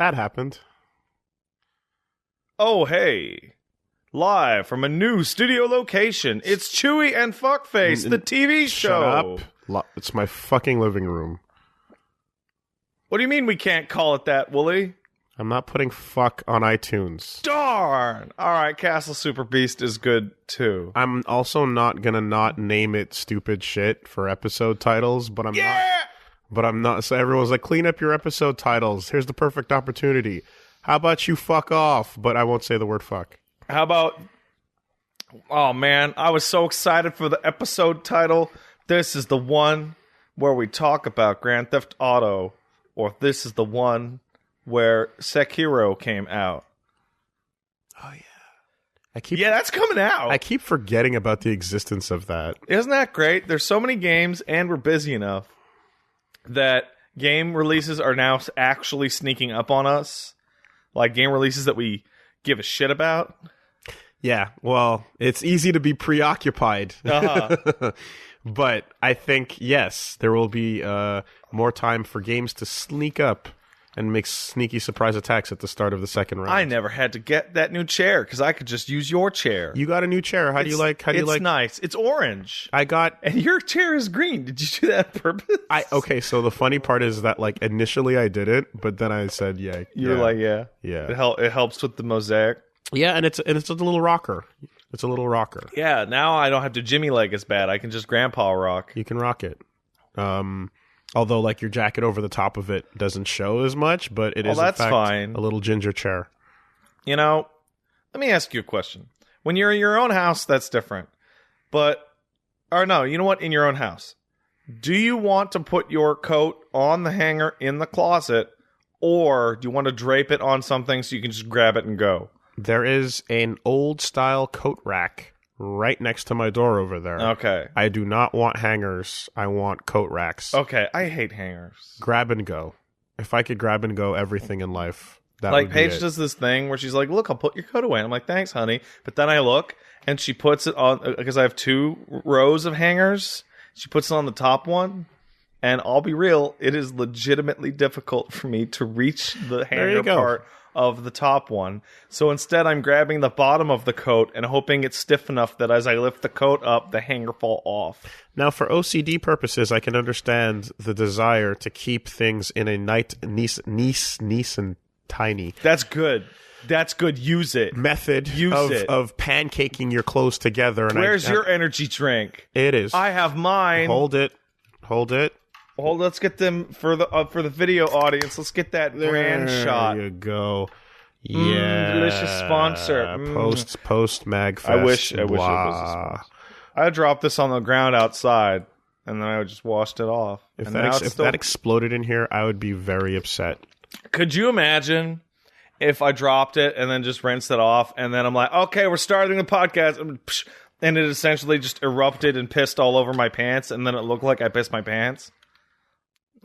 That happened. Oh, hey. Live from a new studio location, it's Chewy and Fuckface, the TV show. Shut up. It's my fucking living room. What do you mean we can't call it that, Wooly? I'm not putting fuck on iTunes. Darn! Alright, Castle Super Beast is good, too. I'm also not gonna not name it stupid shit for episode titles, but I'm not. But I'm not. So everyone's like, clean up your episode titles. Here's the perfect opportunity. How about you fuck off? But I won't say the word fuck. How about... Oh, man, I was so excited for the episode title. This is the one where we talk about Grand Theft Auto. Or this is the one where Sekiro came out. Oh, yeah. Yeah, that's coming out. I keep forgetting about the existence of that. Isn't that great? There's so many games, and we're busy enough that game releases are now actually sneaking up on us. Like game releases that we give a shit about. Yeah, well, it's easy to be preoccupied. Uh-huh. But I think, yes, there will be more time for games to sneak up and make sneaky surprise attacks at the start of the second round. I never had to get that new chair because I could just use your chair. You got a new chair. How do you like? It's nice. It's orange. And your chair is green. Did you do that on purpose? Okay, so the funny part is that like initially I did it, but then I said, yeah. You're like, yeah. It helps with the mosaic. Yeah, and it's a little rocker. It's a little rocker. Yeah, now I don't have to Jimmy leg as bad. I can just grandpa rock. You can rock it. Although, like, your jacket over the top of it doesn't show as much, but it is, in fact, fine. A little ginger chair. You know, let me ask you a question. When you're in your own house, that's different. Or no, you know what? In your own house. Do you want to put your coat on the hanger in the closet, or do you want to drape it on something so you can just grab it and go? There is an old-style coat rack right next to my door over there. Okay. I do not want hangers. I want coat racks. Okay, I hate hangers. Grab and go. If I could grab and go everything in life, that like would be Paige it. does this thing where she's like, look, I'll put your coat away. And I'm like, thanks, honey. But then I look, and she puts it on, because I have 2 rows of hangers. She puts it on the top one. And I'll be real, it is legitimately difficult for me to reach the hanger part of the top one. So instead, I'm grabbing the bottom of the coat and hoping it's stiff enough that as I lift the coat up, the hanger fall off. Now, for OCD purposes, I can understand the desire to keep things in a nice and tiny. That's good. That's good. Use it. Method of pancaking your clothes together. And Where's your energy drink? It is. I have mine. Hold it. Let's get them for the video audience. Let's get that brand shot. There you go. Yeah. Delicious sponsor. Post Magfest. I wish it was a sponsor. I dropped this on the ground outside, and then I just washed it off. If that exploded in here, I would be very upset. Could you imagine if I dropped it and then just rinsed it off, and then I'm like, okay, we're starting the podcast, and it essentially just erupted and pissed all over my pants, and then it looked like I pissed my pants?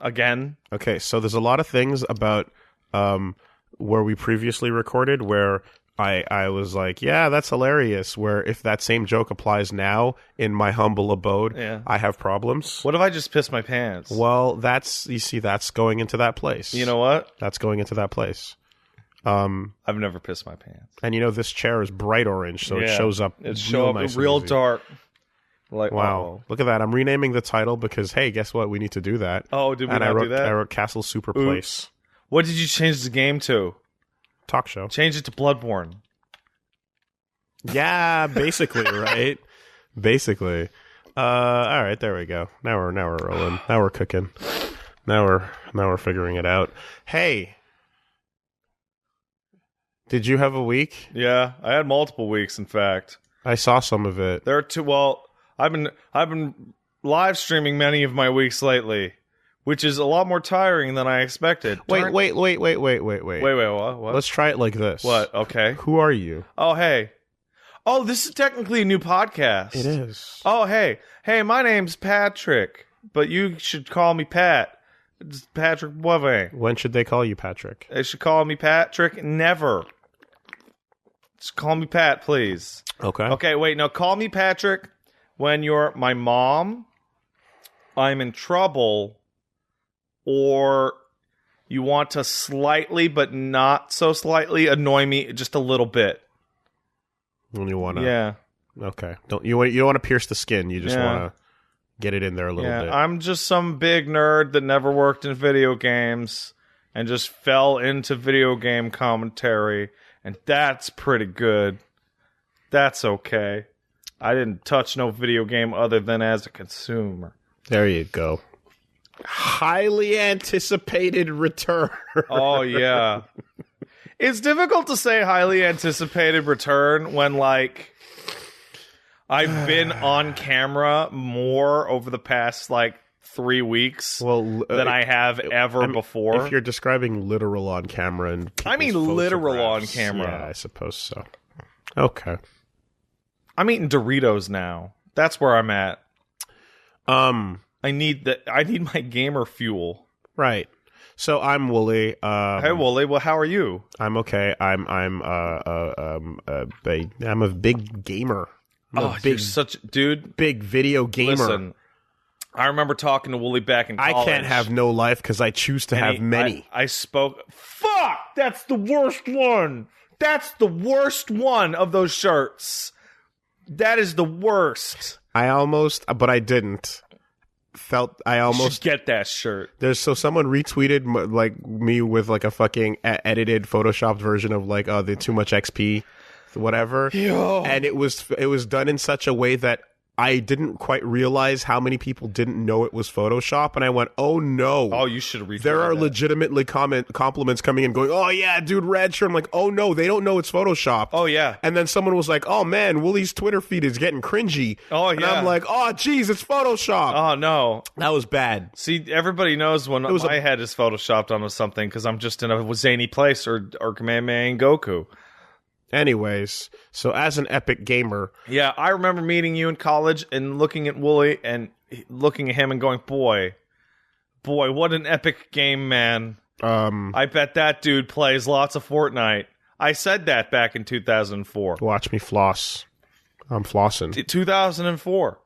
Again. Okay, so there's a lot of things about where we previously recorded where I was like, yeah, that's hilarious, where if that same joke applies now in my humble abode, I have problems. What if I just pissed my pants? Well, that's going into that place. You know what? That's going into that place. I've never pissed my pants. And this chair is bright orange, so it shows up real dark. Like, wow. Look at that. I'm renaming the title because, hey, guess what? We need to do that. Oh, did we not do that? I wrote Castle Super Place. What did you change the game to? Talk show. Change it to Bloodborne. Yeah, basically, right? Basically. All right, there we go. Now we're rolling. Now we're cooking. Now we're figuring it out. Hey. Did you have a week? Yeah, I had multiple weeks, in fact. I saw some of it. There are 2. Well, I've been live streaming many of my weeks lately, which is a lot more tiring than I expected. Wait. Wait, what? Let's try it like this. What? Okay. Who are you? Oh, hey. Oh, this is technically a new podcast. It is. Oh, hey. Hey, my name's Patrick, but you should call me Pat. It's Patrick Boivin. When should they call you Patrick? They should call me Patrick. Never. Just call me Pat, please. Okay. Okay, wait. No, call me Patrick when you're my mom, I'm in trouble, or You want to slightly, but not so slightly, annoy me just a little bit. When you want to... Yeah. Okay. You don't want to pierce the skin. You just want to get it in there a little bit. I'm just some big nerd that never worked in video games and just fell into video game commentary, and that's pretty good. That's okay. I didn't touch no video game other than as a consumer. There you go. Highly anticipated return. Oh, yeah. It's difficult to say highly anticipated return when, like, I've been on camera more over the past, 3 weeks than I have ever before. If you're describing literal on camera and I mean literal on camera. Yeah, I suppose so. Okay. I'm eating Doritos now. That's where I'm at. I need my gamer fuel. Right. So I'm Wooly. Hey Wooly, well how are you? I'm okay. I'm a big gamer. You're such dude. Big video gamer. Listen, I remember talking to Wooly back in college. I can't have no life because I choose to have many. I spoke. Fuck! That's the worst one. That's the worst one of those shirts. That is the worst. I almost, but I didn't. I almost get that shirt. Someone retweeted me with a fucking edited photoshopped version of the too much XP, whatever. Yo. And it was done in such a way that I didn't quite realize how many people didn't know it was Photoshop, and I went, "Oh no!" Oh, you should have. There are legitimately compliments coming in, going, "Oh yeah, dude, rad shirt." I'm like, "Oh no, they don't know it's Photoshop." Oh yeah. And then someone was like, "Oh man, Wooly's Twitter feed is getting cringy." Oh yeah. And I'm like, "Oh geez, it's Photoshop." Oh no, that was bad. See, everybody knows when my head is photoshopped onto something because I'm just in a zany place or Kamehameha and Goku. Anyways, so as an epic gamer... Yeah, I remember meeting you in college and looking at Wooly and looking at him and going, boy, what an epic game, man. I bet that dude plays lots of Fortnite. I said that back in 2004. Watch me floss. I'm flossing. 2004.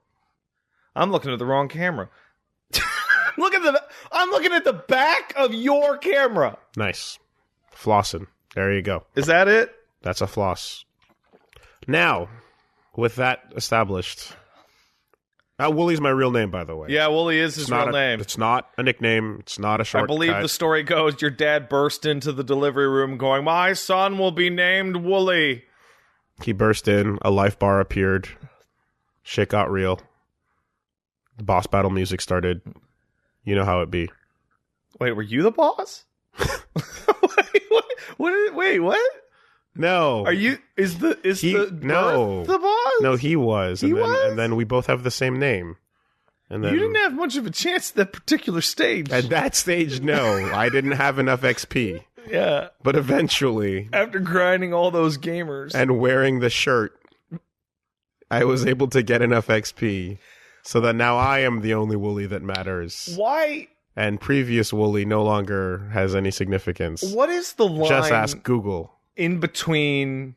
I'm looking at the wrong camera. I'm looking at the back of your camera. Nice. Flossing. There you go. Is that it? That's a floss. Now, with that established... Wooly's my real name, by the way. Yeah, Wooly is his real name. It's not a nickname. It's not a shortcut. I believe the story goes, your dad burst into the delivery room going, "My son will be named Wooly." He burst in. A life bar appeared. Shit got real. The boss battle music started. You know how it be. Wait, were you the boss? Wait, what? No. Are you? Is the no the boss? No, he was. He was? And then we both have the same name. And then you didn't have much of a chance at that particular stage. At that stage, no. I didn't have enough XP. Yeah. But eventually, after grinding all those gamers and wearing the shirt, I was able to get enough XP so that now I am the only Wooly that matters. Why? And previous Wooly no longer has any significance. What is the line? Just ask Google. In between,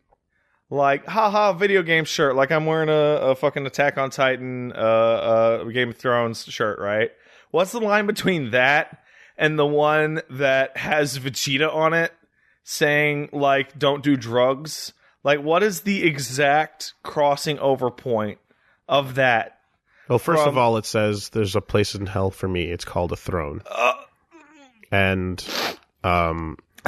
haha, video game shirt. Like I'm wearing a fucking Attack on Titan, Game of Thrones shirt, right? What's the line between that and the one that has Vegeta on it saying, don't do drugs? What is the exact crossing over point of that? Well, first of all, it says there's a place in hell for me. It's called a throne. And,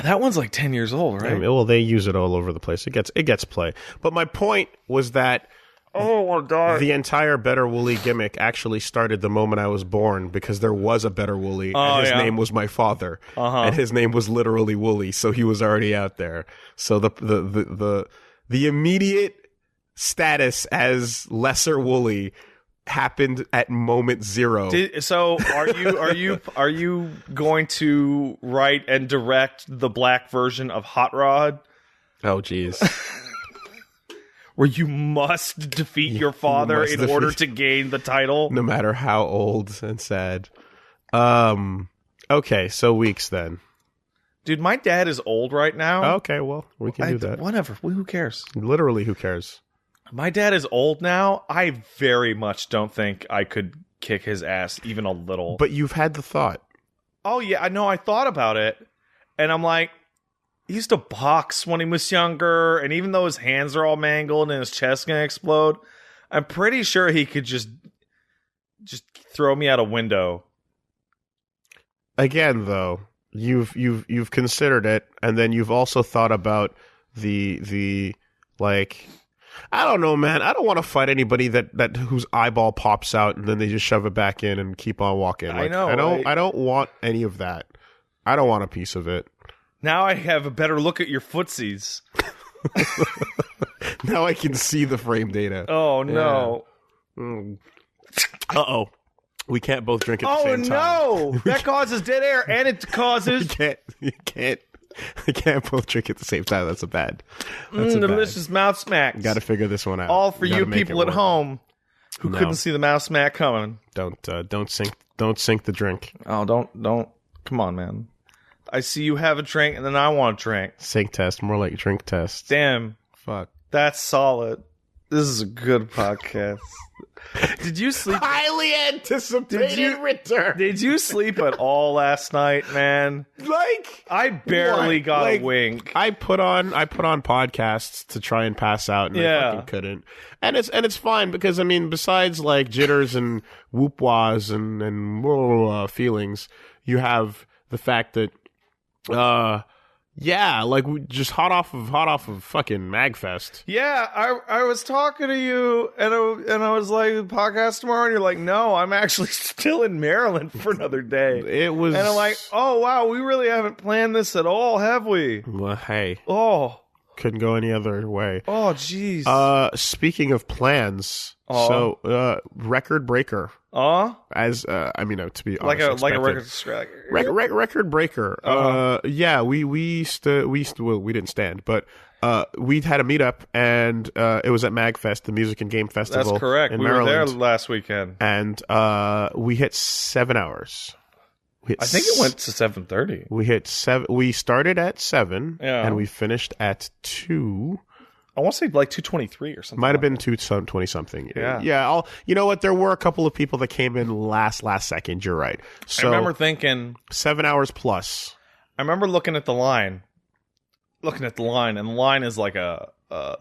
that one's 10 years old, right? Well, they use it all over the place. It gets play. But my point was that the entire Better Wooly gimmick actually started the moment I was born because there was a Better Wooly, and his name was my father, and his name was literally Wooly, so he was already out there. So the immediate status as lesser Wooly happened at moment zero. So are you going to write and direct the black version of Hot Rod? Oh jeez. Where you must defeat your father in order to gain the title, no matter how old and sad. Okay, so weeks then. Dude, my dad is old right now. Okay, well, we can do that. Whatever. Who cares? Literally, who cares? My dad is old now. I very much don't think I could kick his ass even a little. But you've had the thought. Oh, yeah. I know. I thought about it. And I'm like, he used to box when he was younger, and even though his hands are all mangled and his chest's gonna explode, I'm pretty sure he could just throw me out a window. Again, though, you've considered it, and then you've also thought about the like, I don't know, man. I don't want to fight anybody that whose eyeball pops out and then they just shove it back in and keep on walking. Like, I know. I don't want any of that. I don't want a piece of it. Now I have a better look at your footsies. Now I can see the frame data. Oh, no. Yeah. Uh-oh. We can't both drink at the same time. Oh, no! That causes dead air, and it causes... You can't both drink at the same time. That's a bad. That's a delicious mouth smacks. Got to figure this one out. All for you people at home who couldn't see the mouth smack coming. Don't sink the drink. Oh, don't. Come on, man. I see you have a drink, and then I want a drink. Sink test, more like drink test. Damn. Fuck. That's solid. This is a good podcast. Did you sleep? Highly anticipated return. Did you sleep at all last night, man? Like, I barely got a wink. I put on podcasts to try and pass out, and I fucking couldn't. And it's fine because, I mean, besides like jitters and whoop wahs and feelings, you have the fact that like we just hot off of fucking MagFest. Yeah, I was talking to you, and I was like, podcast tomorrow, and you're like, no, I'm actually still in Maryland for another day. It was, and I'm like, oh wow, we really haven't planned this at all, have we? Well, hey, couldn't go any other way. Oh, jeez. Speaking of plans, so record breaker. As I mean, to be honest, like a record breaker. Yeah, we didn't stand, but we had a meetup, and it was at MagFest, the Music and Game Festival. That's correct. In we Maryland. were there last weekend, and we hit 7 hours. I think it went to 7:30. We hit 7. We started at 7, and we finished at 2. I want to say like 2:23 or something. Might have been 2:20 something. Yeah. You know what? There were a couple of people that came in last second. You're right. So I remember thinking 7 hours plus. I remember looking at the line, and the line is like the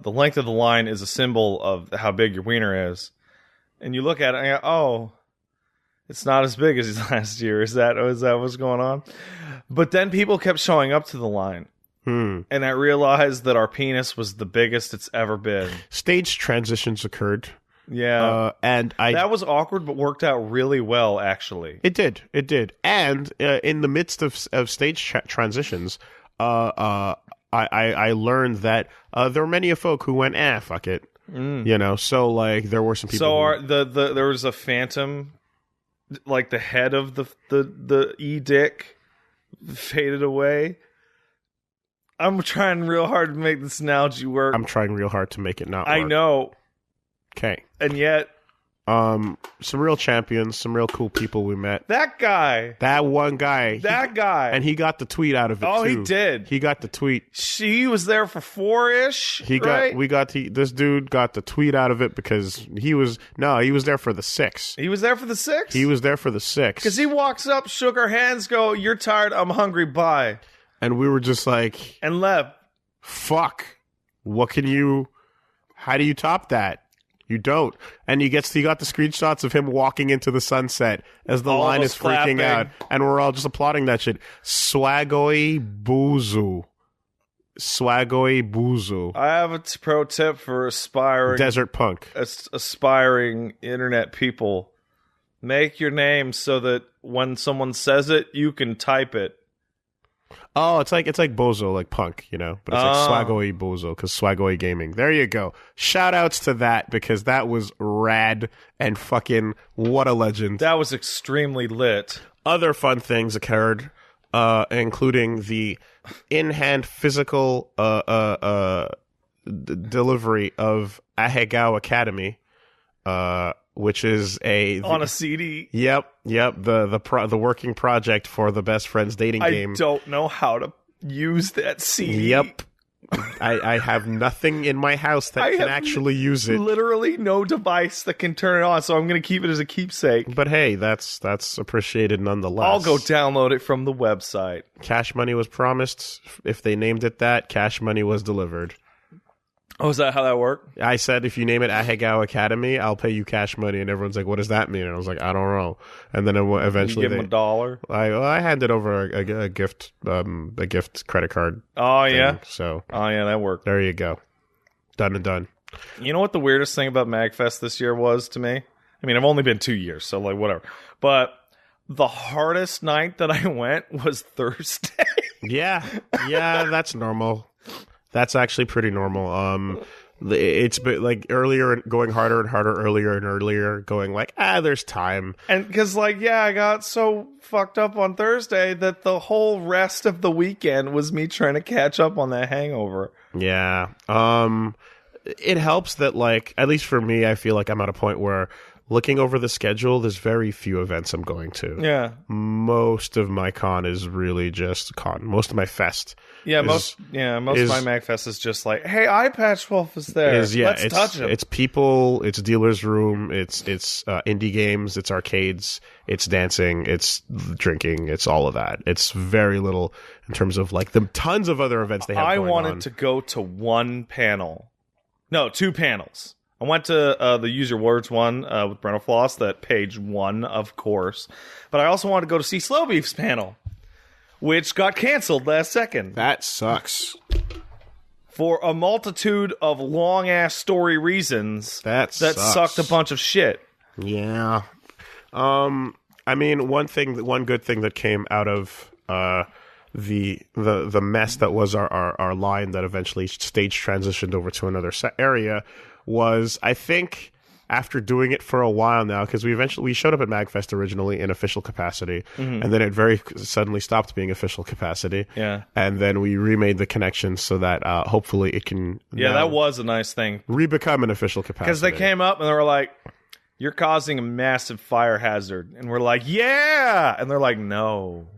length of the line is a symbol of how big your wiener is. And you look at it and you go, oh, it's not as big as last year. Is that what's going on? But then people kept showing up to the line. And I realized that our penis was the biggest it's ever been. Stage transitions occurred. Yeah. And that was awkward, but worked out really well, actually. It did. And in the midst of stage transitions, I learned that there were many folk who went, fuck it. You know, so like there were some people. So there was a phantom, like the head of the E-dick faded away. I'm trying real hard to make this analogy work. I'm trying real hard to make it not work. I know. Okay. And yet... some real champions, some real cool people we met. That guy. That one guy. That guy. And he got the tweet out of it, too. he did. He got the tweet. She was there for 4-ish, this dude got the tweet out of it because he was there for the 6. He was there for the 6? He was there for the 6. Because he walks up, shook our hands, go, you're tired, I'm hungry, bye. And we were just like... And left. Fuck. How do you top that? You don't. And he got the screenshots of him walking into the sunset as the line is freaking out. And we're all just applauding that shit. Swagoi Buzu. I have a pro tip for aspiring... Desert punk. Aspiring internet people. Make your name so that when someone says it, you can type it. Oh, it's like Bozo, like punk, you know, but it's like Swagoi Bozo because Swagoi Gaming. There you go. Shout outs to that because that was rad and fucking what a legend. That was extremely lit. Other fun things occurred, including the in-hand physical delivery of Ahegao Academy, which is on a CD. Yep. The working project for the best friends dating game. I don't know how to use that CD. Yep. I have nothing in my house that can actually use it. Literally no device that can turn it on, so I'm going to keep it as a keepsake. But hey, that's appreciated nonetheless. I'll go download it from the website. Cash money was promised. If they named it that, cash money was delivered. Oh, is that how that worked? I said, if you name it Ahegao Academy, I'll pay you cash money. And everyone's like, what does that mean? And I was like, I don't know. And then eventually you give them $1. I handed over a gift credit card. Oh, yeah? So. Oh, yeah, that worked. There you go. Done and done. You know what the weirdest thing about MagFest this year was to me? I mean, I've only been 2 years, so like whatever. But the hardest night that I went was Thursday. Yeah, that's normal. That's actually pretty normal. It's been like earlier, going harder and harder, earlier and earlier, going like, there's time. And because I got so fucked up on Thursday that the whole rest of the weekend was me trying to catch up on that hangover. Yeah. It helps that, like, at least for me, I feel like I'm at a point where looking over the schedule, there's very few events I'm going to. Yeah. Most of my con is really just con. Most of my fest. Yeah, most of my MagFest is just like, hey, iPatch Wolf is there. Let's touch him. It's people, it's dealer's room, it's indie games, it's arcades, it's dancing, it's drinking, it's all of that. It's very little in terms of like the tons of other events they have going on. I wanted to go to one panel. No, 2 panels. I went to the Use Your Words one with Brenna Floss, that page 1, of course. But I also wanted to go to see Slow Beef's panel, which got canceled last second. That sucks. For a multitude of long-ass story reasons that sucked a bunch of shit. Yeah. I mean, one good thing that came out of the mess that was our line that eventually stage transitioned over to another area was, I think, after doing it for a while now, because we showed up at MagFest originally in official capacity, and then it very suddenly stopped being official capacity. Yeah. And then we remade the connection so that hopefully it can that was a nice thing. Re-become an official capacity. Because they came up and they were like, you're causing a massive fire hazard. And we're like, yeah! And they're like, no.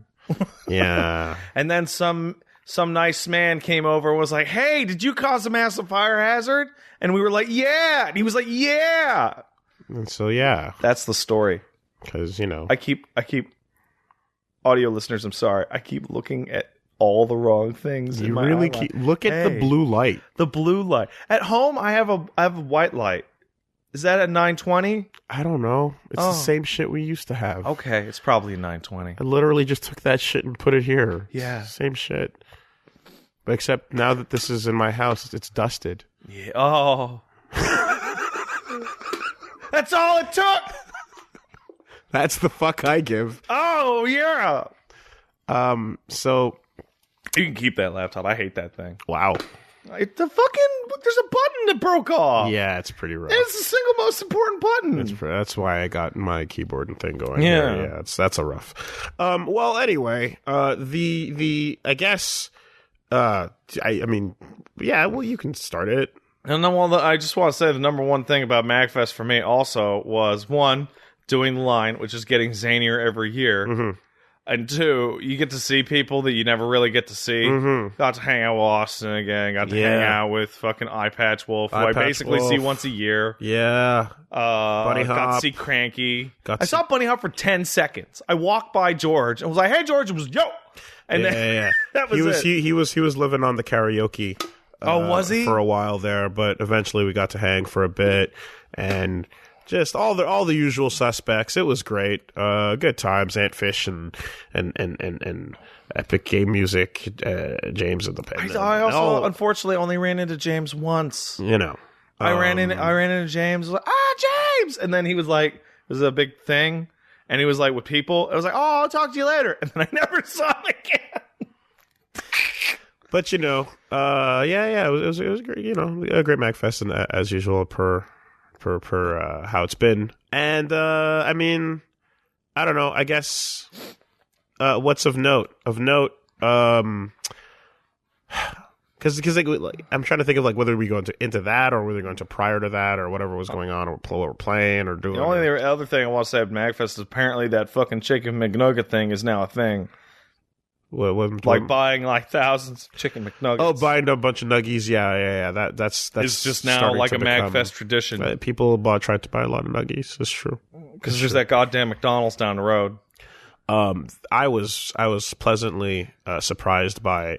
Yeah. And then some nice man came over and was like, hey, did you cause a massive fire hazard? And we were like, yeah. And he was like, yeah. And so, yeah. That's the story. Because, I keep audio listeners, I'm sorry. I keep looking at all the wrong things in my really outline. look at the blue light. The blue light. At home, I have a white light. Is that at 920? I don't know. It's the same shit we used to have. Okay, it's probably 920. I literally just took that shit and put it here. Yeah. Same shit. But except now that this is in my house, it's dusted. Yeah. Oh. That's all it took. That's the fuck I give. Oh, yeah. So you can keep that laptop. I hate that thing. Wow. There's a button that broke off. Yeah, it's pretty rough. It's the single most important button. That's why I got my keyboard and thing going. Yeah. Here. Yeah, that's a rough. Well, anyway, I guess, I mean, yeah, well, you can start it. And then, I just want to say the number one thing about MagFest for me also was, 1, doing the line, which is getting zanier every year. Mm-hmm. And 2, you get to see people that you never really get to see. Mm-hmm. Got to hang out with Austin again. Got to hang out with fucking Eyepatch Wolf, who I basically see once a year. Yeah. Bunny Hop. Got to see Cranky. I saw Bunny Hop for 10 seconds. I walked by George and was like, hey, George. It was, yo. And then that was it. He was living on the karaoke. Was he? For a while there, but eventually we got to hang for a bit. And just all the usual suspects. It was great. Good times. Antfish and Epic Game Music. James and the Pen. I also unfortunately only ran into James once. I ran into James. I was like, James, and then he was like, it was a big thing, and he was like with people. I was like, oh, I'll talk to you later, and then I never saw him again. But it was great. A great MagFest, and as usual per how it's been. And I mean, I don't know. I guess what's of note? Because like, I'm trying to think of like whether we go into that or whether we go into prior to that or whatever was going on or what we're playing or doing. The only other thing I want to say about MagFest is apparently that fucking chicken McNugget thing is now a thing. Like buying like thousands of chicken McNuggets. Oh, buying a bunch of nuggies. Yeah. That's it's just now like a MagFest tradition. People tried to buy a lot of nuggies. It's true. Because there's that goddamn McDonald's down the road. I was pleasantly surprised by,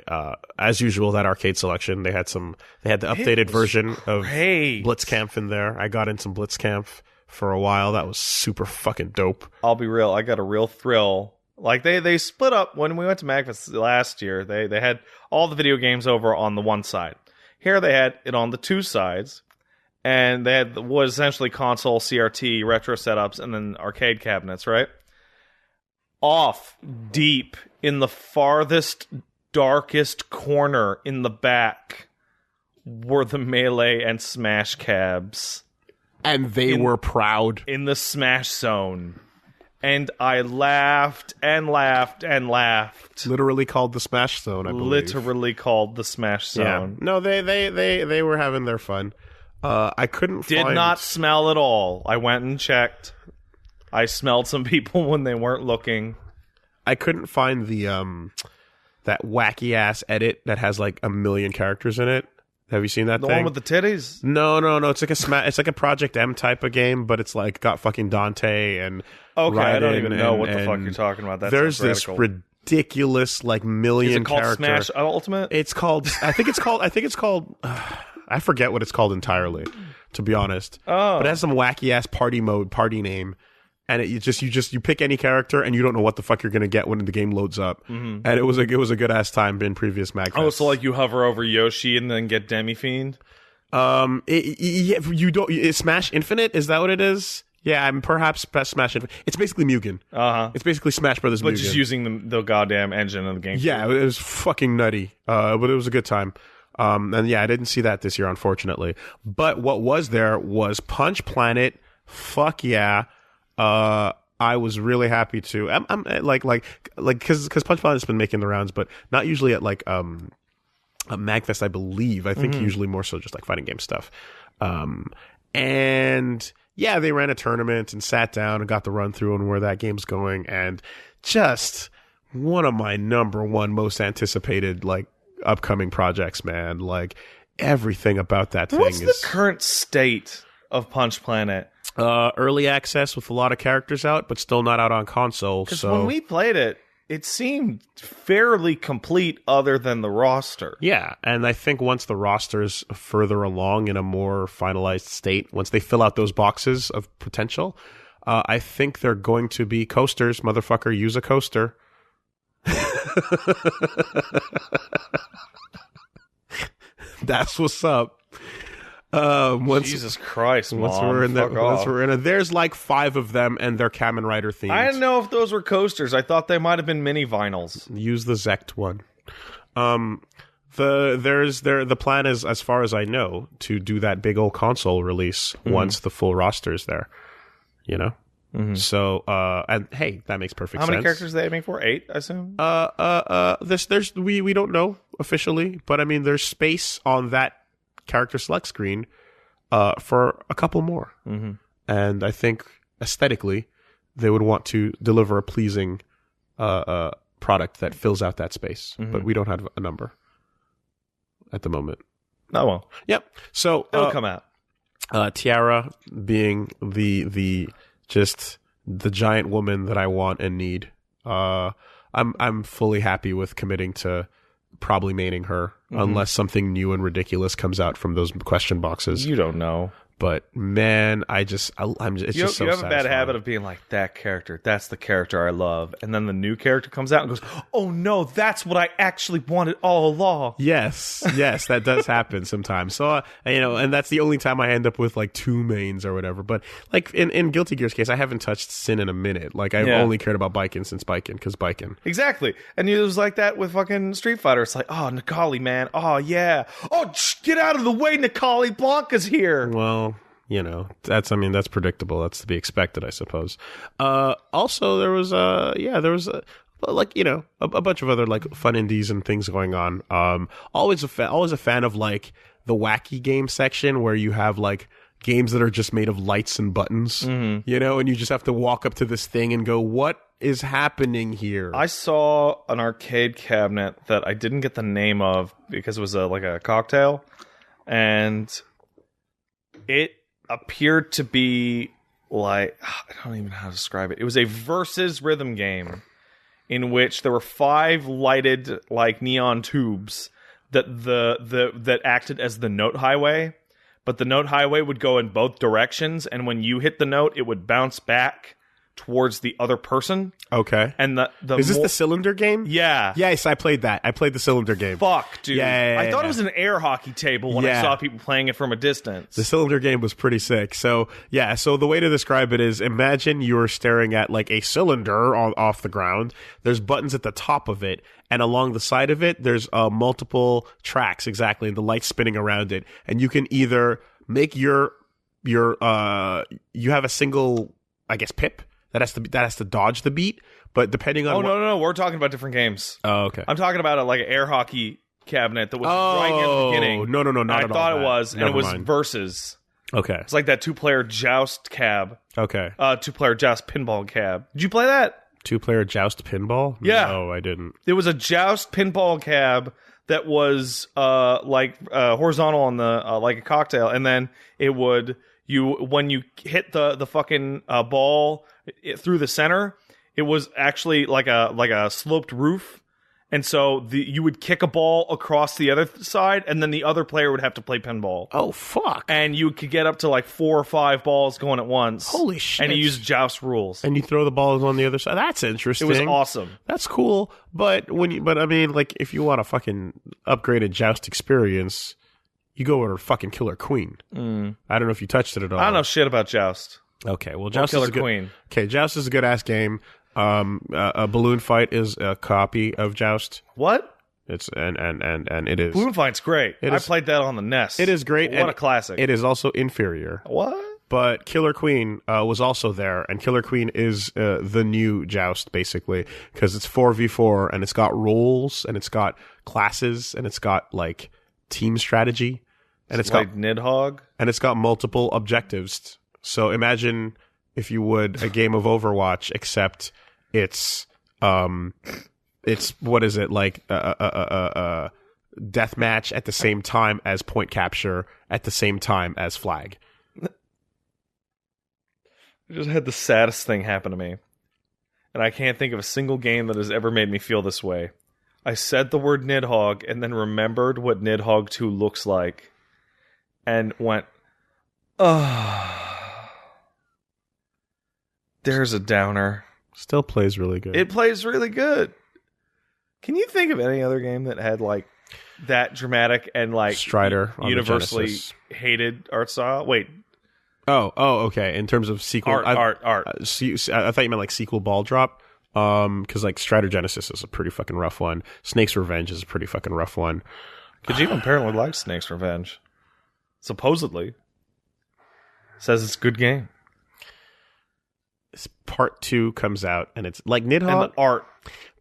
as usual, that arcade selection. They had the updated version of Blitzkampf in there. I got in some Blitzkampf for a while. That was super fucking dope. I'll be real. I got a real thrill. Like they split up when we went to MagFest last year. They had all the video games over on the one side. Here they had it on the two sides, and they had what essentially console, CRT, retro setups, and then arcade cabinets. Right off deep in the farthest, darkest corner in the back were the Melee and Smash cabs, and they were proud in the Smash zone. And I laughed and laughed and laughed. Literally called the Smash Zone, I believe. Literally called the Smash Zone. Yeah. No, they were having their fun. I couldn't Did not smell at all. I went and checked. I smelled some people when they weren't looking. I couldn't find the that wacky ass edit that has like 1 million characters in it. Have you seen that the thing? one with the titties? No. It's like a Project M type of game, but it's like got fucking Dante and okay. I don't even know what the fuck you're talking about. That there's this ridiculous like million character. Is it called Smash Ultimate? It's called. I think it's called. I forget what it's called entirely, to be honest. Oh, but it has some wacky ass party name. And you pick any character and you don't know what the fuck you're gonna get when the game loads up. Mm-hmm. And it was a good ass time in previous MagFest. Oh, so like you hover over Yoshi and then get Demi-Fiend? You don't. Is Smash Infinite? Is that what it is? Yeah, I'm perhaps Smash Infinite. It's basically Mugen. It's basically Smash Brothers. But Mugen. Just using the goddamn engine of the game. Yeah, it was fucking nutty. But it was a good time. And yeah, I didn't see that this year, unfortunately. But what was there was Punch Planet. Fuck yeah. I was really happy to. I'm like because Punch Planet has been making the rounds, but not usually at like a MagFest, I believe. I think usually more so just like fighting game stuff. And yeah, they ran a tournament and sat down and got the run through on where that game's going, and just one of my number one most anticipated like upcoming projects, man. Like everything about that thing is. What's the current state of Punch Planet? Early access with a lot of characters out, but still not out on console. Because when we played it, it seemed fairly complete other than the roster. Yeah, and I think once the roster's further along in a more finalized state, once they fill out those boxes of potential, I think they're going to be coasters. Motherfucker, use a coaster. That's what's up. Jesus Christ, Mom. Once we're in there's like 5 of them, and they're Kamen Rider themed. I didn't know if those were coasters. I thought they might have been mini vinyls. Use the Zect one. The plan is, as far as I know, to do that big old console release once the full roster's there. You know? Mm-hmm. So, and hey, that makes perfect sense. How many characters are they aiming for? 8, I assume? We don't know officially, but I mean, there's space on that character select screen for a couple more. Mm-hmm. And I think aesthetically they would want to deliver a pleasing product that fills out that space. Mm-hmm. But we don't have a number at the moment. Oh well. Yep. So it'll come out. Tiara being the giant woman that I want and need. I'm fully happy with committing to probably maining her, unless something new and ridiculous comes out from those question boxes. You don't know. But man, it's just so you have satisfying. A bad habit of being like, that character, that's the character I love, and then the new character comes out and goes, oh no, that's what I actually wanted all along. Yes, that does happen sometimes. So and that's the only time I end up with like 2 mains or whatever. But like in Guilty Gear's case, I haven't touched Sin in a minute. Like I've only cared about Baiken since Baiken, because Baiken. Exactly, and it was like that with fucking Street Fighter. It's like, oh, Nikali, man, oh yeah, oh get out of the way, Nikali, Blanca's here. Well. That's predictable. That's to be expected, I suppose. Also, there was a bunch of other like fun indies and things going on. Always a fan of like the wacky game section where you have like games that are just made of lights and buttons, and you just have to walk up to this thing and go, what is happening here? I saw an arcade cabinet that I didn't get the name of because it was like a cocktail, and it appeared to be like, I don't even know how to describe it. It was a versus rhythm game in which there were 5 lighted like neon tubes that that acted as the note highway. But the note highway would go in both directions, and when you hit the note, it would bounce back towards the other person. Okay. And is this the cylinder game? Yeah. Yes, I played that. I played the cylinder game. Fuck, dude. Yeah, I thought it was an air hockey table when I saw people playing it from a distance. The cylinder game was pretty sick. So, so the way to describe it is, imagine you're staring at like a cylinder off the ground. There's buttons at the top of it, and along the side of it, there's multiple tracks, exactly, and the lights spinning around it. And you can either make you have a single, I guess, pip that has to dodge the beat, but depending on no, we're talking about different games. Oh, okay. I'm talking about like an air hockey cabinet that was right near the beginning. No, not at all. I thought it was, Never and it was mind. versus. Okay. It's like that 2-player joust cab. Okay. 2-player joust pinball cab. Did you play that? 2-player joust pinball? Yeah. No, I didn't. It was a joust pinball cab that was horizontal on the like a cocktail, and then it would when you hit the fucking ball through the center, it was actually like a sloped roof, and so you would kick a ball across the other side, and then the other player would have to play pinball. Oh fuck! And you could get up to like 4 or 5 balls going at once. Holy shit! And you use joust rules, and you throw the balls on the other side. That's interesting. It was awesome. That's cool. But I mean, like, if you want a fucking upgraded joust experience, you go with a fucking Killer Queen. I don't know if you touched it at all. I don't know shit about joust. Okay, well, Joust Killer is a good, Queen. Okay, Joust is a good ass game. A Balloon Fight is a copy of Joust. What? It's and it is. Balloon Fight's great. I is- played that on the NES. It is great. What and a classic. It is also inferior. What? But Killer Queen was also there, and Killer Queen is the new Joust, basically, because it's 4v4, and it's got roles, and it's got classes, and it's got like team strategy, and it's like got Nidhogg. and it's got multiple objectives. So imagine, if you would, a game of Overwatch, except it's what is it, like deathmatch at the same time as point capture at the same time as flag. I just had the saddest thing happen to me, and I can't think of a single game that has ever made me feel this way. I said the word Nidhogg and then remembered what Nidhogg 2 looks like, and went, there's a downer. Still plays really good. It plays really good. Can you think of any other game that had like that dramatic and like Strider on the universally Genesis. hated art style? Wait, Oh, okay. In terms of sequel, art. I thought you meant like sequel ball drop. Because like Strider Genesis is a pretty fucking rough one. Snake's Revenge is a pretty fucking rough one. Kojima apparently likes Snake's Revenge. Supposedly, says it's a good game. Part 2 comes out, and it's like And Nidhogg, the art,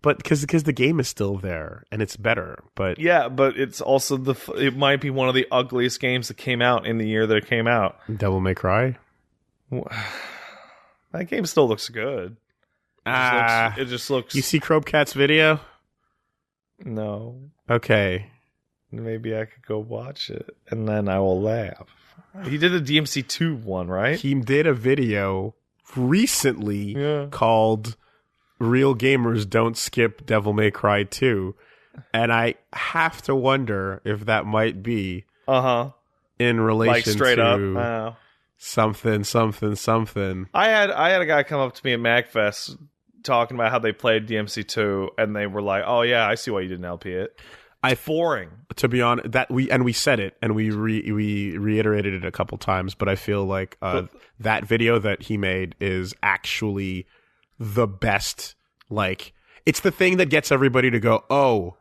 but because the game is still there and it's better. But yeah, but it's also it might be one of the ugliest games that came out in the year that it came out. Devil May Cry. That game still looks good. It just looks. You see Crobcat's video? No. Okay. Maybe I could go watch it, and then I will laugh. He did a DMC2 one, right? He did a video recently Yeah. called Real Gamers Don't Skip Devil May Cry 2. And I have to wonder if that might be in relation Like straight to up. something. I had a guy come up to me at MagFest talking about how they played DMC2, and they were like, "Oh yeah, I see why you didn't LP it." Boring. To be honest, that we said it and we reiterated it a couple times, but I feel like that video that he made is actually the best. Like, it's the thing that gets everybody to go, oh,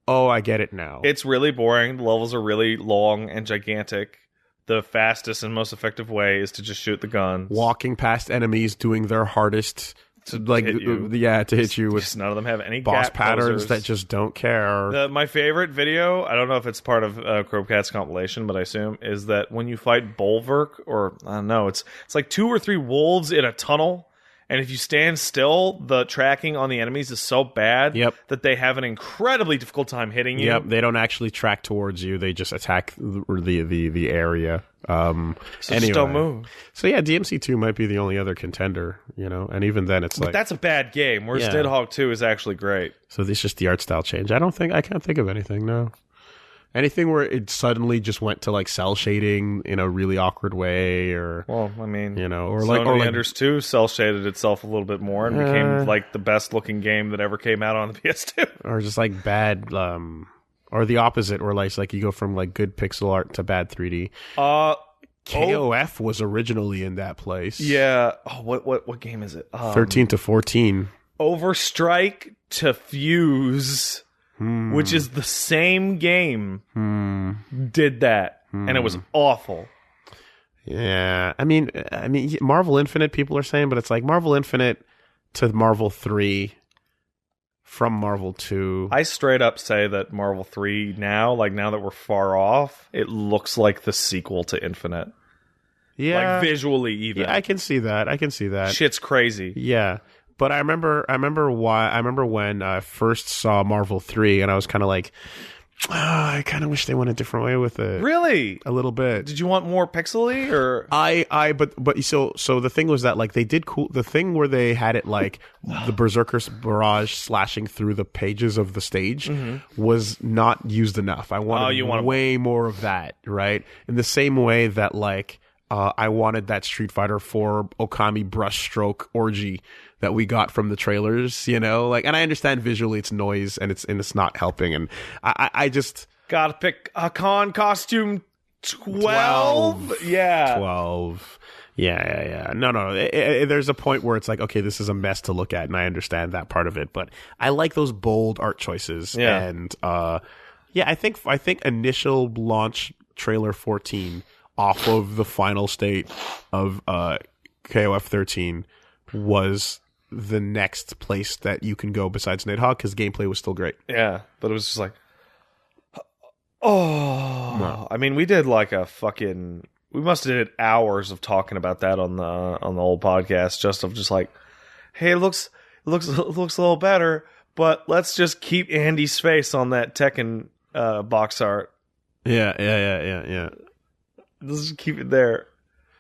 I get it now. It's really boring. The levels are really long and gigantic. The fastest and most effective way is to just shoot the guns. Walking past enemies, doing their hardest to like hit you. to hit you with Just none of them have any boss gap patterns posers. that just don't care. My favorite video, I don't know if it's part of Chromecat's compilation, but I assume, is that when you fight Bulwark, or I don't know, it's like 2 or 3 wolves in a tunnel, and if you stand still, the tracking on the enemies is so bad that they have an incredibly difficult time hitting you. Yep, they don't actually track towards you; they just attack the area. So anyway. just don't move. So yeah, DMC2 might be the only other contender, and even then, it's But that's a bad game. Whereas Nidhogg 2 is actually great. So it's just the art style change. I can't think of anything. No. Anything where it suddenly just went to like cell shading in a really awkward way, or or Sony Enders 2 cell shaded itself a little bit more and became like the best looking game that ever came out on the PS2, or just like bad, or the opposite, where like you go from like good pixel art to bad 3D. KOF was originally in that place. Yeah. Oh, what game is it? 13 to 14. Overstrike to Fuse. Which is the same game, did that, and it was awful. Yeah, I mean, Marvel Infinite, people are saying, but it's like Marvel Infinite to Marvel 3 from Marvel 2. I straight up say that Marvel 3 now that we're far off, it looks like the sequel to Infinite. Yeah, like visually even. Yeah, I can see that. Shit's crazy. Yeah. But I remember when I first saw Marvel 3, and I was kind of like, I kind of wish they went a different way with it. Really? A little bit. Did you want more pixely, or but so the thing was that like they did cool the thing where they had it like the Berserker's barrage slashing through the pages of the stage was not used enough. I wanted way more of that, right? In the same way that like I wanted that Street Fighter 4 Okami brushstroke orgy that we got from the trailers, and I understand visually it's noise and it's not helping, and I just gotta pick a con costume 12. Yeah, 12. Yeah. No. There's a point where it's like, okay, this is a mess to look at, and I understand that part of it, but I like those bold art choices. Yeah. And I think initial launch trailer 14 off of the final state of KOF 13 was the next place that you can go besides Nidhogg, because gameplay was still great. Yeah, but it was just like, no. I mean, we did like we must have did hours of talking about that on the old podcast, just like, hey, it looks a little better, but let's just keep Andy's face on that Tekken box art. Yeah. Let's just keep it there.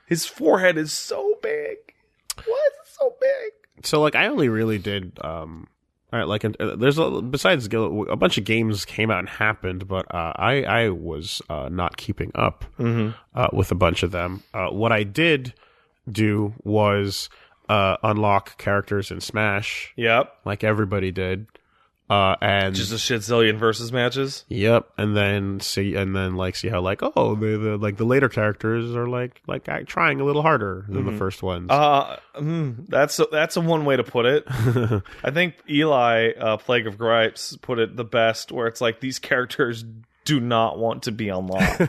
His forehead is so big. Why is it so big? So, like, I only really did, there's besides a bunch of games came out and happened, but I was not keeping up with a bunch of them. What I did do was unlock characters in Smash. Yep. Like everybody did. And just a shitzillion versus matches. Yep, and then see how like the later characters are like trying a little harder than the first ones. That's a one way to put it. I think Eli, Plague of Gripes, put it the best, where it's like these characters do not want to be unlocked.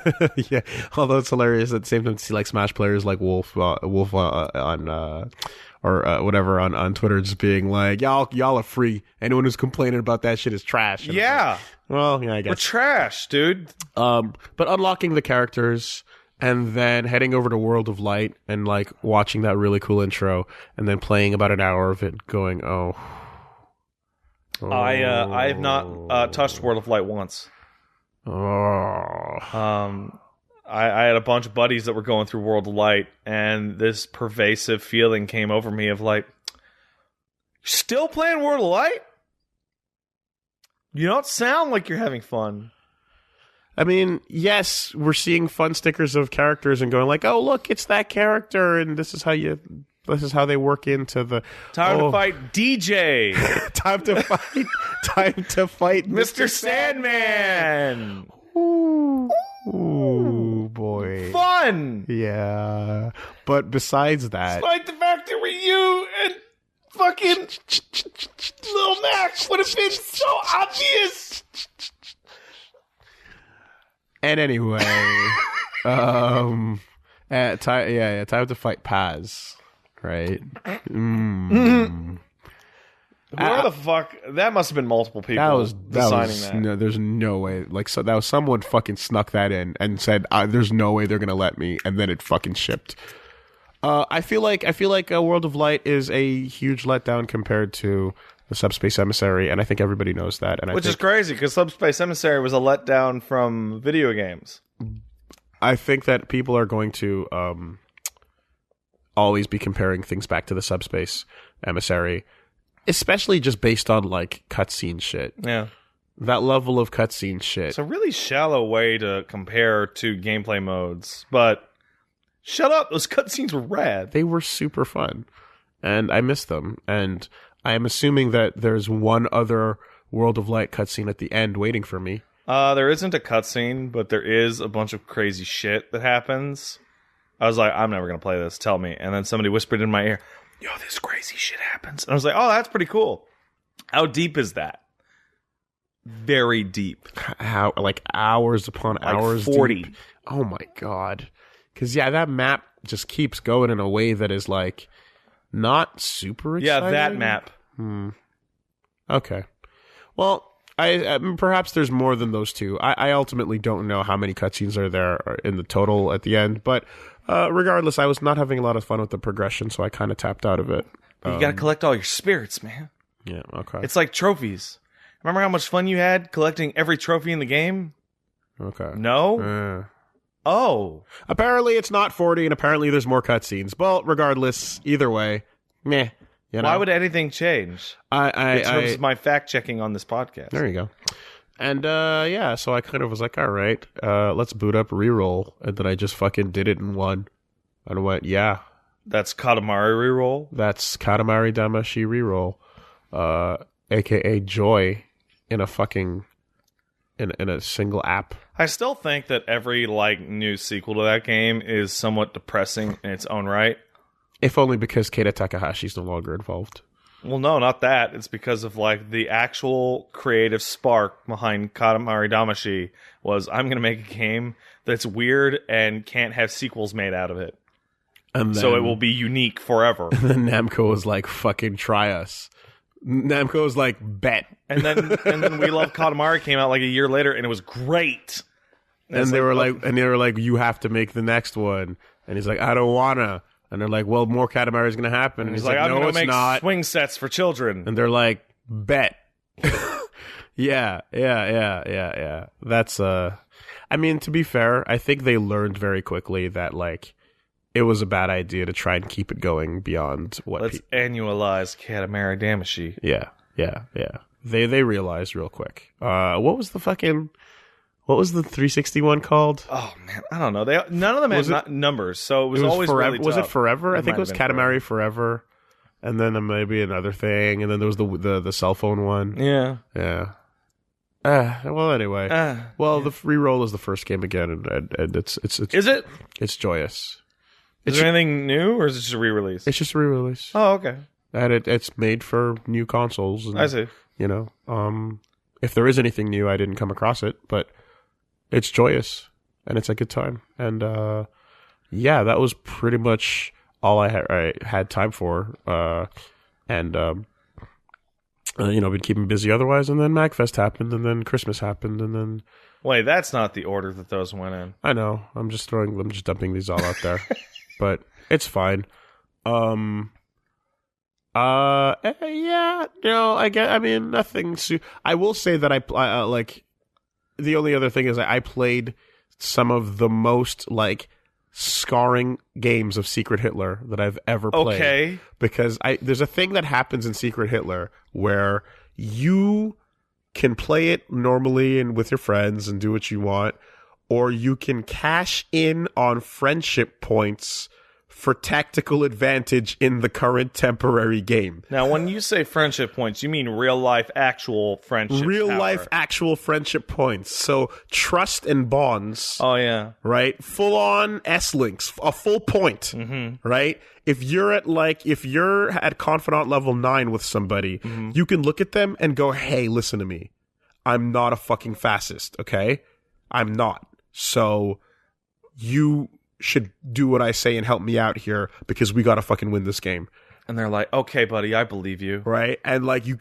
Yeah, although it's hilarious at the same time to see like Smash players like Wolf on whatever on Twitter just being like, y'all are free. Anyone who's complaining about that shit is trash. And yeah. Like, well, yeah, I guess we're trash, dude. But unlocking the characters and then heading over to World of Light and like watching that really cool intro and then playing about an hour of it going, I have not touched World of Light once. I had a bunch of buddies that were going through World of Light, and this pervasive feeling came over me of like, still playing World of Light? You don't sound like you're having fun. I mean, yes, we're seeing fun stickers of characters and going like, oh, look, it's that character, and this is how they work into the... Time to fight DJ! Time to fight Mr. Sandman! Ooh, boy. Fun! Yeah. But besides that... Despite the fact that you and fucking Lil Max would have been so obvious! And anyway... time to fight Paz. right? Where the fuck? That must have been multiple people designing that. No, there's no way. Like, so that was someone fucking snuck that in and said, "There's no way they're gonna let me," and then it fucking shipped. I feel like World of Light is a huge letdown compared to the Subspace Emissary, and I think everybody knows that. And Which is crazy because Subspace Emissary was a letdown from video games. I think that people are going to always be comparing things back to the Subspace Emissary. Especially just based on, like, cutscene shit. Yeah. That level of cutscene shit. It's a really shallow way to compare two gameplay modes, but shut up, those cutscenes were rad. They were super fun, and I miss them. And I am assuming that there's one other World of Light cutscene at the end waiting for me. There isn't a cutscene, but there is a bunch of crazy shit that happens. I was like, I'm never going to play this, tell me. And then somebody whispered in my ear, yo, this crazy shit happens. And I was like, oh, that's pretty cool. How deep is that? Very deep. How, like, hours upon like hours 40. deep? Oh, my God. Because, yeah, that map just keeps going in a way that is, like, not super exciting. Yeah, that map. Okay. Well, I perhaps there's more than those two. I ultimately don't know how many cutscenes are there in the total at the end, but regardless, I was not having a lot of fun with the progression, so I kind of tapped out of it. You gotta collect all your spirits, man. Yeah, okay. It's like trophies. Remember how much fun you had collecting every trophy in the game? Okay. No? Oh. Apparently it's not 40, and apparently there's more cutscenes. Well, regardless, either way, meh. You know? Why would anything change? In terms of my fact-checking on this podcast. There you go. And, yeah, so I kind of was like, all right, let's boot up Reroll. And then I just fucking did it in one. And I went, yeah. That's Katamari Reroll? That's Katamari Damacy Reroll. A.k.a. Joy in a fucking... In a single app. I still think that every, like, new sequel to that game is somewhat depressing in its own right. If only because Keita Takahashi's no longer involved. Well, no, not that. It's because of, like, the actual creative spark behind Katamari Damacy was, I'm going to make a game that's weird and can't have sequels made out of it. And then, so it will be unique forever. And then Namco was like, fucking try us. Namco was like, bet. And then We Love Katamari came out like a year later, and it was great. And they were like, you have to make the next one. And he's like, I don't wanna. And they're like, well, more Katamari is gonna happen. And he's like, I'm no, gonna it's make not. Swing sets for children. And they're like, bet. Yeah. That's I mean, to be fair, I think they learned very quickly that, like, it was a bad idea to try and keep it going beyond what. Let's annualize Katamari Damacy. Yeah. They realized real quick. What was the 360 one called? Oh man, I don't know. None of them had numbers, so it was always really tough. Was it Forever? I think it was Katamari Forever, and then maybe another thing, and then there was the cell phone one. Yeah. Well, anyway. The Reroll is the first game again, and it's is it? It's joyous. Is there anything new, or is it just a re-release? It's just a re-release. Oh, okay. And it's made for new consoles. And, I see. You know, if there is anything new, I didn't come across it, but it's joyous and it's a good time. And yeah, that was pretty much all I had time for. And you know, been keeping busy otherwise. And then MagFest happened, and then Christmas happened, and then. Wait, that's not the order that those went in. I know. I'm just dumping these all out there. But it's fine. Yeah, no, I mean, nothing. I will say that I like, the only other thing is I played some of the most, like, scarring games of Secret Hitler that I've ever played. Okay. Because there's a thing that happens in Secret Hitler where you can play it normally and with your friends and do what you want, or you can cash in on friendship points for tactical advantage in the current temporary game. Now, when you say friendship points, you mean real-life actual friendship Real-life actual friendship points. So, trust and bonds. Oh, yeah. Right? Full-on S-links. A full point. Mm-hmm. Right? If you're at confidant level 9 with somebody, you can look at them and go, hey, listen to me. I'm not a fucking fascist, okay? I'm not. So, you should do what I say and help me out here because we got to fucking win this game. And they're like, okay, buddy, I believe you. Right? And like you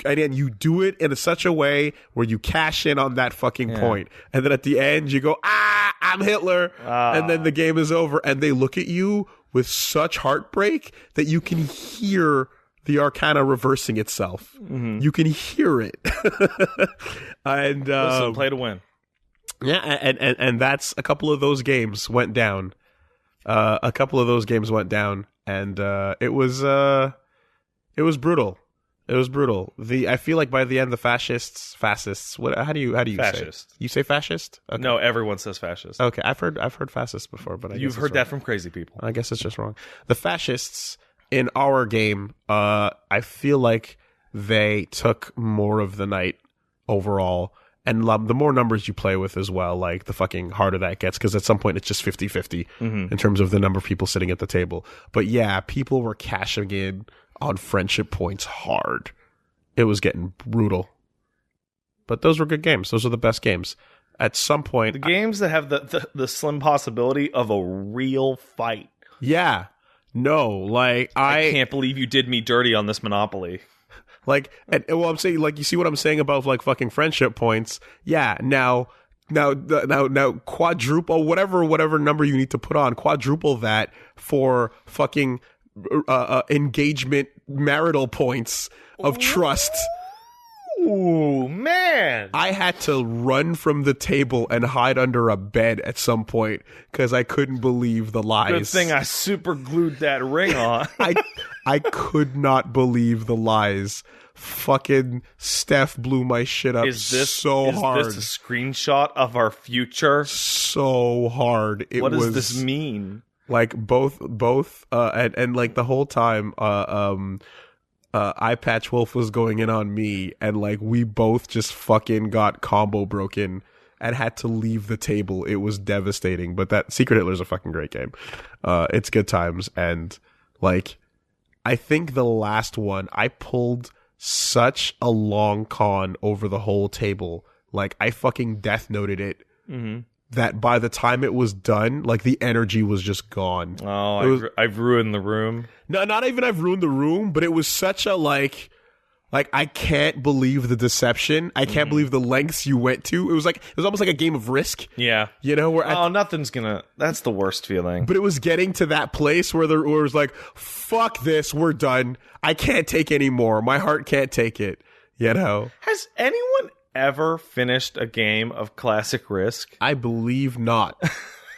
do it in such a way where you cash in on that fucking point. And then at the end you go, I'm Hitler. And then the game is over and they look at you with such heartbreak that you can hear the Arcana reversing itself. Mm-hmm. You can hear it. And listen, play to win. Yeah, and that's a couple of those games went down. And it was brutal. It was brutal. I feel like by the end the fascists. How do you fascist. say? You say fascist? Okay. No, everyone says fascist. Okay, I've heard fascist before, but you've heard that from crazy people. I guess it's just wrong. The fascists in our game, I feel like they took more of the night overall. And the more numbers you play with as well, like the fucking harder that gets, because at some point it's just 50-50 in terms of the number of people sitting at the table. But yeah, people were cashing in on friendship points hard. It was getting brutal. But those were good games. Those are the best games. At some point... The games that have the slim possibility of a real fight. Yeah. No, like I can't believe you did me dirty on this Monopoly. Like, I'm saying, like, you see what I'm saying about like fucking friendship points? Yeah. Now, quadruple whatever number you need to put on, quadruple that for fucking engagement marital points of trust. Ooh, man. I had to run from the table and hide under a bed at some point because I couldn't believe the lies. Good thing I super glued that ring on. I could not believe the lies. Fucking Steph blew my shit up hard. Is this a screenshot of our future? So hard. What does this mean? Like both and like the whole time Eye Patch Wolf was going in on me, and like we both just fucking got combo broken and had to leave the table. It was devastating. But that Secret Hitler's a fucking great game. It's good times, and like I think the last one I pulled such a long con over the whole table. Like I fucking death noted it. Mm-hmm. That by the time it was done, like the energy was just gone. Oh, I've ruined the room. No, not even I've ruined the room, but it was such a like I can't believe the deception. I can't believe the lengths you went to. It was almost like a game of Risk. Yeah, you know where nothing's gonna. That's the worst feeling. But it was getting to that place where it was like, fuck this, we're done. I can't take any more. My heart can't take it. You know. Has anyone ever finished a game of classic Risk? I believe not.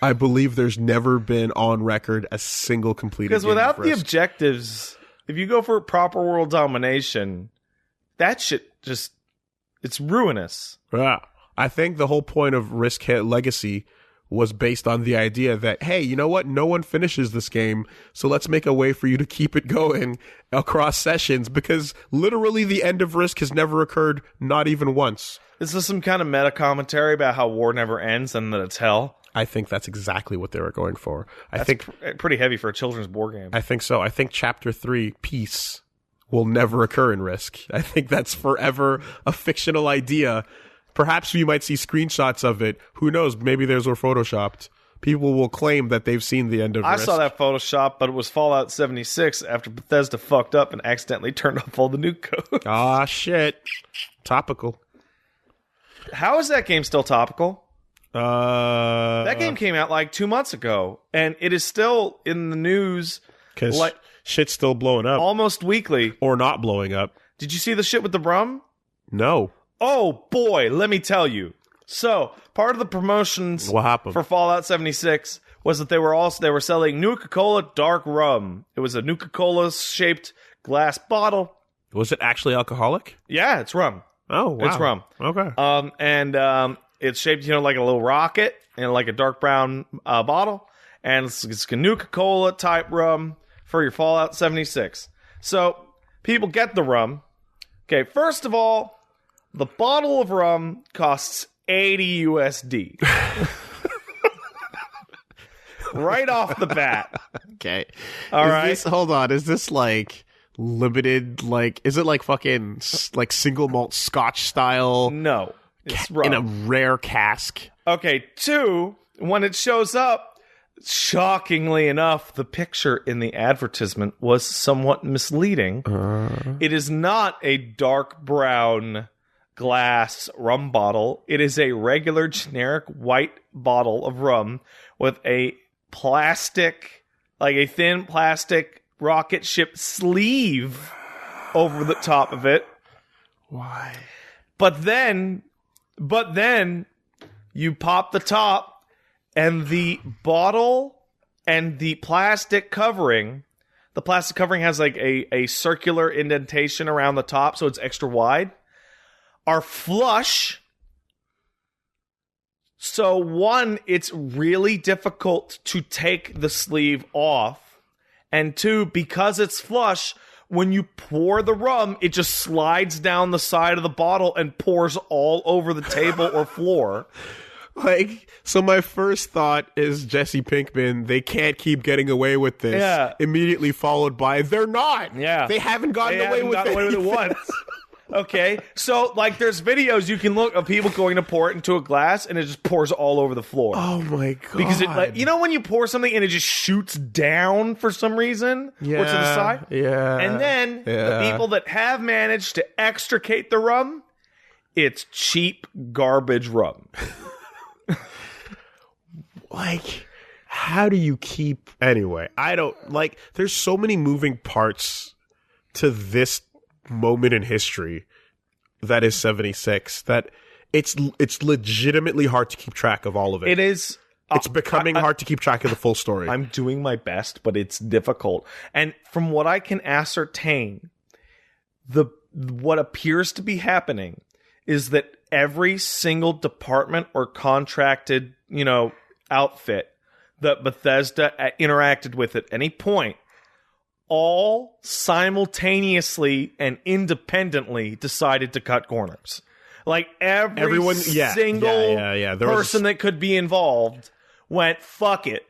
I believe there's never been on record a single completed game. Because without the objectives, if you go for proper world domination, that shit just, it's ruinous. Yeah. I think the whole point of Risk Legacy was based on the idea that, hey, you know what? No one finishes this game, so let's make a way for you to keep it going across sessions, because literally the end of Risk has never occurred, not even once. Is this some kind of meta commentary about how war never ends and that it's hell? I think that's exactly what they were going for. I think pretty heavy for a children's board game. I think so. I think Chapter 3, Peace, will never occur in Risk. I think that's forever a fictional idea. Perhaps you might see screenshots of it. Who knows? Maybe those were photoshopped. People will claim that they've seen the end of Risk. I saw that Photoshop, but it was Fallout 76 after Bethesda fucked up and accidentally turned off all the new code. Ah, shit. Topical. How is that game still topical? That game came out like 2 months ago, and it is still in the news. Because shit's still blowing up. Almost weekly. Or not blowing up. Did you see the shit with the rum? No. Oh, boy, let me tell you. So, part of the promotions for Fallout 76 was that they were selling Nuka-Cola Dark Rum. It was a Nuka-Cola shaped glass bottle. Was it actually alcoholic? Yeah, it's rum. Oh, wow. It's rum. Okay. And it's shaped, like a little rocket in like a dark brown bottle. And it's a Nuka-Cola type rum for your Fallout 76. So, people get the rum. Okay, first of all, the bottle of rum costs $80 USD. Right off the bat. Okay. All right. Hold on. Is this like limited? Like, is it like fucking like single malt Scotch style? No. It's rum. In a rare cask. Okay. 2, when it shows up, shockingly enough, the picture in the advertisement was somewhat misleading. It is not a dark brown glass rum bottle. It is a regular generic white bottle of rum with a plastic, like a thin plastic rocket ship sleeve over the top of it. Why? But then you pop the top, and the bottle and the plastic covering has like a circular indentation around the top, so it's extra wide, are flush. So one, it's really difficult to take the sleeve off. And two, because it's flush, when you pour the rum, it just slides down the side of the bottle and pours all over the table or floor. Like, so my first thought is Jesse Pinkman, they can't keep getting away with this. Yeah. Immediately followed by, they're not. Yeah. They haven't gotten away with it once. Okay. So, like, there's videos you can look of people going to pour it into a glass and it just pours all over the floor. Oh my God. Because it, like, you know when you pour something and it just shoots down for some reason? Yeah. Or to the side? Yeah. And then the people that have managed to extricate the rum, it's cheap garbage rum. Like, how do you keep... Anyway, I don't... Like, there's so many moving parts to this moment in history that is 76 that it's legitimately hard to keep track of all of it. It is... It's becoming hard to keep track of the full story. I'm doing my best, but it's difficult. And from what I can ascertain, what appears to be happening is that every single department or contracted, outfit that Bethesda interacted with at any point, all simultaneously and independently decided to cut corners. Like everyone single person that could be involved went, fuck it.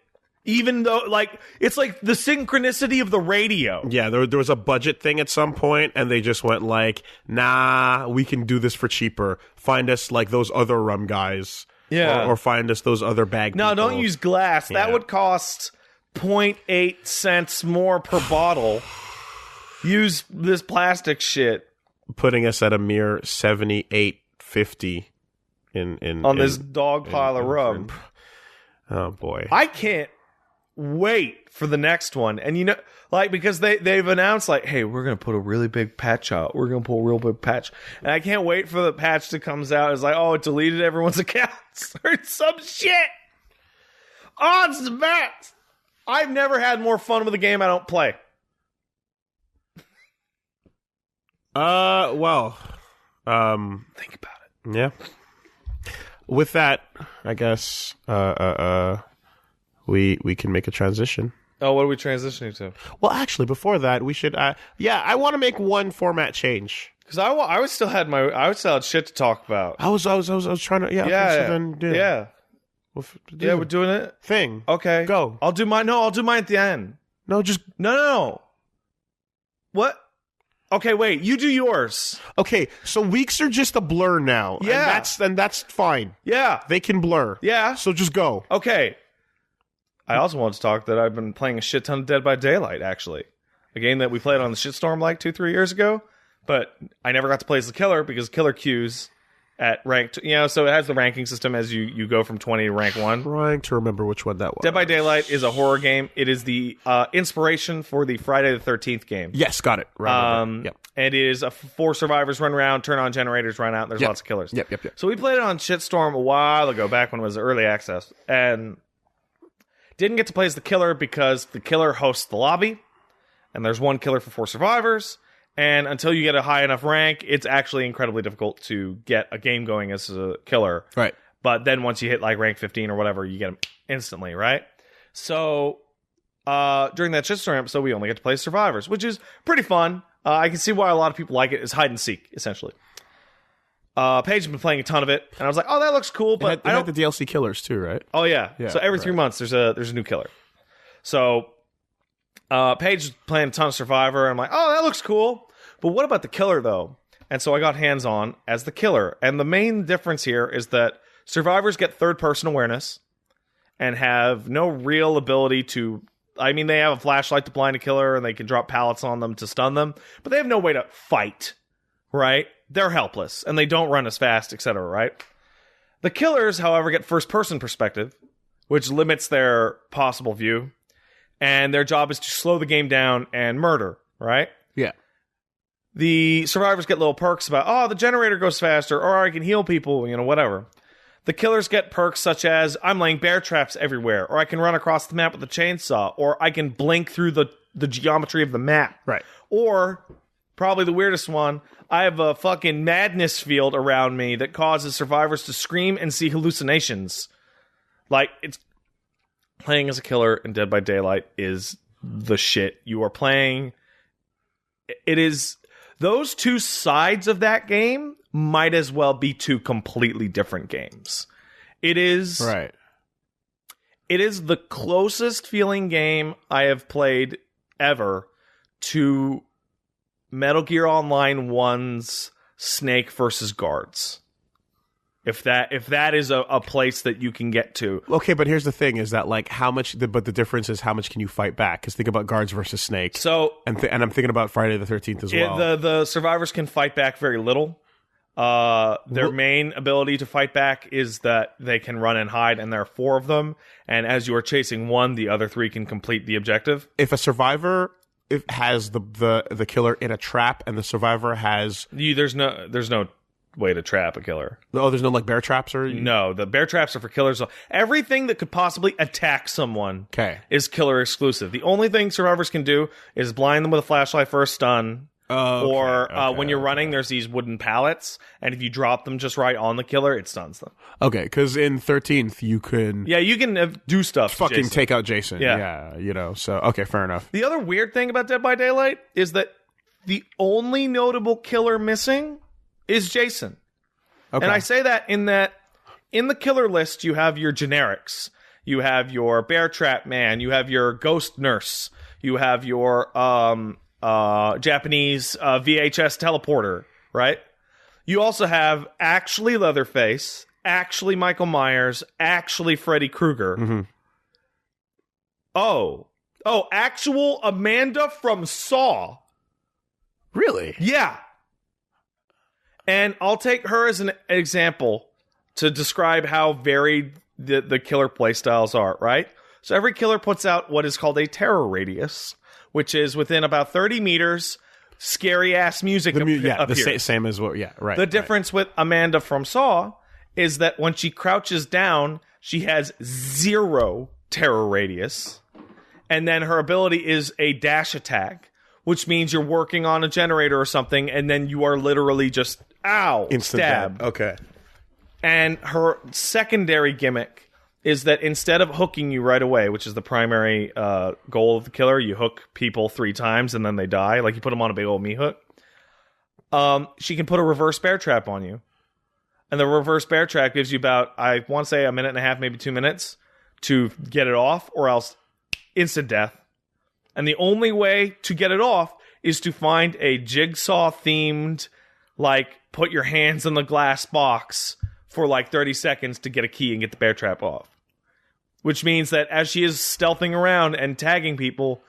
Even though, like, it's like the synchronicity of the radio. Yeah, there was a budget thing at some point, and they just went like, nah, we can do this for cheaper. Find us, like, those other rum guys. Yeah. Or find us those other bag people. No, don't use glass. That would cost 0.8 cents more per bottle. Use this plastic shit. Putting us at a mere $78.50 in this dog pile of rum. Oh boy. I can't wait for the next one. And because they've announced, like, hey, we're going to put a really big patch out. We're going to pull a real big patch. And I can't wait for the patch to comes out. It's like, oh, it deleted everyone's accounts or some shit. Oh, it's the best. I've never had more fun with a game I don't play. Well, think about it. Yeah. With that, I guess, we can make a transition. Oh, what are we transitioning to? Well, actually, before that, we should. I want to make one format change because I still had shit to talk about. I was trying to. Yeah. We're doing it. Thing. Okay, go. I'll do mine. No, I'll do mine at the end. No, just no. What? Okay, wait. You do yours. Okay, so weeks are just a blur now. Yeah, and that's fine. Yeah, they can blur. Yeah, so just go. Okay. I also want to talk that I've been playing a shit ton of Dead by Daylight, actually. A game that we played on the shitstorm like 2-3 years ago, but I never got to play as the killer because killer queues at rank, so it has the ranking system as you go from 20 to rank 1. Trying to remember which one that was. Dead by Daylight is a horror game. It is the inspiration for the Friday the 13th game. Yes, got it. Right. Yep. And it is 4 survivors run around, turn on generators, run out, and there's lots of killers. Yep. So we played it on Shitstorm a while ago, back when it was early access, and didn't get to play as the killer because the killer hosts the lobby, and there's one killer for 4 survivors, and until you get a high enough rank, it's actually incredibly difficult to get a game going as a killer. Right. But then once you hit like rank 15 or whatever, you get them instantly, right? So during that Shitstorm episode, we only get to play survivors, which is pretty fun. I can see why a lot of people like it. It's hide and seek, essentially. Paige has been playing a ton of it, and I was like, "Oh, that looks cool." But I had the DLC killers too, right? Oh yeah. So every 3 months, there's a new killer. So Paige is playing a ton of Survivor, and I'm like, "Oh, that looks cool." But what about the killer though? And so I got hands on as the killer, and the main difference here is that survivors get third person awareness, and have no real ability to... I mean, they have a flashlight to blind a killer, and they can drop pallets on them to stun them, but they have no way to fight, right? They're helpless, and they don't run as fast, etc., right? The killers, however, get first-person perspective, which limits their possible view, and their job is to slow the game down and murder, right? Yeah. The survivors get little perks about, the generator goes faster, or I can heal people, whatever. The killers get perks such as, I'm laying bear traps everywhere, or I can run across the map with a chainsaw, or I can blink through the geometry of the map. Right. Or, probably the weirdest one, I have a fucking madness field around me that causes survivors to scream and see hallucinations. Like, it's... Playing as a killer in Dead by Daylight is the shit. You are playing... It is... Those two sides of that game might as well be two completely different games. It is... Right. It is the closest feeling game I have played ever to Metal Gear Online 1's Snake versus Guards. If that is a place that you can get to. Okay, but here's the thing: is that like how much? But the difference is how much can you fight back? Because think about Guards versus Snake. So, and I'm thinking about Friday the 13th as well. The survivors can fight back very little. Their main ability to fight back is that they can run and hide, and there are 4 of them. And as you are chasing one, the other 3 can complete the objective. If a survivor has the killer in a trap, and the survivor has there's no way to trap a killer. Oh, there's no like bear traps or no. The bear traps are for killers. Everything that could possibly attack someone is killer exclusive. The only thing survivors can do is blind them with a flashlight for a stun. When you're running, there's these wooden pallets, and if you drop them just right on the killer, it stuns them. Okay, because in 13th you can do stuff. Fucking Jason. take out Jason. Yeah, so okay, fair enough. The other weird thing about Dead by Daylight is that the only notable killer missing is Jason. Okay. And I say that in the killer list, you have your generics. You have your bear trap man. You have your ghost nurse. You have your Japanese VHS teleporter, right? You also have actually Leatherface, actually Michael Myers, actually Freddy Krueger. Mm-hmm. Oh, actual Amanda from Saw. Really? Yeah. And I'll take her as an example to describe how varied the killer playstyles are, right? So every killer puts out what is called a terror radius, which is within about 30 meters, scary-ass music appears. The same as what, right. The difference with Amanda from Saw is that when she crouches down, she has 0 terror radius, and then her ability is a dash attack, which means you're working on a generator or something, and then you are literally just, instant stab. Dead. Okay. And her secondary gimmick is that instead of hooking you right away, which is the primary goal of the killer, you hook people 3 times and then they die. Like you put them on a big old meat hook. She can put a reverse bear trap on you. And the reverse bear trap gives you about, I want to say, 1.5 minutes, maybe 2 minutes to get it off, or else instant death. And the only way to get it off is to find a jigsaw-themed, like, put your hands in the glass box for like 30 seconds to get a key and get the bear trap off. Which means that as she is stealthing around and tagging people,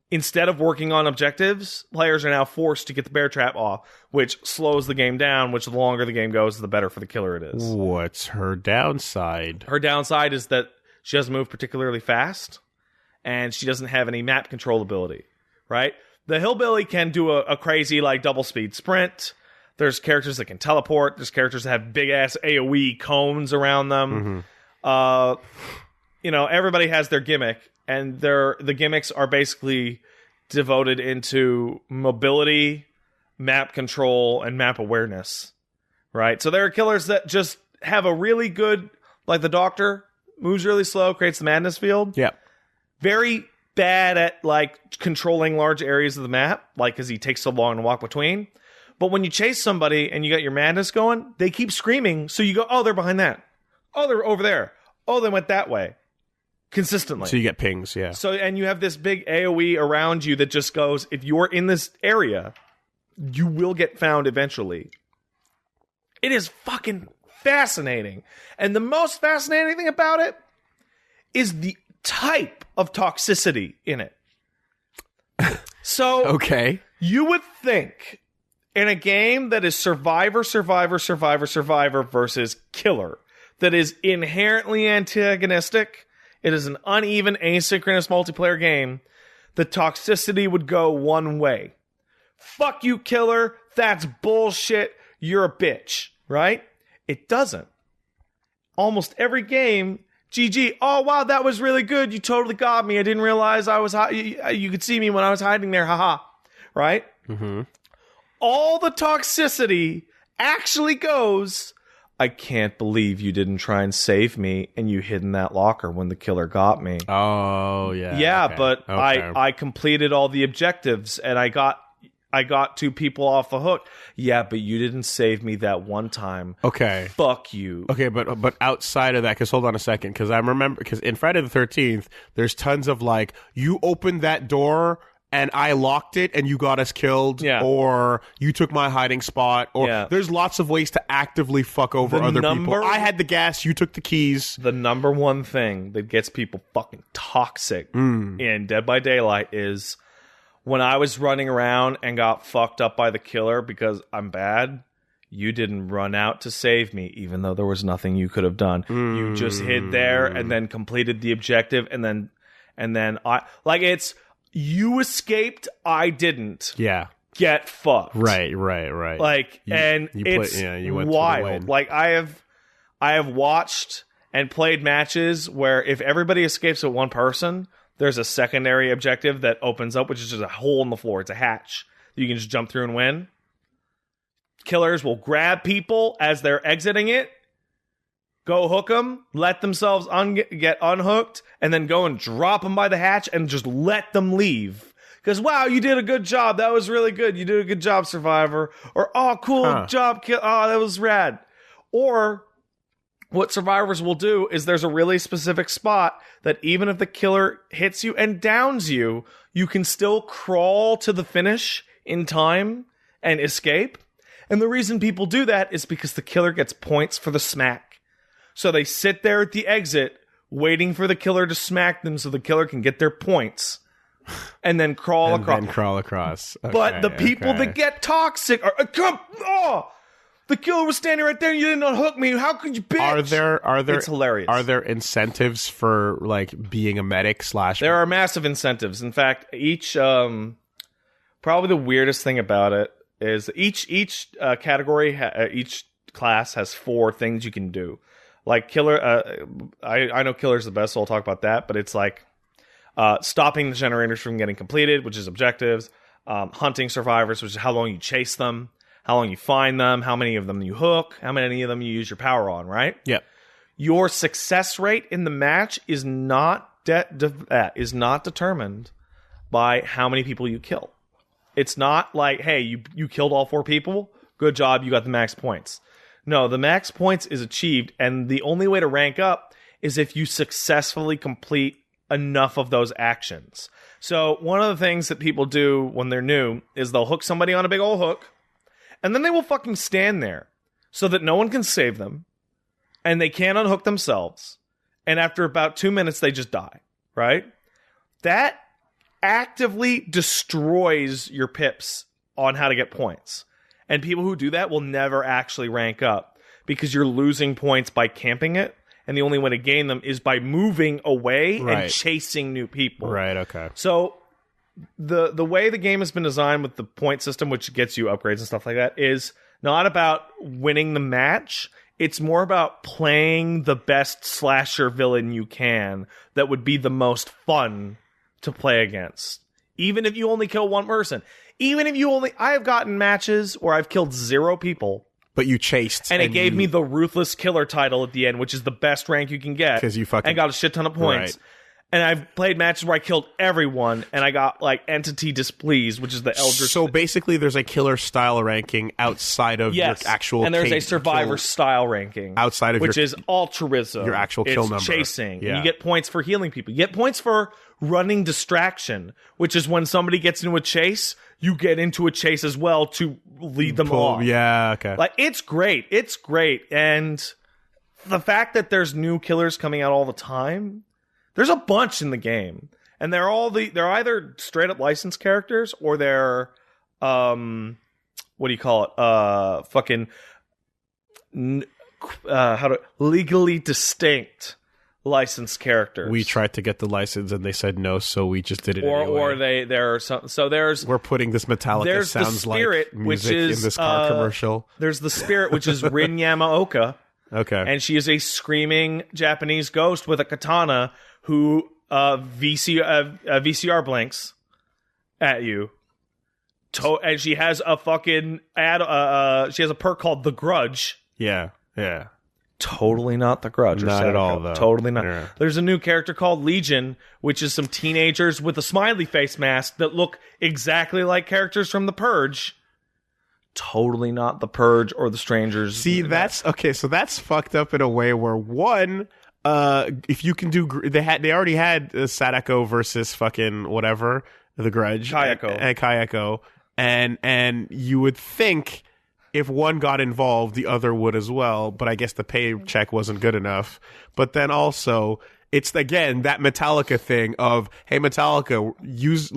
instead of working on objectives, players are now forced to get the bear trap off, which slows the game down, which the longer the game goes, the better for the killer it is. What's her downside? Her downside is that she doesn't move particularly fast, and she doesn't have any map control ability, right? The hillbilly can do a crazy, like, double speed sprint. There's characters that can teleport. There's characters that have big-ass AoE cones around them. Mm-hmm. Everybody has their gimmick, and the gimmicks are basically devoted into mobility, map control, and map awareness, right? So there are killers that just have a really good, like the Doctor, moves really slow, creates the madness field. Yeah. Very bad at, like, controlling large areas of the map, like, because he takes so long to walk between. But when you chase somebody and you got your madness going, they keep screaming, so you go, oh, they're behind that. Oh, they're over there. Oh, they went that way. Consistently. So you get pings, yeah. So, and you have this big AoE around you that just goes, if you're in this area, you will get found eventually. It is fucking fascinating. And the most fascinating thing about it is the type of toxicity in it. So Okay. you would think in a game that is survivor versus killer, that is inherently antagonistic, it is an uneven asynchronous multiplayer game, the toxicity would go one way. Fuck you, killer. That's bullshit. You're a bitch, right? It doesn't. Almost every game, GG, oh wow, that was really good. You totally got me. I didn't realize I was you could see me when I was hiding there. Haha. Right? Mm-hmm. All the toxicity actually goes, I can't believe you didn't try and save me and you hid in that locker when the killer got me. Oh, yeah. Yeah, okay. but Okay. I completed all the objectives and I got 2 people off the hook. Yeah, but you didn't save me that one time. Okay. Fuck you. Okay, but outside of that, because hold on a second, because I remember, because in Friday the 13th, there's tons of like, you opened that door and I locked it and you got us killed, or you took my hiding spot, or there's lots of ways to actively fuck over other people. I had the gas, you took the keys. The number one thing that gets people fucking toxic in Dead by Daylight is when I was running around and got fucked up by the killer because I'm bad, you didn't run out to save me, even though there was nothing you could have done. You just hid there and then completed the objective, and then I like it's you escaped, I didn't. Yeah. Get fucked. Right. Like, it's you went wild. Like I have watched and played matches where if everybody escapes with one person, there's a secondary objective that opens up, which is just a hole in the floor. It's a hatch that you can just jump through and win. Killers will grab people as they're exiting it, go hook them, let themselves get unhooked, and then go and drop them by the hatch and just let them leave. Because, wow, you did a good job. That was really good. You did a good job, Survivor. Or, oh, cool job. Oh, that was rad. Or what survivors will do is there's a really specific spot that even if the killer hits you and downs you, you can still crawl to the finish in time and escape. And the reason people do that is because the killer gets points for the smack. So they sit there at the exit waiting for the killer to smack them so the killer can get their points and then crawl across. Okay, but the people that get toxic are the killer was standing right there and you didn't unhook me. How could you, bitch? Are there It's hilarious. Are there incentives for like being a medic / There are massive incentives. In fact, each probably the weirdest thing about it is each category, each class has 4 things you can do. Like killer, I know killer's the best, so I'll talk about that. But it's like stopping the generators from getting completed, which is objectives. Hunting survivors, which is how long you chase them, how long you find them, how many of them you hook, how many of them you use your power on, right? Yep. Your success rate in the match is not determined by how many people you kill. It's not like, hey, you killed all 4 people, good job, you got the max points. No, the max points is achieved, and the only way to rank up is if you successfully complete enough of those actions. So one of the things that people do when they're new is they'll hook somebody on a big old hook, and then they will fucking stand there so that no one can save them, and they can't unhook themselves, and after about 2 minutes, they just die, right? That actively destroys your pips on how to get points. And people who do that will never actually rank up because you're losing points by camping it. And the only way to gain them is by moving away and chasing new people. Right, okay. So the way the game has been designed with the point system, which gets you upgrades and stuff like that, is not about winning the match. It's more about playing the best slasher villain you can that would be the most fun to play against. Even if you only kill one person. Even if I have gotten matches where I've killed 0 people. But you chased. And it gave me the Ruthless Killer title at the end, which is the best rank you can get. Because you fucking... And got a shit ton of points. Right. And I've played matches where I killed everyone, and I got, like, Entity Displeased, which is the Elder... So basically there's a killer-style ranking outside of your actual... and there's a Survivor-style ranking. Outside of which is altruism. Your actual kill number. Chasing. Yeah. And you get points for healing people. You get points for running distraction, which is when somebody gets into a chase, you get into a chase as well to lead them off. Yeah, okay. Like, it's great. It's great. And the fact that there's new killers coming out all the time There's a bunch in the game, and they're either straight up licensed characters or they're what do you call it? Legally distinct licensed characters. We tried to get the license and they said no, so we just did it anyway. Or we're putting this Metallica sounds like music which is, in this car commercial. There's the spirit, which is Rin Yamaoka. Okay. And she is a screaming Japanese ghost with a katana who VCR blinks at you. And she has a fucking she has a perk called The Grudge. Yeah. Totally not The Grudge. Not at all, though. Totally not. Yeah. There's a new character called Legion, which is some teenagers with a smiley face mask that look exactly like characters from The Purge. Totally not The Purge or The Strangers. See, that's okay. So that's fucked up in a way where one, if you can do, they already had Sadako versus fucking whatever, The Grudge, Kayako, and you would think if one got involved, the other would as well. But I guess the paycheck wasn't good enough. But then also, it's again that Metallica thing of, hey, Metallica,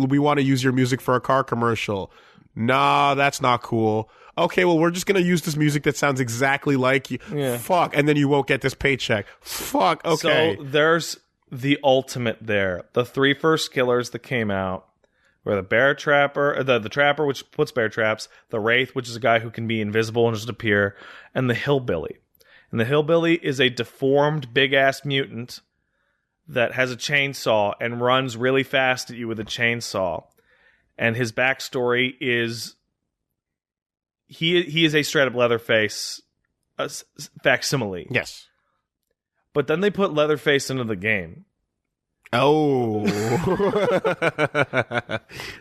we want to use your music for a car commercial. Nah, that's not cool. Okay, well, we're just going to use this music that sounds exactly like you. Yeah. Fuck, and then you won't get this paycheck. Fuck, okay. So there's the ultimate there. The 3 first killers that came out were the bear trapper, the trapper, which puts bear traps, the wraith, which is a guy who can be invisible and just appear, and the hillbilly. And the hillbilly is a deformed big-ass mutant that has a chainsaw and runs really fast at you with a chainsaw. And his backstory is he is a straight up Leatherface facsimile. Yes. But then they put Leatherface into the game. Oh.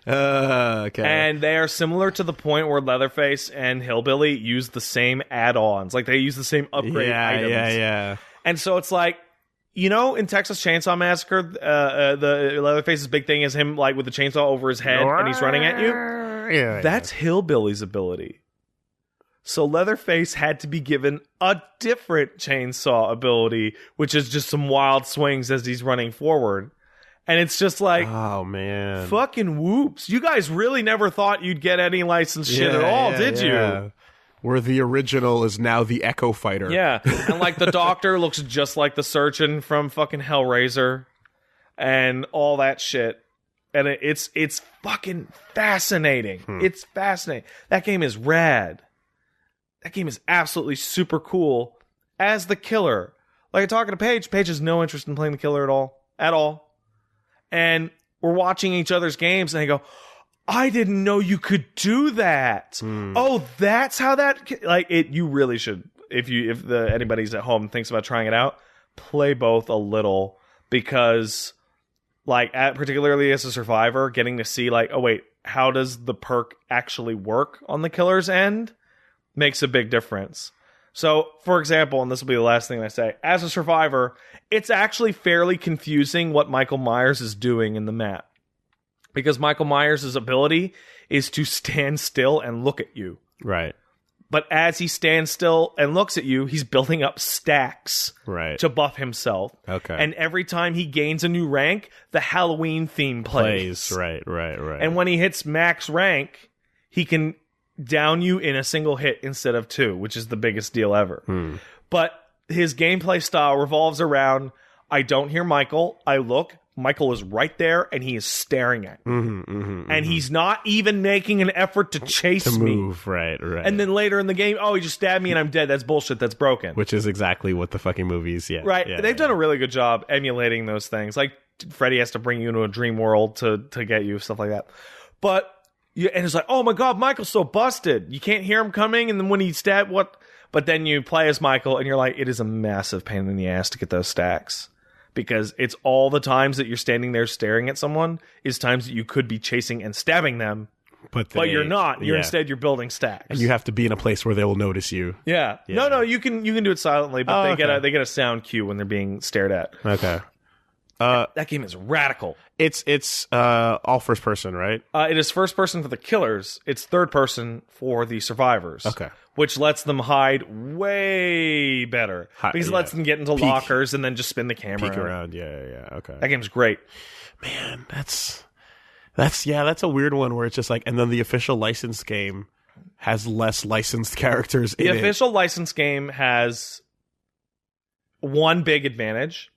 Okay. And they are similar to the point where Leatherface and Hillbilly use the same add-ons. Like, they use the same upgrade items. Yeah. And so it's like, you know, in Texas Chainsaw Massacre, the Leatherface's big thing is him, like, with the chainsaw over his head and he's running at you. Yeah. That's Hillbilly's ability. So Leatherface had to be given a different chainsaw ability, which is just some wild swings as he's running forward. And it's just like, oh, man. Fucking whoops. You guys really never thought you'd get any licensed shit at all, did you? Where the original is now the Echo Fighter. Yeah. And like the Doctor looks just like the Surgeon from fucking Hellraiser and all that shit. And it's fucking fascinating. It's fascinating. That game is rad. That game is absolutely super cool as the killer. Like, I'm talking to Paige. Paige has no interest in playing the killer at all. And we're watching each other's games, and I go, I didn't know you could do that. Oh, that's how that... Like, you really should, if anybody's at home and thinks about trying it out, play both a little. Because, like, particularly as a survivor, getting to see, like, oh, wait, how does the perk actually work on the killer's end makes a big difference. So, for example, and this will be the last thing I say, as a survivor, it's actually fairly confusing what Michael Myers is doing in the map. Because Michael Myers' ability is to stand still and look at you. Right. But as he stands still and looks at you, he's building up stacks to buff himself. Okay. And every time he gains a new rank, the Halloween theme plays. Right. And when he hits max rank, he can down you in a single hit instead of 2, which is the biggest deal ever. But his gameplay style revolves around, I don't hear Michael, I look, Michael is right there, and he is staring at me. And he's not even making an effort to chase me. Move, right. And then later in the game, oh, he just stabbed me and I'm dead. That's bullshit. That's broken. Which is exactly what the fucking movies, Right. They've done a really good job emulating those things. Like, Freddy has to bring you into a dream world to get you, stuff like that. But... and it's like, oh my god, Michael's so busted. You can't hear him coming, and then when he stab what? But then you play as Michael, and you're like, it is a massive pain in the ass to get those stacks. Because it's all the times that you're standing there staring at someone is times that you could be chasing and stabbing them. But you're not. Instead, you're building stacks. And you have to be in a place where they will notice you. Yeah. No, you can do it silently, but they get a sound cue when they're being stared at. Okay. That game is radical. It's all first person, right? It is first person for the killers. It's third person for the survivors. Okay. Which lets them hide way better. Because it lets them get into lockers and then just spin the camera. Peek around. Yeah. Okay. That game's great. Man, that's a weird one where it's just like, and then the official licensed game has less licensed characters in it. The official licensed game has one big advantage,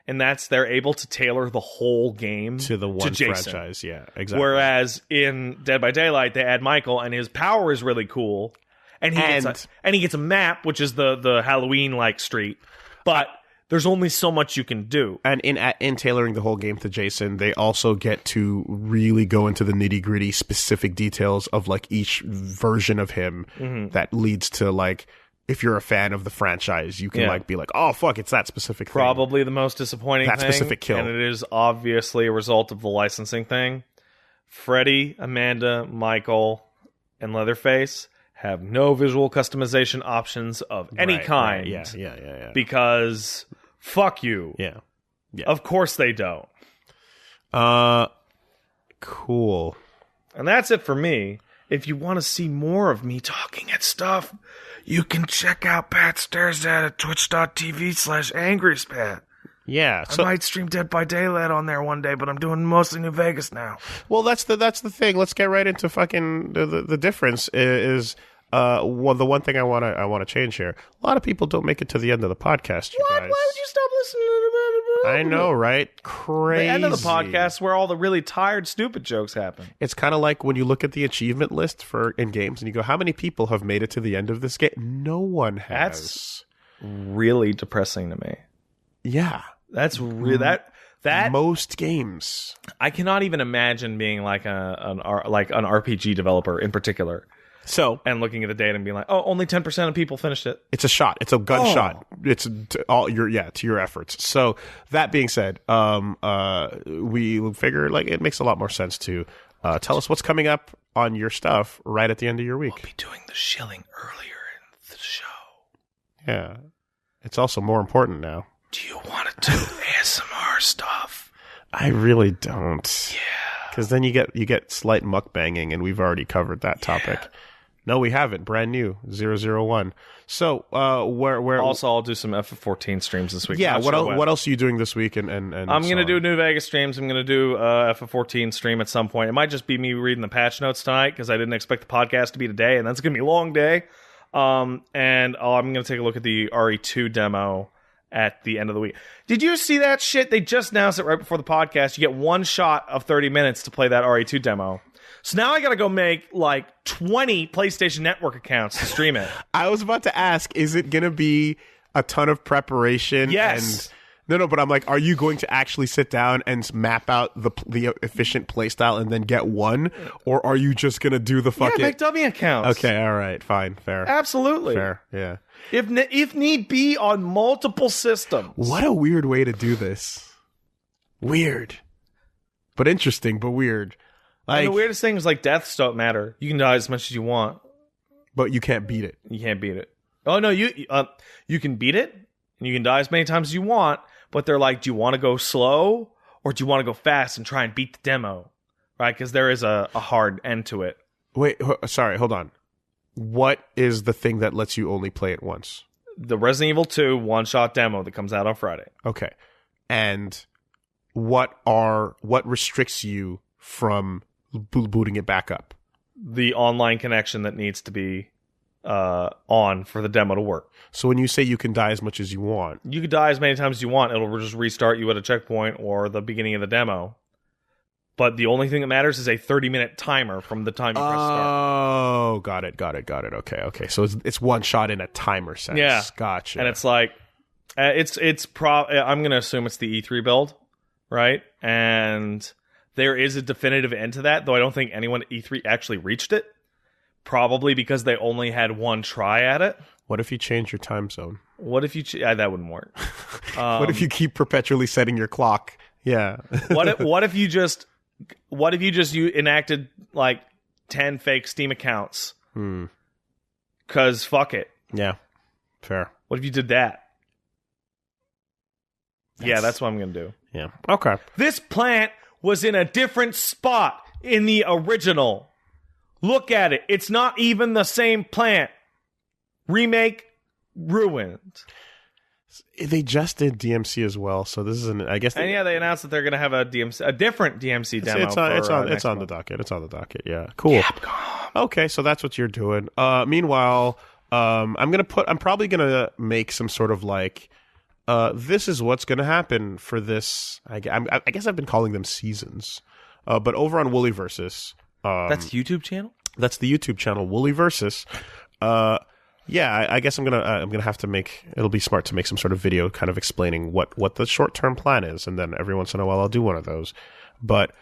and that's they're able to tailor the whole game to the one Jason. franchise. Yeah, exactly. Whereas in Dead by Daylight, they add Michael, and his power is really cool, and he gets a map, which is the Halloween-like street, but there's only so much you can do. And in tailoring the whole game to Jason, they also get to really go into the nitty-gritty specific details of like each version of him that leads to like, if you're a fan of the franchise, you can like be like, oh fuck, it's that specific thing. Probably the most disappointing thing. Specific kill. And it is obviously a result of the licensing thing. Freddy, Amanda, Michael, and Leatherface have no visual customization options of any kind. Right. Yeah. Because fuck you. Yeah. Of course they don't. Cool. And that's it for me. If you want to see more of me talking at stuff, you can check out Pat Stares That at twitch.tv/AngrySpat. Yeah. I might stream Dead by Daylight on there one day, but I'm doing mostly New Vegas now. Well, that's the thing. Let's get right into fucking the difference is the one thing I want to change here. A lot of people don't make it to the end of the podcast, you guys. Why would you stop listening to the I know, right? Crazy. The end of the podcast where all the really tired, stupid jokes happen. It's kind of like when you look at the achievement list in games and you go, how many people have made it to the end of this game? No one has. That's really depressing to me. Yeah. That's that most games. I cannot even imagine being like an RPG developer in particular. So, and looking at the data and being like, oh, only 10% of people finished it. It's a shot. It's a gunshot. It's to your efforts. So that being said, we figure like it makes a lot more sense to tell us what's coming up on your stuff right at the end of your week. We'll be doing the shilling earlier in the show. Yeah. It's also more important now. Do you want to do ASMR stuff? I really don't. Yeah. Because then you get slight mukbanging, and we've already covered that topic. No, we haven't. Brand new 001. So, where also I'll do some FF14 streams this week. Yeah. What else are you doing this week? And I'm gonna do New Vegas streams. I'm gonna do FF14 stream at some point. It might just be me reading the patch notes tonight because I didn't expect the podcast to be today, and that's gonna be a long day. And I'm gonna take a look at the RE2 demo at the end of the week. Did you see that shit? They just announced it right before the podcast. You get one shot of 30 minutes to play that RE2 demo. So now I gotta go make like 20 PlayStation Network accounts to stream it. I was about to ask, is it gonna be a ton of preparation? Yes. No, but I'm like, are you going to actually sit down and map out the efficient playstyle and then get one? Or are you just gonna do the fucking... Yeah, make dummy accounts. Okay, alright, fine, fair. Absolutely. Fair, yeah. If need be, on multiple systems. What a weird way to do this. Weird. But interesting, but weird. Like, and the weirdest thing is, like, deaths don't matter. You can die as much as you want. But you can't beat it. You can't beat it. Oh, no, you can beat it, and you can die as many times as you want, but they're like, do you want to go slow, or do you want to go fast and try and beat the demo? Right? Because there is a hard end to it. Wait, sorry, hold on. What is the thing that lets you only play it once? The Resident Evil 2 one-shot demo that comes out on Friday. Okay. And what restricts you from booting it back up? The online connection that needs to be on for the demo to work. So when you say you can die as much as you want... You can die as many times as you want. It'll just restart you at a checkpoint or the beginning of the demo. But the only thing that matters is a 30-minute timer from the time you press start. Oh, got it. Okay. So it's one shot in a timer sense. Yeah. Gotcha. And it's like, I'm going to assume it's the E3 build, right? And there is a definitive end to that, though I don't think anyone at E3 actually reached it. Probably because they only had one try at it. What if you change your time zone? What if you... that wouldn't work. What if you keep perpetually setting your clock? Yeah. What if you just you enacted like 10 fake Steam accounts? Cause fuck it. Yeah. Fair. What if you did that? Yeah, that's what I'm gonna do. Yeah. Okay. This plant was in a different spot in the original. Look at it. It's not even the same plant. Remake ruined. They just did DMC as well, so this is I guess. And they announced that they're going to have a different DMC demo. It's on the docket. It's on the docket. Yeah, cool. Capcom. Okay, so that's what you're doing. Meanwhile, I'm probably gonna make some sort of like, this is what's gonna happen for this. I guess I've been calling them seasons, but over on Woolly Versus. That's YouTube channel. That's the YouTube channel Woolly Versus. Yeah, I guess I'm gonna have to make. It'll be smart to make some sort of video, kind of explaining what the short term plan is, and then every once in a while I'll do one of those. But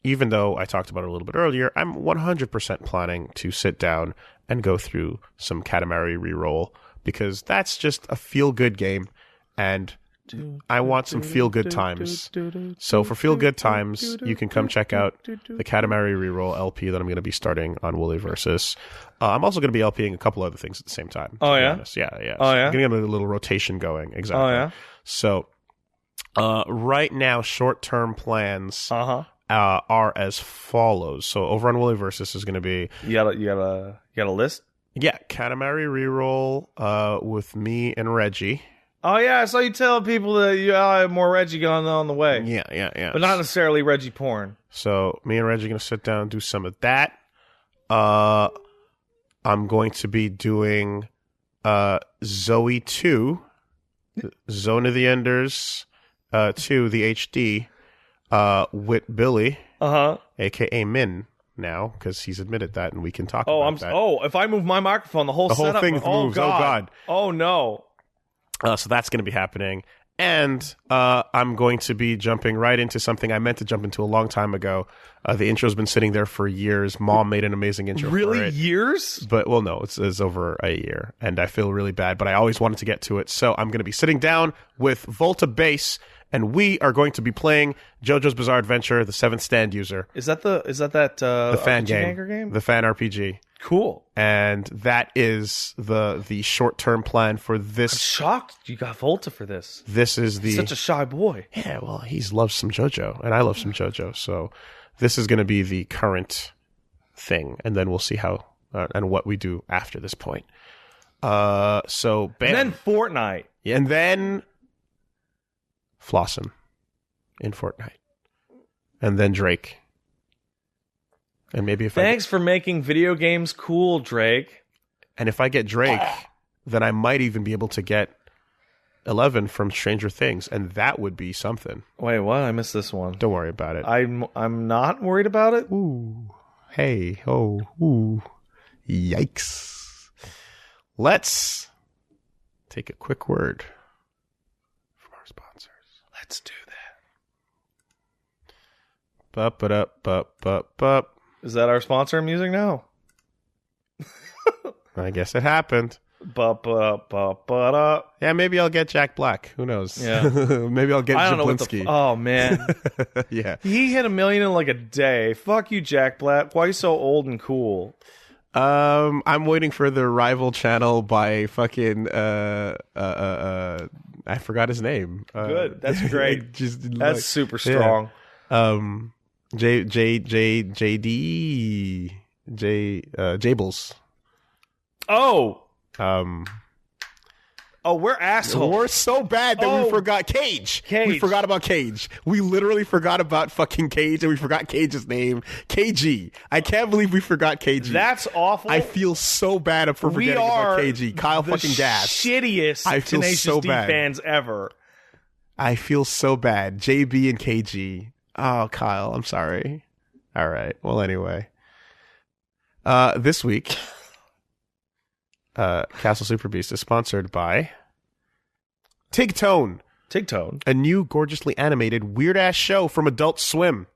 even though I talked about it a little bit earlier, I'm 100% planning to sit down and go through some Katamari Reroll, because that's just a feel good game, and I want some feel good times. So for feel good times, you can come check out the Katamari Reroll LP that I'm going to be starting on Woolly Versus. I'm also going to be LPing a couple other things at the same time. Oh, yeah? Yeah. Oh, yeah? I'm going to get a little rotation going. Exactly. Oh, yeah? So right now, short-term plans are as follows. So over on Woolly Versus is going to be... You got a list? Yeah, Katamari Reroll with me and Reggie. Oh, yeah, I saw you tell people that you have more Reggie going on the way. Yeah. But not necessarily Reggie porn. So me and Reggie are going to sit down and do some of that. I'm going to be doing Zoe 2, Zone of the Enders 2, the HD, with Billy, a.k.a. Min, now, because he's admitted that, and we can talk about that. Oh, if I move my microphone, the whole setup... thing moves. Oh, God. Oh, no. So that's going to be happening. And I'm going to be jumping right into something I meant to jump into a long time ago. The intro's been sitting there for years. Mom made an amazing intro for it. Really? Years? But, well, no, it's over a year. And I feel really bad, but I always wanted to get to it. So I'm going to be sitting down with Volta Bass, and we are going to be playing JoJo's Bizarre Adventure, the 7th Stand User. Is that the fan game? The fan RPG. Cool. And that is the short-term plan for this. I'm shocked you got Volta for this. This is He's such a shy boy. Yeah, well, he loves some JoJo, and I love some JoJo. So this is going to be the current thing, and then we'll see how and what we do after this point. So, bam. And then Fortnite. And then Flossin in Fortnite. And then Drake. And maybe Thanks for making video games cool, Drake. And if I get Drake, then I might even be able to get 11 from Stranger Things, and that would be something. Wait, what? I missed this one. Don't worry about it. I'm not worried about it. Ooh. Hey. Oh. Ooh. Yikes. Let's take a quick word from our sponsors. Let's do that. Bup. Is that our sponsor music now? I guess it happened. Yeah, maybe I'll get Jack Black. Who knows? Yeah. Maybe I'll get Jablinski. Oh, man. Yeah. He hit 1 million in like a day. Fuck you, Jack Black. Why are you so old and cool? I'm waiting for the rival channel by fucking I forgot his name. Good. That's great. That's super strong. Yeah. Jables. Oh, we're assholes. We're so bad that we forgot Cage. We forgot about Cage. We literally forgot about fucking Cage, and we forgot Cage's name. KG. I can't believe we forgot KG. That's awful. I feel so bad for forgetting about KG. Kyle fucking Gass. Shittiest I feel Tenacious so D bad. fans ever. I feel so bad. JB and KG. Oh, Kyle, I'm sorry. All right. Well, anyway. This week, Castle Super Beast is sponsored by Tigtone. Tigtone? A new, gorgeously animated, weird-ass show from Adult Swim.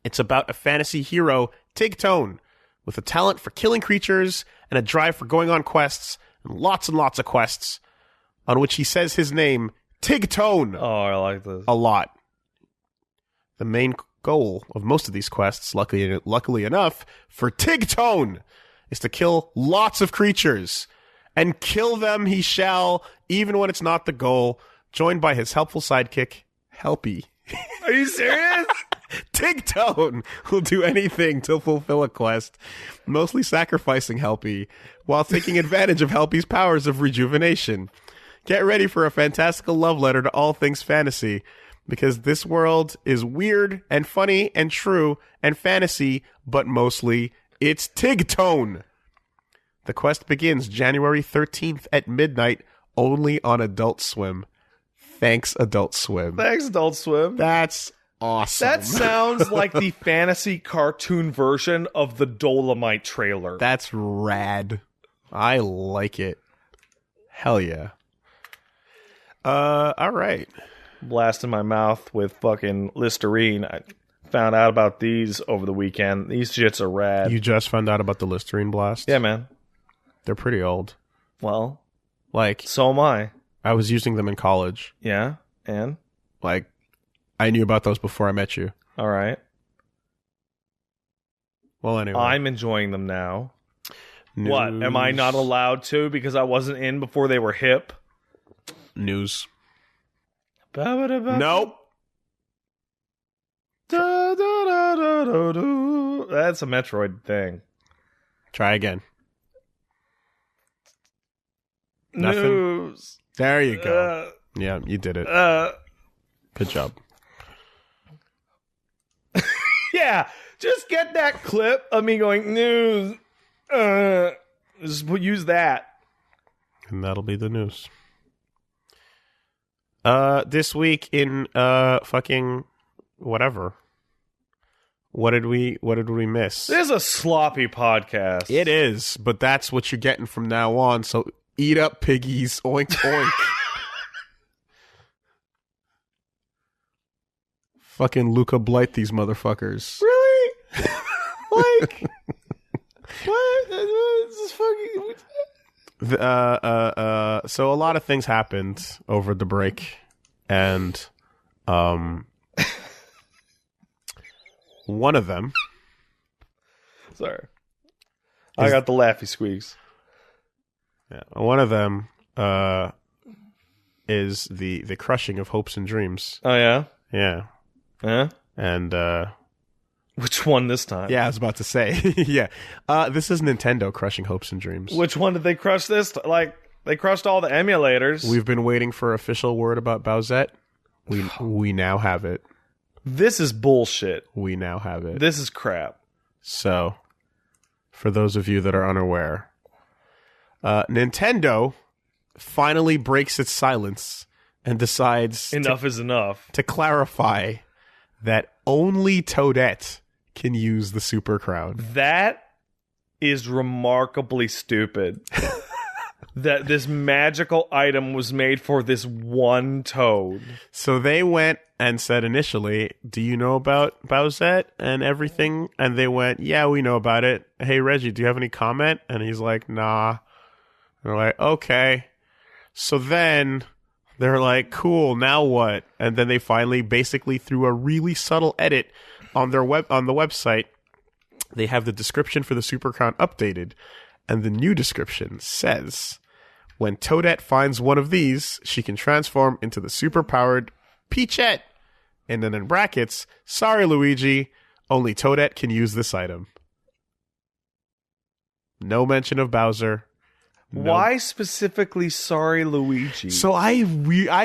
It's about a fantasy hero, Tigtone, with a talent for killing creatures and a drive for going on quests, and lots of quests, on which he says his name, Tigtone. Oh, I like this. A lot. The main goal of most of these quests, luckily enough, for Tigtone, is to kill lots of creatures. And kill them he shall, even when it's not the goal, joined by his helpful sidekick, Helpy. Are you serious? Tigtone will do anything to fulfill a quest, mostly sacrificing Helpy, while taking advantage of Helpy's powers of rejuvenation. Get ready for a fantastical love letter to all things fantasy, because this world is weird and funny and true and fantasy, but mostly it's Tigtone. The quest begins January 13th at midnight, only on Adult Swim. Thanks, Adult Swim. Thanks, Adult Swim. That's awesome. That sounds like the fantasy cartoon version of the Dolomite trailer. That's rad. I like it. Hell yeah. All right. Blasting my mouth with fucking Listerine. I found out about these over the weekend. These shits are rad. You just found out about the Listerine blast? Yeah, man. They're pretty old. Well, like, so am I. I was using them in college. Yeah, and? Like, I knew about those before I met you. All right. Well, anyway. I'm enjoying them now. News. What? Am I not allowed to because I wasn't in before they were hip? News. Nope. That's a Metroid thing. Try again. Nothing? News. There you go. Yeah, you did it. Good job. Yeah, just get that clip of me going, news. Just use that. And that'll be the news. This week in fucking whatever. What did we miss? This is a sloppy podcast. It is, but that's what you're getting from now on. So eat up, piggies. Oink oink. Fucking Luca Blight these motherfuckers. Really? Like what? This is fucking so a lot of things happened over the break, and one of them. Sorry, I got the laughy squeaks. Yeah, one of them is the crushing of hopes and dreams. Oh yeah, yeah, and which one this time? Yeah, I was about to say. Yeah, this is Nintendo crushing hopes and dreams. Which one did they crush this? Like they crushed all the emulators. We've been waiting for official word about Bowsette. We now have it. This is bullshit. We now have it. This is crap. So, for those of you that are unaware, Nintendo finally breaks its silence and decides enough is enough to clarify that only Toadette can use the Super Crown. That is remarkably stupid. That this magical item was made for this one Toad. So they went and said initially, do you know about Bowsette and everything? And they went, yeah, we know about it. Hey, Reggie, do you have any comment? And he's like, nah. And they're like, okay. So then they're like, cool, now what? And then they finally, basically through a really subtle edit on their on the website, they have the description for the Super Crown updated. And the new description says, when Toadette finds one of these, she can transform into the super-powered Peachette. And then in brackets, sorry, Luigi, only Toadette can use this item. No mention of Bowser. No. Why specifically sorry, Luigi? So I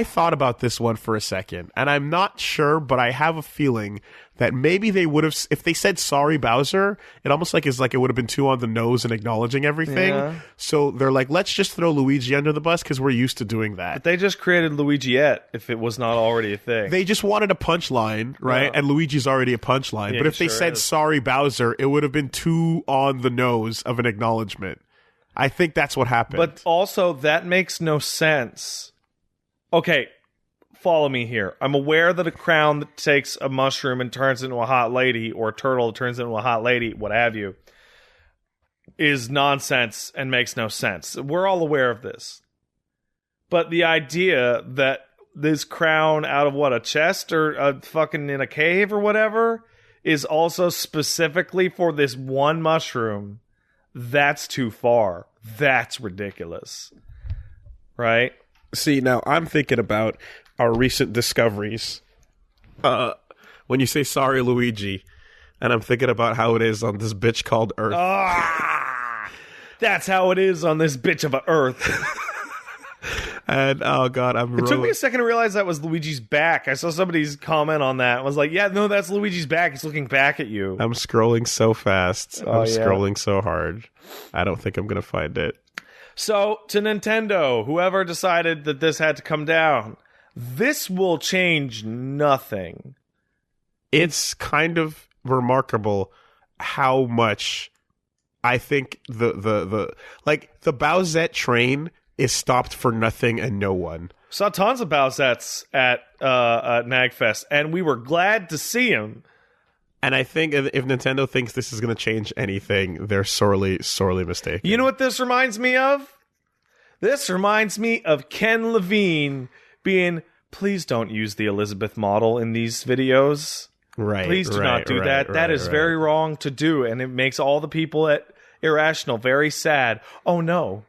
thought about this one for a second, and I'm not sure, but I have a feeling that maybe they would have, if they said sorry, Bowser, it almost like is like it would have been too on the nose and acknowledging everything. Yeah. So they're like, let's just throw Luigi under the bus because we're used to doing that. But they just created Luigiette if it was not already a thing. They just wanted a punchline, right? Yeah. And Luigi's already a punchline. Yeah, but if they said sorry, Bowser, it would have been too on the nose of an acknowledgement. I think that's what happened. But also, that makes no sense. Okay, follow me here. I'm aware that a crown that takes a mushroom and turns into a hot lady, or a turtle that turns into a hot lady, what have you, is nonsense and makes no sense. We're all aware of this. But the idea that this crown out of, what, a chest or a fucking in a cave or whatever, is also specifically for this one mushroom... That's too far. That's ridiculous. Right? See, now I'm thinking about our recent discoveries when you say sorry, Luigi, and I'm thinking about how it is on this bitch called Earth. That's how it is on this bitch of a Earth. And oh god, It took me a second to realize that was Luigi's back. I saw somebody's comment on that. I was like, yeah, no, that's Luigi's back. He's looking back at you. I'm scrolling so fast. I'm scrolling so hard. I don't think I'm going to find it. So, to Nintendo, whoever decided that this had to come down, this will change nothing. It's kind of remarkable how much I think the Bowsette train is stopped for nothing and no one. Saw tons of Bowsettes at NAGFest, and we were glad to see him. And I think if Nintendo thinks this is going to change anything, they're sorely, sorely mistaken. You know what this reminds me of? This reminds me of Ken Levine being, please don't use the Elizabeth model in these videos. Right. Please do not do that. That is very wrong to do, and it makes all the people at Irrational very sad. Oh, no.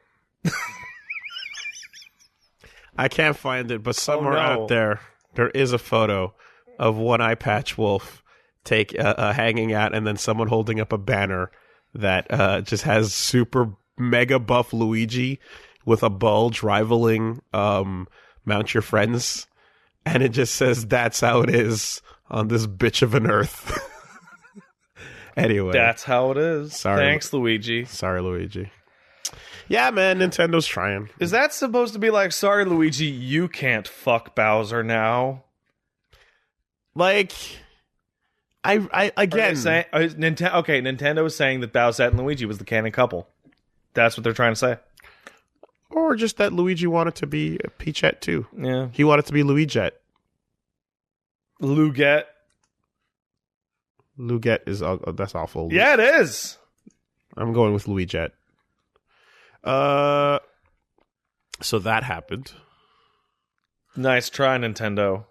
I can't find it, but somewhere out there is a photo of One Eye Patch Wolf hanging out, and then someone holding up a banner that just has super mega buff Luigi with a bulge rivaling Mount Your Friends, and it just says, that's how it is on this bitch of an Earth. Anyway. That's how it is. Sorry. Thanks, Luigi. Sorry, Luigi. Yeah, man, Nintendo's trying. Is that supposed to be like, sorry, Luigi, you can't fuck Bowser now? Like, again... Nintendo is saying that Bowsette and Luigi was the canon couple. That's what they're trying to say. Or just that Luigi wanted to be Peachette, too. Yeah. He wanted to be Luigiette. Luget. Luget is... that's awful. Yeah, it is. I'm going with Luigiette. So that happened. Nice try, Nintendo.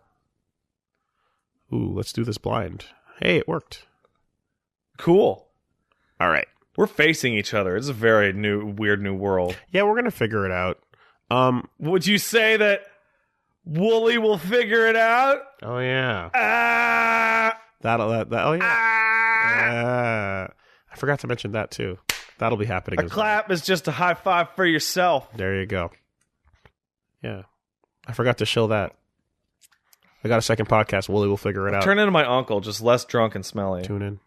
Ooh, let's do this blind. Hey, it worked. Cool. All right. We're facing each other. It's a very weird new world. Yeah, we're gonna figure it out. Would you say that Wooly will figure it out? Oh yeah. Oh yeah. I forgot to mention that too. That'll be happening. A clap is just a high five for yourself. There you go. Yeah. I forgot to show that. I got a second podcast. Wooly will figure it out. Turn into my uncle, just less drunk and smelly. Tune in.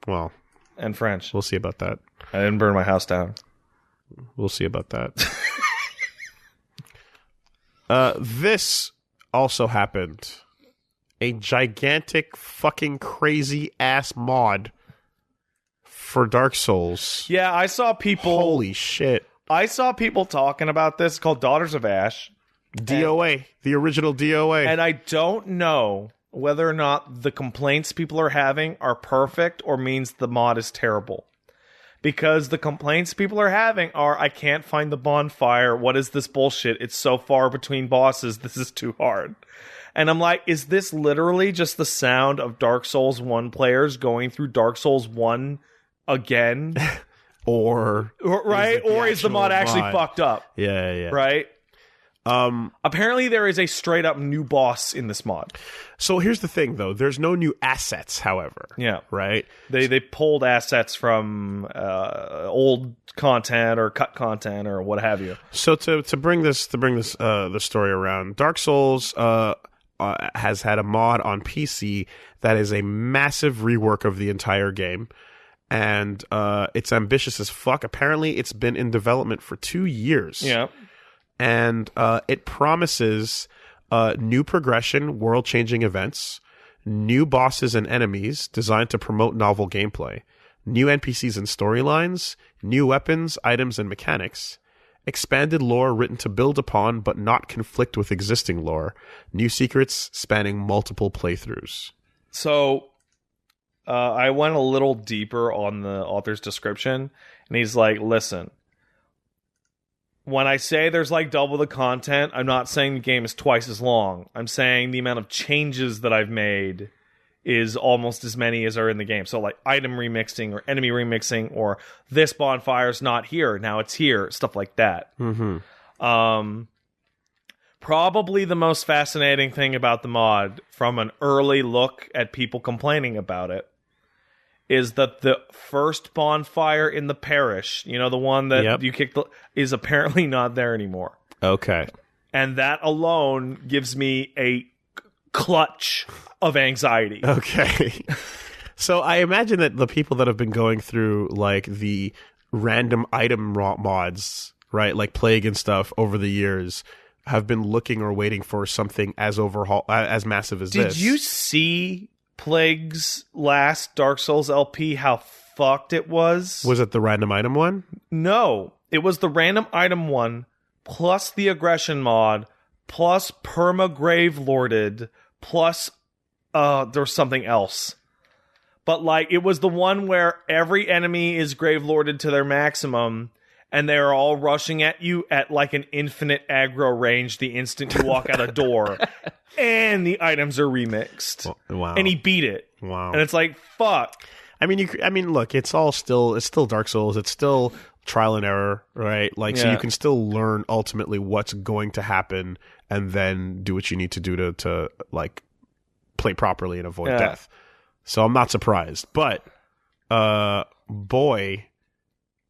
Well. And French. We'll see about that. I didn't burn my house down. We'll see about that. This also happened. A gigantic fucking crazy ass mod for Dark Souls. Yeah, I saw people... Holy shit. I saw people talking about this. It's called Daughters of Ash. DOA. The original DOA. And I don't know whether or not the complaints people are having are perfect or means the mod is terrible. Because the complaints people are having are, I can't find the bonfire. What is this bullshit? It's so far between bosses. This is too hard. And I'm like, is this literally just the sound of Dark Souls 1 players going through Dark Souls 1 again? Or is the mod actually fucked up? Yeah. Right? Apparently there is a straight up new boss in this mod. So here's the thing though, there's no new assets, however. Yeah. Right? They pulled assets from old content or cut content or what have you. So to bring this the story around, Dark Souls has had a mod on PC that is a massive rework of the entire game. And it's ambitious as fuck. Apparently it's been in development for 2 years. Yeah. And it promises new progression, world-changing events, new bosses and enemies designed to promote novel gameplay, new NPCs and storylines, new weapons, items, and mechanics, expanded lore written to build upon but not conflict with existing lore, new secrets spanning multiple playthroughs. So I went a little deeper on the author's description, and he's like, listen, when I say there's like double the content, I'm not saying the game is twice as long. I'm saying the amount of changes that I've made is almost as many as are in the game. So like item remixing or enemy remixing, or this bonfire's not here, now it's here, stuff like that. Mm-hmm. Probably the most fascinating thing about the mod, from an early look at people complaining about it, is that the first bonfire in the parish, you know, the one that you kicked, is apparently not there anymore. Okay. And that alone gives me a clutch of anxiety. Okay. So I imagine that the people that have been going through like the random item mods, right, like Plague and stuff over the years, have been looking or waiting for something as as massive as this. Did you see Plague's last Dark Souls LP, how fucked it was? Was it the random item one? No. It was the random item one, plus the aggression mod, plus perma-grave lorded, plus there's something else. But like, it was the one where every enemy is grave lorded to their maximum, and they're all rushing at you at like an infinite aggro range the instant you walk out a door. And the items are remixed. Wow. And he beat it. Wow. And it's like, fuck. I mean, look, it's still Dark Souls. It's still trial and error, right? Like, so you can still learn ultimately what's going to happen and then do what you need to do to like play properly and avoid death. So I'm not surprised. But boy,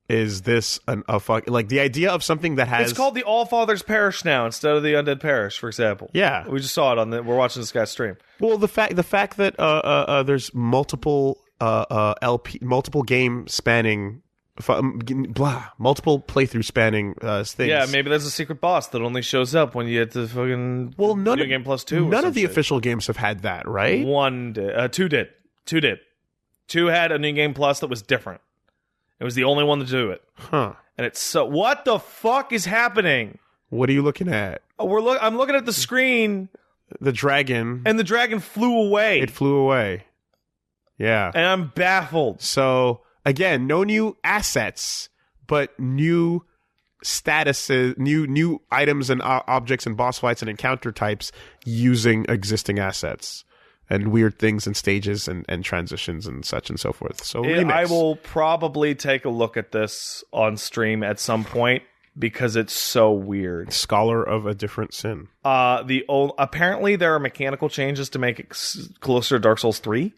is this a fuck, like the idea of something that has, it's called the All Fathers Parish now instead of the Undead Parish, for example. Yeah, we just saw it we're watching this guy's stream. Well, the fact that there's multiple multiple game spanning multiple playthrough spanning things. Yeah, maybe there's a secret boss that only shows up when you get to fucking New Game Plus 2. None of the official games have had that, right? Two did. Two had a New Game Plus that was different. It was the only one to do it. Huh. And it's so... What the fuck is happening? What are you looking at? I'm looking at the screen. The dragon. And the dragon flew away. It flew away. Yeah. And I'm baffled. So, again, no new assets, but new statuses, new items and objects and boss fights and encounter types using existing assets. And weird things and stages and transitions and such and so forth. So I will probably take a look at this on stream at some point because it's so weird. Scholar of a different sin. Apparently there are mechanical changes to make it closer to Dark Souls 3,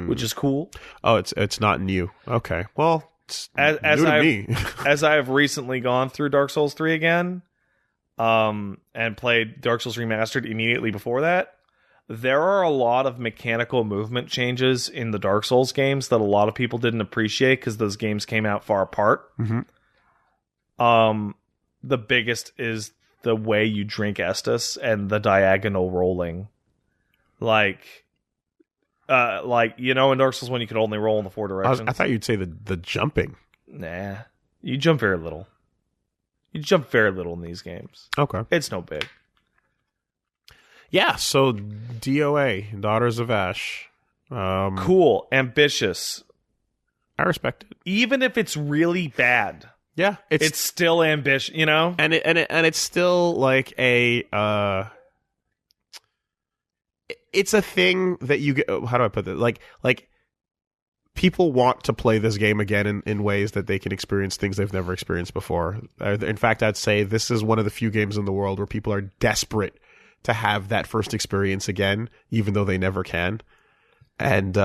which is cool. Oh, it's not new. Okay, well, it's new to me. As I have recently gone through Dark Souls 3 again, and played Dark Souls Remastered immediately before that. There are a lot of mechanical movement changes in the Dark Souls games that a lot of people didn't appreciate because those games came out far apart. Mm-hmm. The biggest is the way you drink Estus and the diagonal rolling. Like you know, in Dark Souls 1 you could only roll in the four directions. I thought you'd say the jumping. Nah, you jump very little. You jump very little in these games. Okay, it's no big. Yeah, so DOA, Daughters of Ash. Cool, ambitious. I respect it. Even if it's really bad. Yeah, it's still ambitious, you know? And it's still like a it's a thing that you get. How do I put that? Like people want to play this game again in ways that they can experience things they've never experienced before. In fact, I'd say this is one of the few games in the world where people are desperate to have that first experience again, even though they never can. And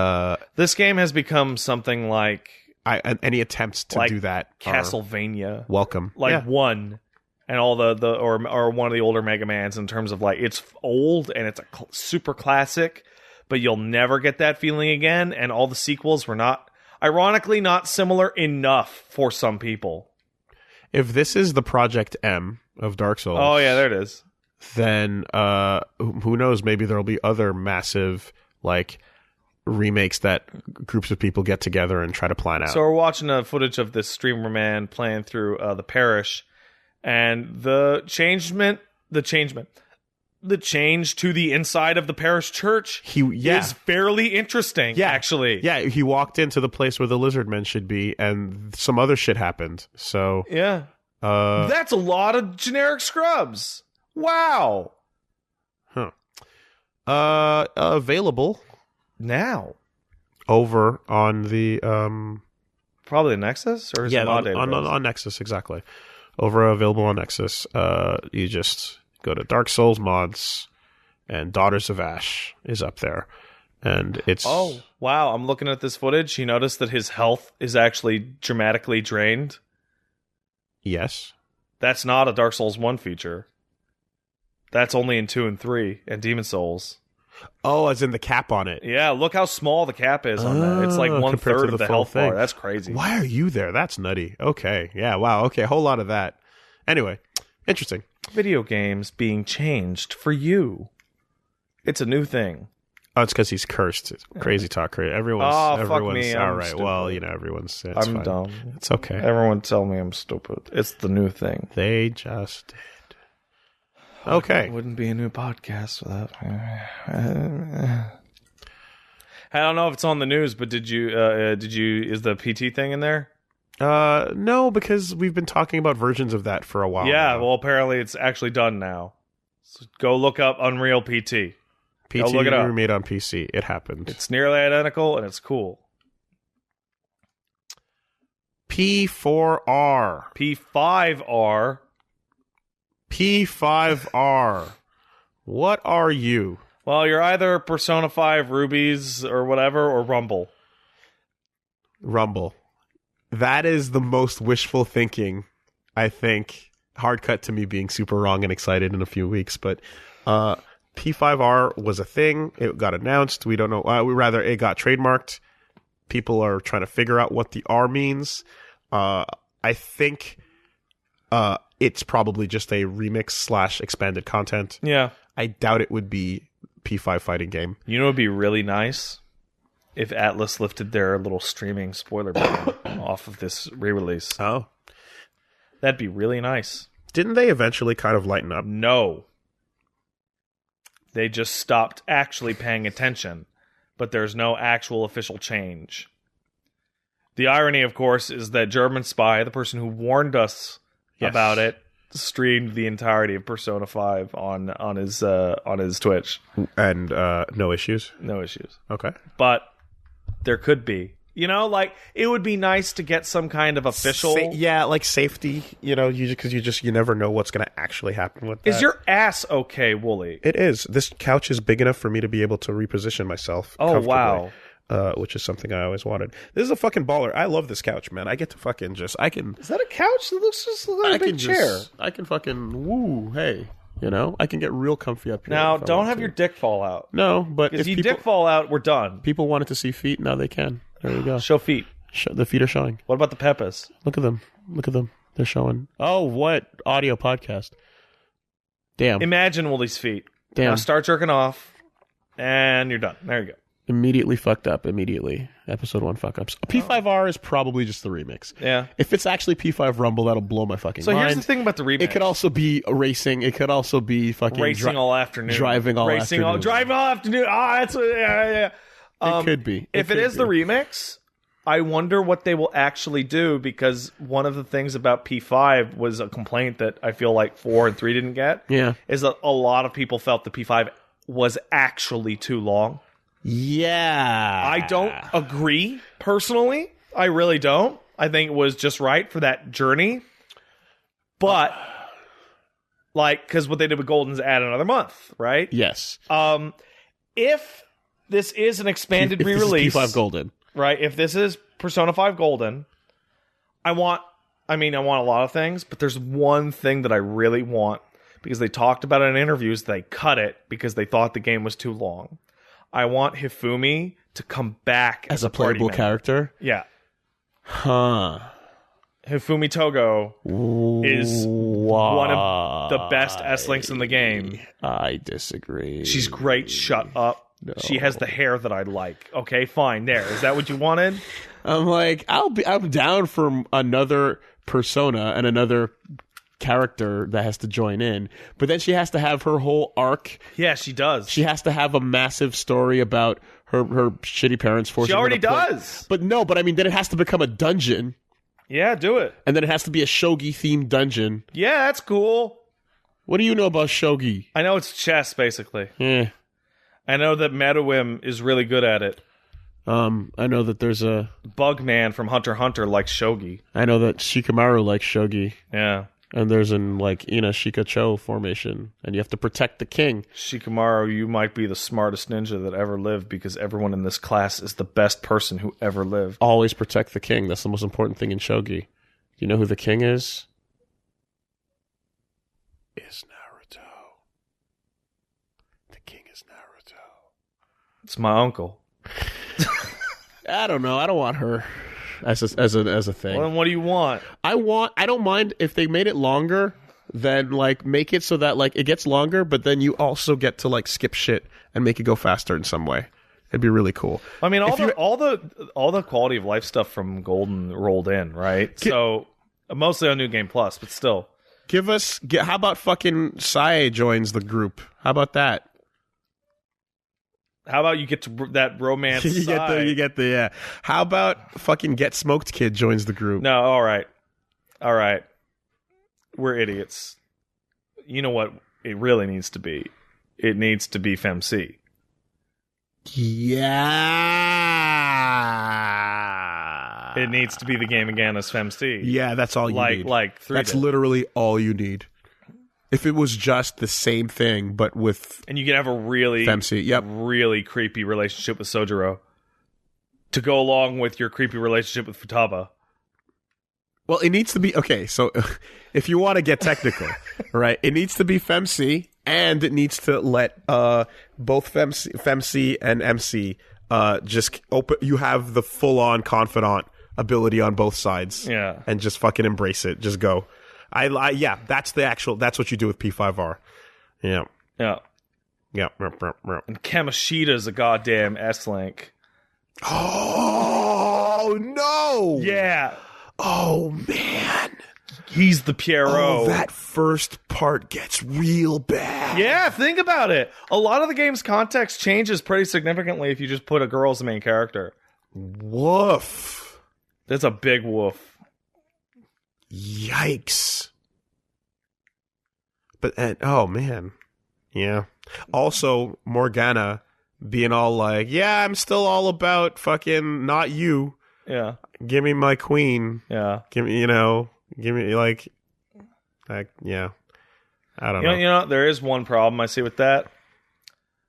this game has become something like any attempts to do that, Castlevania, welcome. Like one, and all or one of the older Mega Mans in terms of like it's old and it's a super classic, but you'll never get that feeling again. And all the sequels were ironically not similar enough for some people. If this is the Project M of Dark Souls, oh yeah, there it is. Then who knows? Maybe there'll be other massive like remakes that groups of people get together and try to plan out. So we're watching footage of this streamer man playing through the parish, and the change to the inside of the parish church is fairly interesting. Yeah, actually. Yeah, he walked into the place where the lizard men should be, and some other shit happened. So yeah, that's a lot of generic scrubs. Wow. Huh. Available now over on the probably Nexus or on Nexus, exactly. Available on Nexus. You just go to Dark Souls mods, and Daughters of Ash is up there. And it's... Oh, wow. I'm looking at this footage. You notice that his health is actually dramatically drained? Yes. That's not a Dark Souls 1 feature. That's only in 2 and 3 and Demon Souls. Oh, as in the cap on it. Yeah, look how small the cap is on that. It's like 1/3 of the health bar. That's crazy. Why are you there? That's nutty. Okay. Yeah, wow. Okay, a whole lot of that. Anyway, interesting. Video games being changed for you. It's a new thing. Oh, it's because he's cursed. It's crazy talk. Everyone's. Fuck me. All I'm right. stupid. Well, everyone's. I'm fine. dumb. It's okay. Everyone tell me I'm stupid. It's the new thing. They just did. Okay. It wouldn't be a new podcast without. I don't know if it's on the news, but did you? Is the PT thing in there? No, because we've been talking about versions of that for a while. Yeah. now. Well, apparently it's actually done now. So go look up Unreal PT. PT look it up. remade on PC. It happened. It's nearly identical and it's cool. P4R. P5R. P5R. What are you? Well, you're either Persona 5 Rubies or whatever, or Rumble. Rumble. That is the most wishful thinking, I think. Hard cut to me being super wrong and excited in a few weeks, but P5R was a thing. It got announced. We don't know. It got trademarked. People are trying to figure out what the R means. I think it's probably just a remix / expanded content. Yeah. I doubt it would be P5 fighting game. You know what would be really nice? If Atlas lifted their little streaming spoiler ban off of this re-release. Oh. That'd be really nice. Didn't they eventually kind of lighten up? No. They just stopped actually paying attention, but there's no actual official change. The irony, of course, is that German Spy, the person who warned us about it, streamed the entirety of Persona 5 on his Twitch. And no issues? No issues. Okay. But there could be. You know, like, it would be nice to get some kind of official... like safety, because you never know what's going to actually happen with that. Is your ass okay, Wooly? It is. This couch is big enough for me to be able to reposition myself comfortably. Wow. Which is something I always wanted. This is a fucking baller. I love this couch, man. I get to fucking Is that a couch? That looks just like a big chair. I can fucking... Woo, hey. I can get real comfy up here. Now, don't have your dick fall out. No, but if you dick fall out, we're done. People wanted to see feet, now they can. There you go. Show feet. The feet are showing. What about the Peppas? Look at them. They're showing. Oh, what? Audio podcast. Damn. Imagine Wooly's feet. Damn. Now start jerking off, and you're done. There you go. Immediately fucked up. Episode 1 fuck ups. P5R is probably just the remix. Yeah. If it's actually P5 Rumble, that'll blow my fucking mind. So here's the thing about the remix. It could also be racing. It could also be fucking... Racing all afternoon. Driving all afternoon. Driving all afternoon. That's what... Yeah. It could be. If it is the remix, I wonder what they will actually do, because one of the things about P5 was a complaint that I feel like 4 and 3 didn't get. Yeah. Is that a lot of people felt the P5 was actually too long. Yeah. I don't agree, personally. I really don't. I think it was just right for that journey. But, because what they did with Golden is add another month, right? Yes. If this is an expanded re-release... P5 Golden. Right? If this is Persona 5 Golden, I want a lot of things, but there's one thing that I really want, because they talked about it in interviews. They cut it because they thought the game was too long. I want Hifumi to come back as a playable character. Yeah. Huh. Hifumi Togo is one of the best S-Links in the game. I disagree. She's great. Shut up. No. She has the hair that I like. Okay, fine. There. Is that what you wanted? I'm down for another Persona and another character that has to join in, but then she has to have her whole arc. Yeah, she does. She has to have a massive story about her shitty parents forcing her to already play. does. But then it has to become a dungeon. Yeah, do it. And then it has to be a shogi themed dungeon. Yeah, that's cool. What do you know about shogi? I know it's chess, basically. Yeah. I know that Meruem is really good at it. I know that there's a... Bugman from Hunter x Hunter likes shogi. I know that Shikamaru likes shogi. Yeah. And there's in like Shikacho formation, and you have to protect the king. Shikamaru, you might be the smartest ninja that ever lived because everyone in this class is the best person who ever lived. Always protect the king. That's the most important thing in shogi. You know who the king is? Is Naruto. The king is Naruto. It's my uncle. I don't know. I don't want her as a thing. Well, then what do you want? I don't mind if they made it longer, then like make it so that like it gets longer, but then you also get to like skip shit and make it go faster in some way. It'd be really cool. I mean, all the quality of life stuff from Golden rolled in, right? So mostly on New Game Plus, but still. How about fucking Zwei joins the group? How about that? How about you get to that romance? you get the yeah. How about fucking Get Smoked Kid joins the group? No, all right. We're idiots. You know what it really needs to be? It needs to be FemC. Yeah. It needs to be the game again as FemC. Yeah, that's all you need. That's 3D. literally all you need. If it was just the same thing, but with... And you can have a really, FemC, yep. really creepy relationship with Sojiro to go along with your creepy relationship with Futaba. Well, it needs to be... Okay, so if you want to get technical, right, it needs to be FemC, and it needs to let both FemC and MC just open... You have the full-on confidant ability on both sides. Yeah. And just fucking embrace it. Just go. Yeah, that's what you do with P5R. Yeah. Yeah. Yeah. And Kamoshida's a goddamn S-Link. Oh, no! Yeah. Oh, man. He's the Pierrot. Oh, that first part gets real bad. Yeah, think about it. A lot of the game's context changes pretty significantly if you just put a girl as the main character. Woof. That's a big woof. Yikes. But, oh, man. Yeah. Also, Morgana being all like, yeah, I'm still all about fucking not you. Yeah. Give me my queen. Yeah. Give me, like, yeah. I don't know. You know, there is one problem I see with that.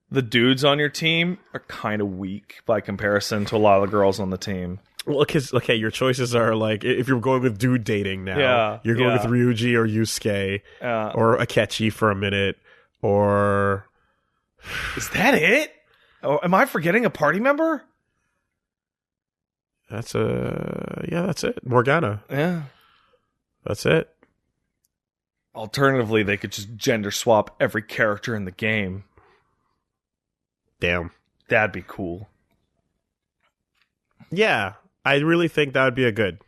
The dudes on your team are kind of weak by comparison to a lot of the girls on the team. Well, because, okay, your choices are, like, if you're going with dude dating now, you're going with Ryuji or Yusuke or Akechi for a minute, or... Is that it? Oh, am I forgetting a party member? That's it. Morgana. Yeah. That's it. Alternatively, they could just gender swap every character in the game. Damn. That'd be cool. Yeah. I really think that would be a good.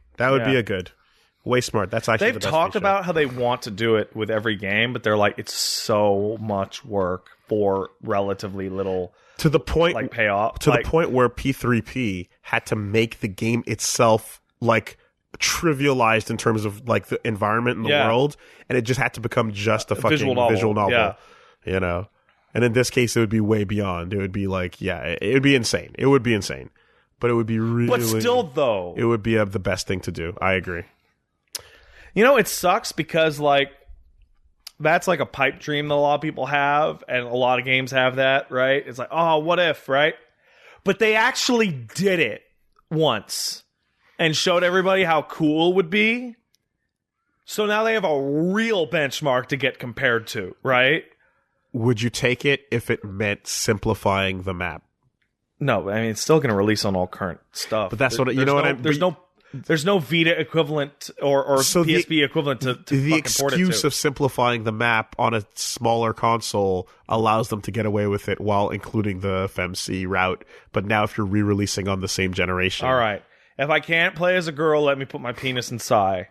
Way smart. That's actually they've the best talked about how they want to do it with every game, but they're like, it's so much work for relatively little to the point like payoff. To the point where P3P had to make the game itself like trivialized in terms of like the environment and the world, and it just had to become just a fucking visual novel. Yeah. You know? And in this case it would be way beyond. It would be like, it would be insane. It would be insane. But it would be really... But still, though... It would be the best thing to do. I agree. You know, it sucks because, like, that's like a pipe dream that a lot of people have, and a lot of games have that, right? It's like, oh, what if, right? But they actually did it once and showed everybody how cool it would be. So now they have a real benchmark to get compared to, right? Would you take it if it meant simplifying the map? No, I mean, it's still going to release on all current stuff. But that's what you know. There's no Vita equivalent or so PSP equivalent to the excuse of simplifying the map on a smaller console allows them to get away with it while including the FemC route. But now, if you're re-releasing on the same generation, all right. If I can't play as a girl, let me put my penis in Psy.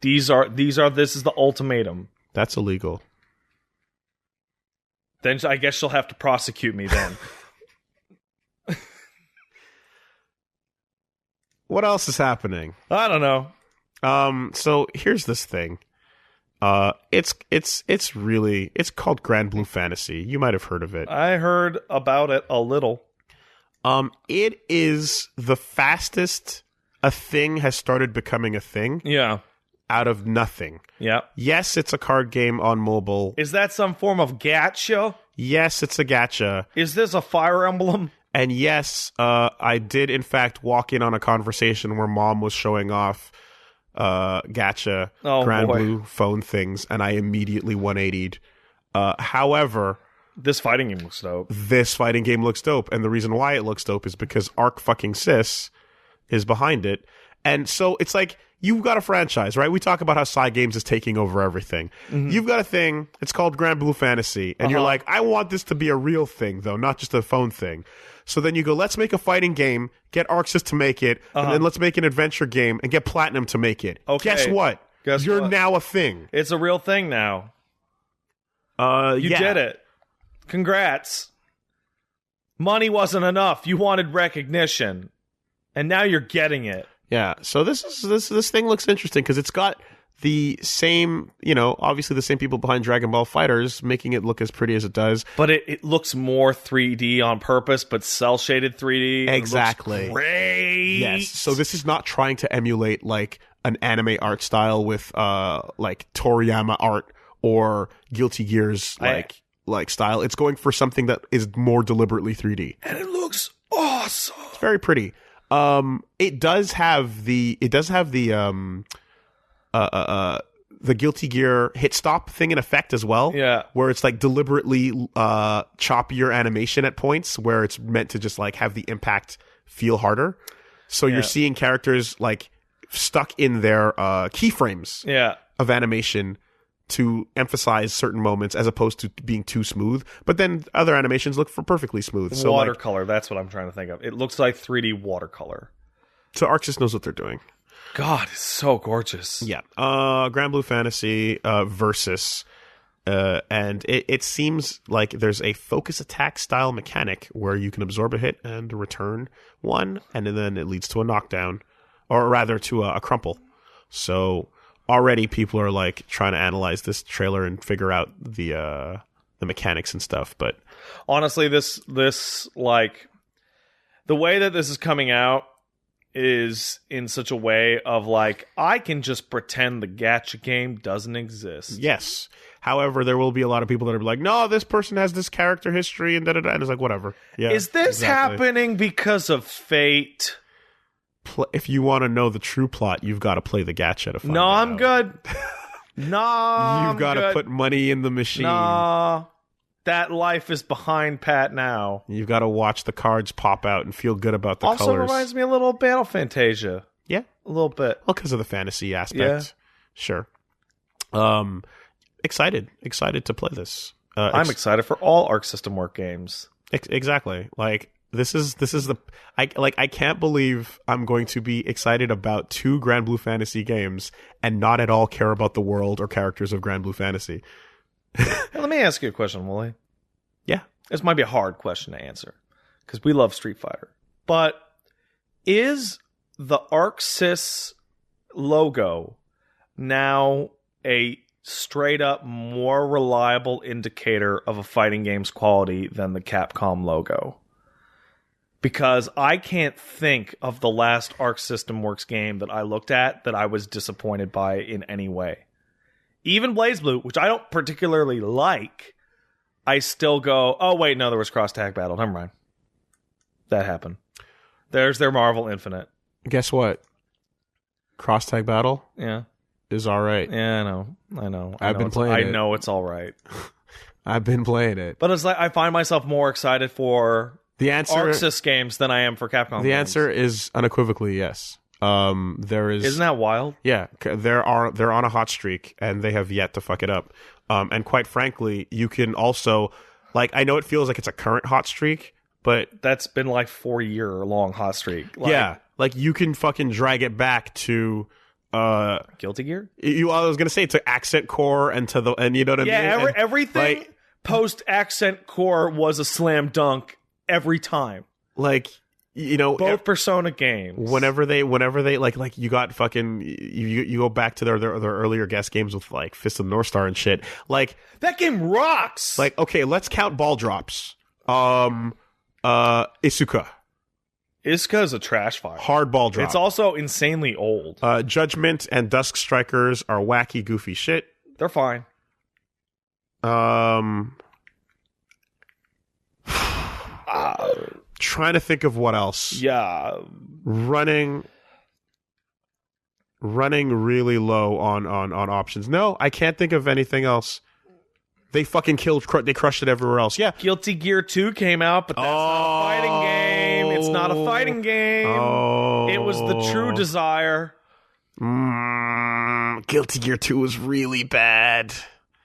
This is the ultimatum. That's illegal. Then I guess she'll have to prosecute me then. What else is happening? I don't know. So here's this thing. It's called Granblue Fantasy. You might have heard of it. I heard about it a little. It is the fastest a thing has started becoming a thing. Yeah. out of nothing. Yeah. Yes, it's a card game on mobile. Is that some form of gacha? Yes, it's a gacha. Is this a Fire Emblem? And yes, I did in fact walk in on a conversation where Mom was showing off gacha Granblue phone things, and I immediately 180'd. However, this fighting game looks dope. And the reason why it looks dope is because Arc fucking Sys is behind it. And so it's like, you've got a franchise, right? We talk about how Zwei Games is taking over everything. Mm-hmm. You've got a thing, it's called Granblue Fantasy, and you're like, I want this to be a real thing, though, not just a phone thing. So then you go, let's make a fighting game, get Arc Sys to make it, and then let's make an adventure game and get Platinum to make it. Okay. Guess what? You're now a thing. It's a real thing now. You did it. Congrats. Money wasn't enough. You wanted recognition. And now you're getting it. Yeah. So this thing looks interesting because it's got the same, obviously the same people behind Dragon Ball FighterZ making it look as pretty as it does. But it looks more 3D on purpose, but cel-shaded 3D. Exactly. It looks great. Yes. So this is not trying to emulate like an anime art style with like Toriyama art or Guilty Gear's like style. It's going for something that is more deliberately 3D. And it looks awesome. It's very pretty. It does have the Guilty Gear hit stop thing in effect as well. Yeah. Where it's like deliberately choppier animation at points where it's meant to just like have the impact feel harder. So you're seeing characters like stuck in their keyframes of animation to emphasize certain moments as opposed to being too smooth. But then other animations look perfectly smooth. So watercolor, that's what I'm trying to think of. It looks like 3D watercolor. So Arc Sys knows what they're doing. God, it's so gorgeous. Yeah. Granblue Fantasy versus... and it seems like there's a focus attack style mechanic where you can absorb a hit and return one, and then it leads to a knockdown. Or rather, to a crumple. So... already people are like trying to analyze this trailer and figure out the mechanics and stuff, but honestly this like the way that this is coming out is in such a way of like, I can just pretend the gacha game doesn't exist. Yes. However, there will be a lot of people that are like, no, this person has this character history and da-da-da, and it's like, whatever. Yeah. Is this happening because of fate? If you want to know the true plot, you've got to play the gacha to find out. No, I'm good. No, you've got to put money in the machine. No, that life is behind Pat now. You've got to watch the cards pop out and feel good about the colors. Also reminds me a little of Battle Fantasia. Yeah, a little bit. Well, because of the fantasy aspect. Yeah. Sure. Excited to play this. I'm excited for all Arc System Work games. Exactly. Like. This is the I can't believe I'm going to be excited about 2 Granblue Fantasy games and not at all care about the world or characters of Granblue Fantasy. Let me ask you a question, Wooly. Yeah. This might be a hard question to answer because we love Street Fighter. But is the Arc Sys logo now a straight up more reliable indicator of a fighting game's quality than the Capcom logo? Because I can't think of the last Arc System Works game that I looked at that I was disappointed by in any way. Even BlazBlue, which I don't particularly like, I still go, oh wait, no, there was Cross Tag Battle. Never mind. That happened. There's their Marvel Infinite. Guess what? Cross Tag Battle? Yeah. Is alright. Yeah, I know. I've been playing it. I know it's alright. I've been playing it. But it's like I find myself more excited for... The answer, Arc Sys games than I am for Capcom. The answer is unequivocally yes. There is. Isn't that wild? Yeah, they're on a hot streak and they have yet to fuck it up. And quite frankly, you can also I know it feels like it's a current hot streak, but that's been like 4-year-long hot streak. Yeah, you can fucking drag it back to. Guilty Gear. I was gonna say to Accent Core and to you know what I mean. Yeah, everything post Accent Core was a slam dunk. Every time, both Persona games. Whenever they you got fucking you go back to their earlier guest games with Fist of the North Star and shit. That game rocks. Okay, let's count ball drops. Isuka. Iska is a trash fire. Hardball drop. It's also insanely old. Judgment and Dusk Strikers are wacky, goofy shit. They're fine. Trying to think of what else. Yeah. Running really low on options. No, I can't think of anything else. They fucking they crushed it everywhere else. Yeah. Guilty Gear 2 came out, but that's not a fighting game. It's not a fighting game. It was the True Desire. Guilty Gear 2 was really bad.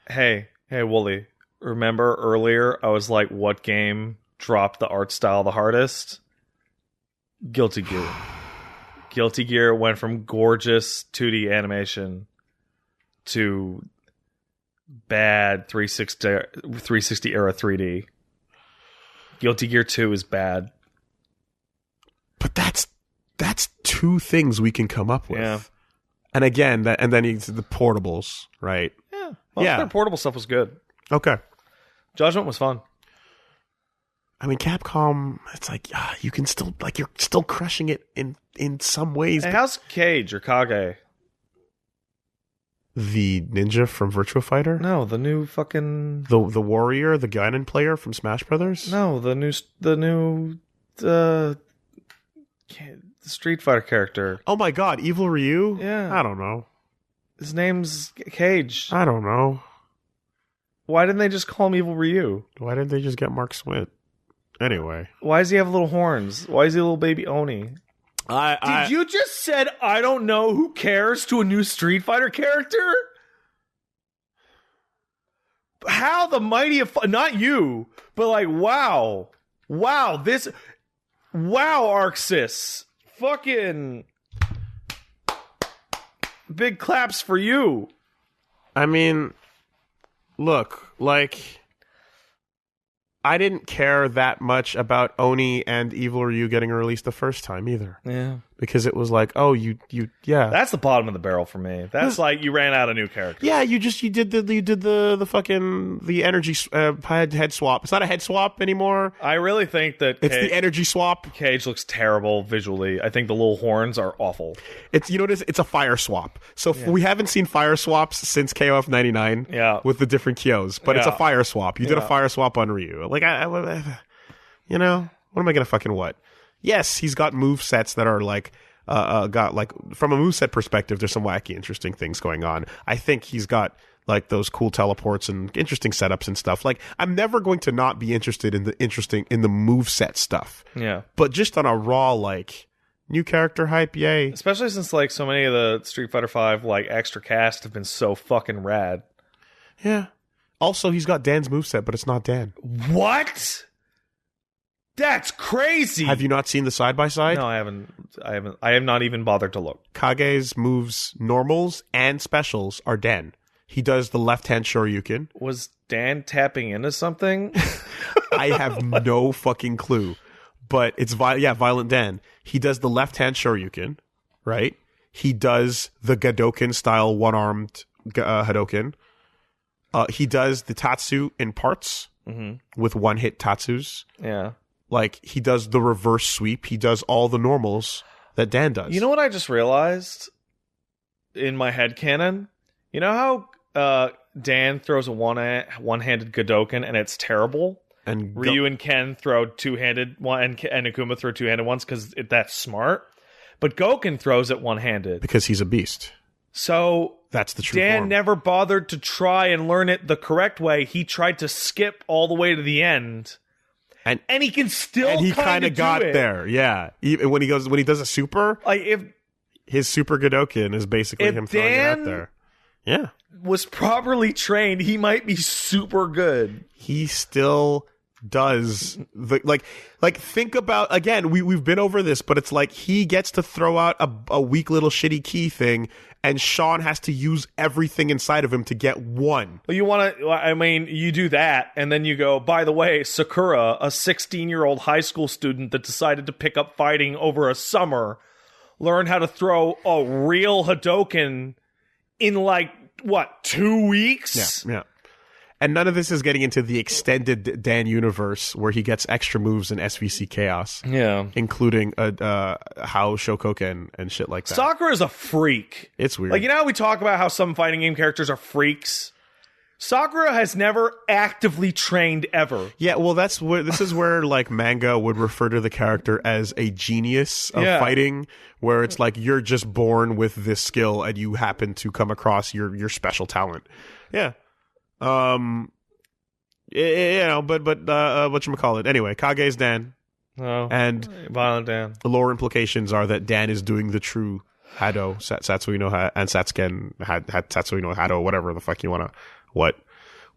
Hey, Wooly. Remember earlier I was like, what game dropped the art style the hardest? Guilty Gear. Guilty Gear went from gorgeous 2D animation to bad 360 era 3D. Guilty Gear 2 is bad. But that's two things we can come up with. Yeah. And again, and then the portables, right? Yeah. Most of their portable stuff was good. Okay. Judgment was fun. I mean, Capcom, it's like, you can still, like, you're still crushing it in some ways. Hey, how's Cage or Kage? The ninja from Virtua Fighter? No, the new fucking... The warrior, the Gaiden player from Smash Brothers? No, the new Street Fighter character. Oh my god, Evil Ryu? Yeah. I don't know. His name's Cage. I don't know. Why didn't they just call him Evil Ryu? Why didn't they just get Mark Swint? Anyway. Why does he have little horns? Why is he a little baby Oni? Did you just said, I don't know, who cares, to a new Street Fighter character? How the mighty... Not you, but like, wow. Wow, this... Wow, Arxis. Fucking... Big claps for you. I mean, look, like... I didn't care that much about Oni and Evil Ryu getting released the first time either. Yeah. Because it was like, oh, yeah. That's the bottom of the barrel for me. That's like you ran out of new characters. Yeah, you did the fucking the energy head swap. It's not a head swap anymore. I really think that it's the energy swap. Cage looks terrible visually. I think the little horns are awful. It's it's a fire swap. So we haven't seen fire swaps since KOF 99. Yeah. With the different Kyos, but it's a fire swap. You did a fire swap on Ryu. Like what am I gonna fucking what? Yes, he's got move sets that are like, got like, from a moveset perspective, there's some wacky, interesting things going on. I think he's got like those cool teleports and interesting setups and stuff. Like, I'm never going to not be interested in the moveset stuff. Yeah. But just on a raw, like, new character hype, yay. Especially since like so many of the Street Fighter V like extra cast have been so fucking rad. Yeah. Also, he's got Dan's moveset, but it's not Dan. What? That's crazy. Have you not seen the side-by-side? No, I haven't. I have not even bothered to look. Kage's moves, normals and specials, are Dan. He does the left-hand Shoryuken. Was Dan tapping into something? I have no fucking clue. But it's, Violent Dan. He does the left-hand Shoryuken, right? He does the Gadoken-style one-armed Hadoken. He does the Tatsu in parts with one-hit Tatsus. Yeah. Like, he does the reverse sweep. He does all the normals that Dan does. You know what I just realized in my head canon? You know how Dan throws a one-handed Gadoken and it's terrible? And Ryu and Ken throw two-handed one, and Akuma throw two-handed ones because that's smart. But Goken throws it one-handed. Because he's a beast. So that's the true Dan form. never bothered to try and learn it the correct way. He tried to skip all the way to the end. And he can still and he kind of got it. there, yeah. Even when he does a super, like if his super Gadoken is basically him throwing it out there. Yeah, was properly trained, he might be super good. He still does like think about, again, we've been over this, but it's like he gets to throw out a weak little shitty key thing, and Sean has to use everything inside of him to get one. Well, you do that, and then you go, by the way, Sakura, a 16-year-old high school student that decided to pick up fighting over a summer, learned how to throw a real Hadoken in, 2 weeks? Yeah. And none of this is getting into the extended Dan universe where he gets extra moves in SVC Chaos. Yeah. Including how Shokoken and shit like that. Sakura is a freak. It's weird. Like, you know how we talk about how some fighting game characters are freaks? Sakura has never actively trained ever. Yeah, well, this is where like manga would refer to the character as a genius of fighting, where it's like you're just born with this skill and you happen to come across your special talent. Yeah. But whatchamacallit. Anyway, Kage's Dan. Oh, and Violent Dan. The lore implications are that Dan is doing the true Hado, Satsui no and Satsuken had Satsui no Hado, whatever the fuck you want to. What?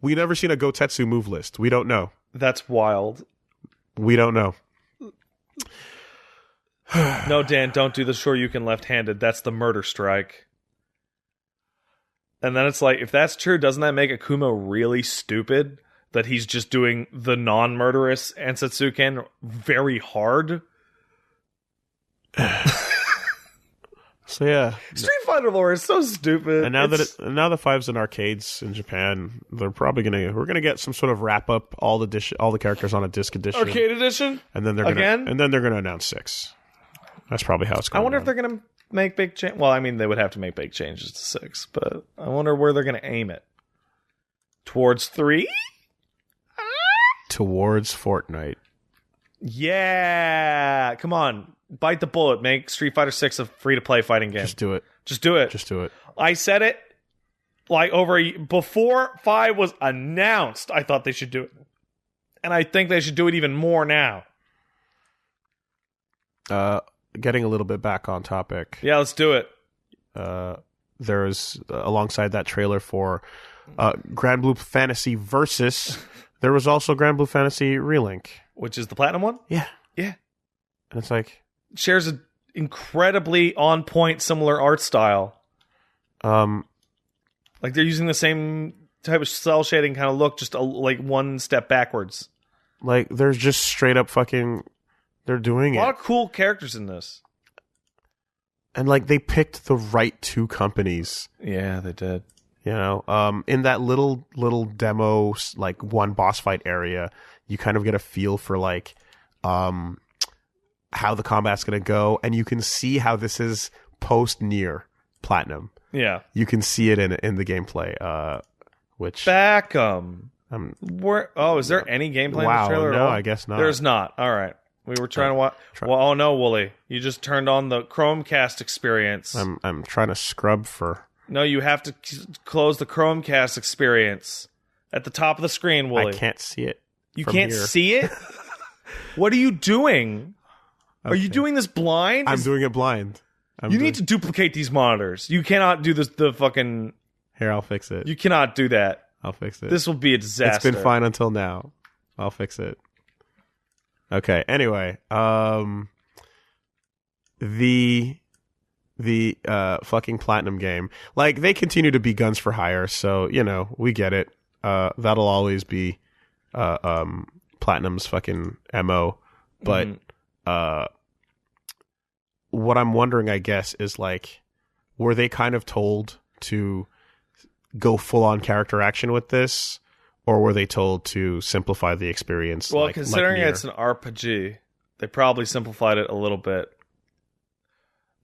We never seen a Gotetsu move list. We don't know. That's wild. We don't know. No, Dan, don't do the Shoryuken left-handed. That's the murder strike. And then it's like, if that's true, doesn't that make Akuma really stupid? That he's just doing the non-murderous Ansatsuken very hard? So yeah, Street Fighter lore is so stupid. And now now the 5's in arcades in Japan, we're gonna get some sort of wrap up all the characters on a disc edition, arcade edition, and then they're gonna announce 6. That's probably how it's going. I wonder if they're gonna make big change. Well, I mean, they would have to make big changes to 6, but I wonder where they're gonna aim it. Towards 3? Towards Fortnite. Yeah, come on. Bite the bullet. Make Street Fighter 6 a free-to-play fighting game. Just do it. Just do it. Just do it. I said it like before 5 was announced. I thought they should do it. And I think they should do it even more now. Getting a little bit back on topic. Yeah, let's do it. There's, alongside that trailer for Granblue Fantasy Versus, there was also Granblue Fantasy Relink. Which is the Platinum one? Yeah. Yeah. And it's like... shares an incredibly on-point similar art style. Like they're using the same type of cell shading kind of look, just like one step backwards. Like there's just straight up fucking... they're doing it. A lot of cool characters in this. And like they picked the right 2 companies. Yeah, they did. You know, in that little demo, like one boss fight area, you kind of get a feel for like how the combat's going to go, and you can see how this is post near Platinum. Yeah, you can see it in the gameplay. Which Backum. Is there any gameplay in the trailer? No, I guess not. There's not. All right. We were trying to watch. Well, oh no, Wooly! You just turned on the Chromecast experience. I'm trying to scrub for. No, you have to close the Chromecast experience at the top of the screen, Wooly. I can't see it. You can't see it? What are you doing? Okay. Are you doing this blind? I'm doing it blind. You need to duplicate these monitors. You cannot do this. The fucking. Here, I'll fix it. You cannot do that. I'll fix it. This will be a disaster. It's been fine until now. I'll fix it. Okay. Anyway, the fucking Platinum game, like they continue to be guns for hire, so you know we get it. That'll always be Platinum's fucking MO. But what I'm wondering, I guess, is like, were they kind of told to go full on character action with this? Or were they told to simplify the experience? Well, considering it's an RPG, they probably simplified it a little bit.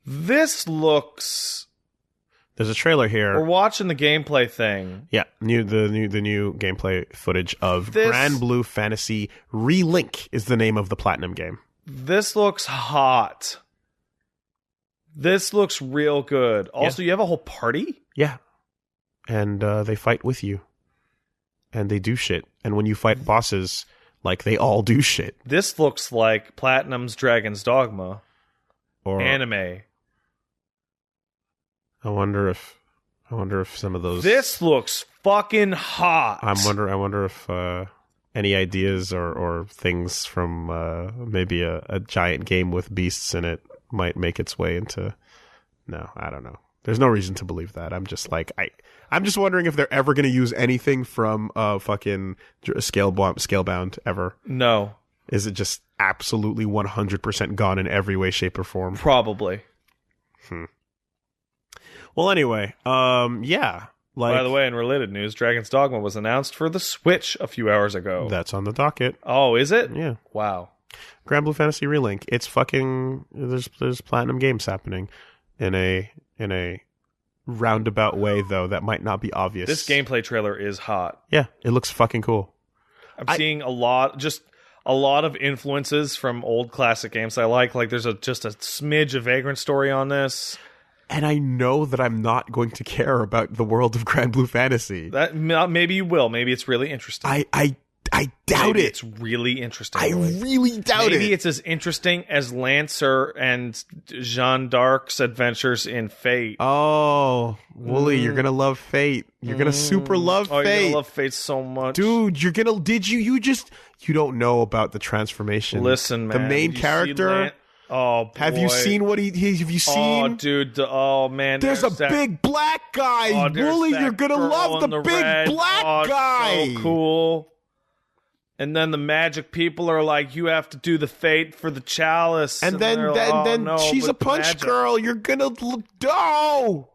This looks... There's a trailer here. We're watching the gameplay thing. Yeah, the new gameplay footage of Granblue Fantasy Relink is the name of the Platinum game. This looks hot. This looks real good. Also, you have a whole party? Yeah. And they fight with you. And they do shit. And when you fight bosses, like, they all do shit. This looks like Platinum's Dragon's Dogma. Or anime. I wonder if some of those... This looks fucking hot. I wonder if any ideas or things from maybe a giant game with beasts in it might make its way into... No, I don't know. There's no reason to believe that. I'm just like... I'm just wondering if they're ever going to use anything from fucking Scalebound ever. No. Is it just absolutely 100% gone in every way, shape, or form? Probably. Well, anyway, yeah. Like, By the way, in related news, Dragon's Dogma was announced for the Switch a few hours ago. that's on the docket. Oh, is it? Yeah. Wow. Granblue Fantasy Relink. It's fucking there's platinum games happening in a roundabout way though that might not be obvious. This gameplay trailer is hot. Yeah, it looks fucking cool. I'm seeing a lot of influences from old classic games I like. Like there's just a smidge of Vagrant Story on this. And I know that I'm not going to care about the world of Granblue Fantasy. That maybe you will. Maybe it's really interesting. I doubt maybe it. It's really interesting. I really doubt it. Maybe it's as interesting as Lancer and Jeanne d'Arc's adventures in Fate. Oh, Wooly, you're gonna love Fate. You're gonna super love Fate. Oh, you're gonna love Fate so much, dude. You're gonna. You don't know about the transformation. Listen, man. The main character. Oh, boy. Have you seen what he? Have you seen? Oh, dude. Oh, man. There's a big black guy. Oh, Wooly, you're gonna love the big red. black guy. So cool. And then the magic people are like, you have to do the fate for the chalice. And then no, she's a punch magic. girl. You're gonna no.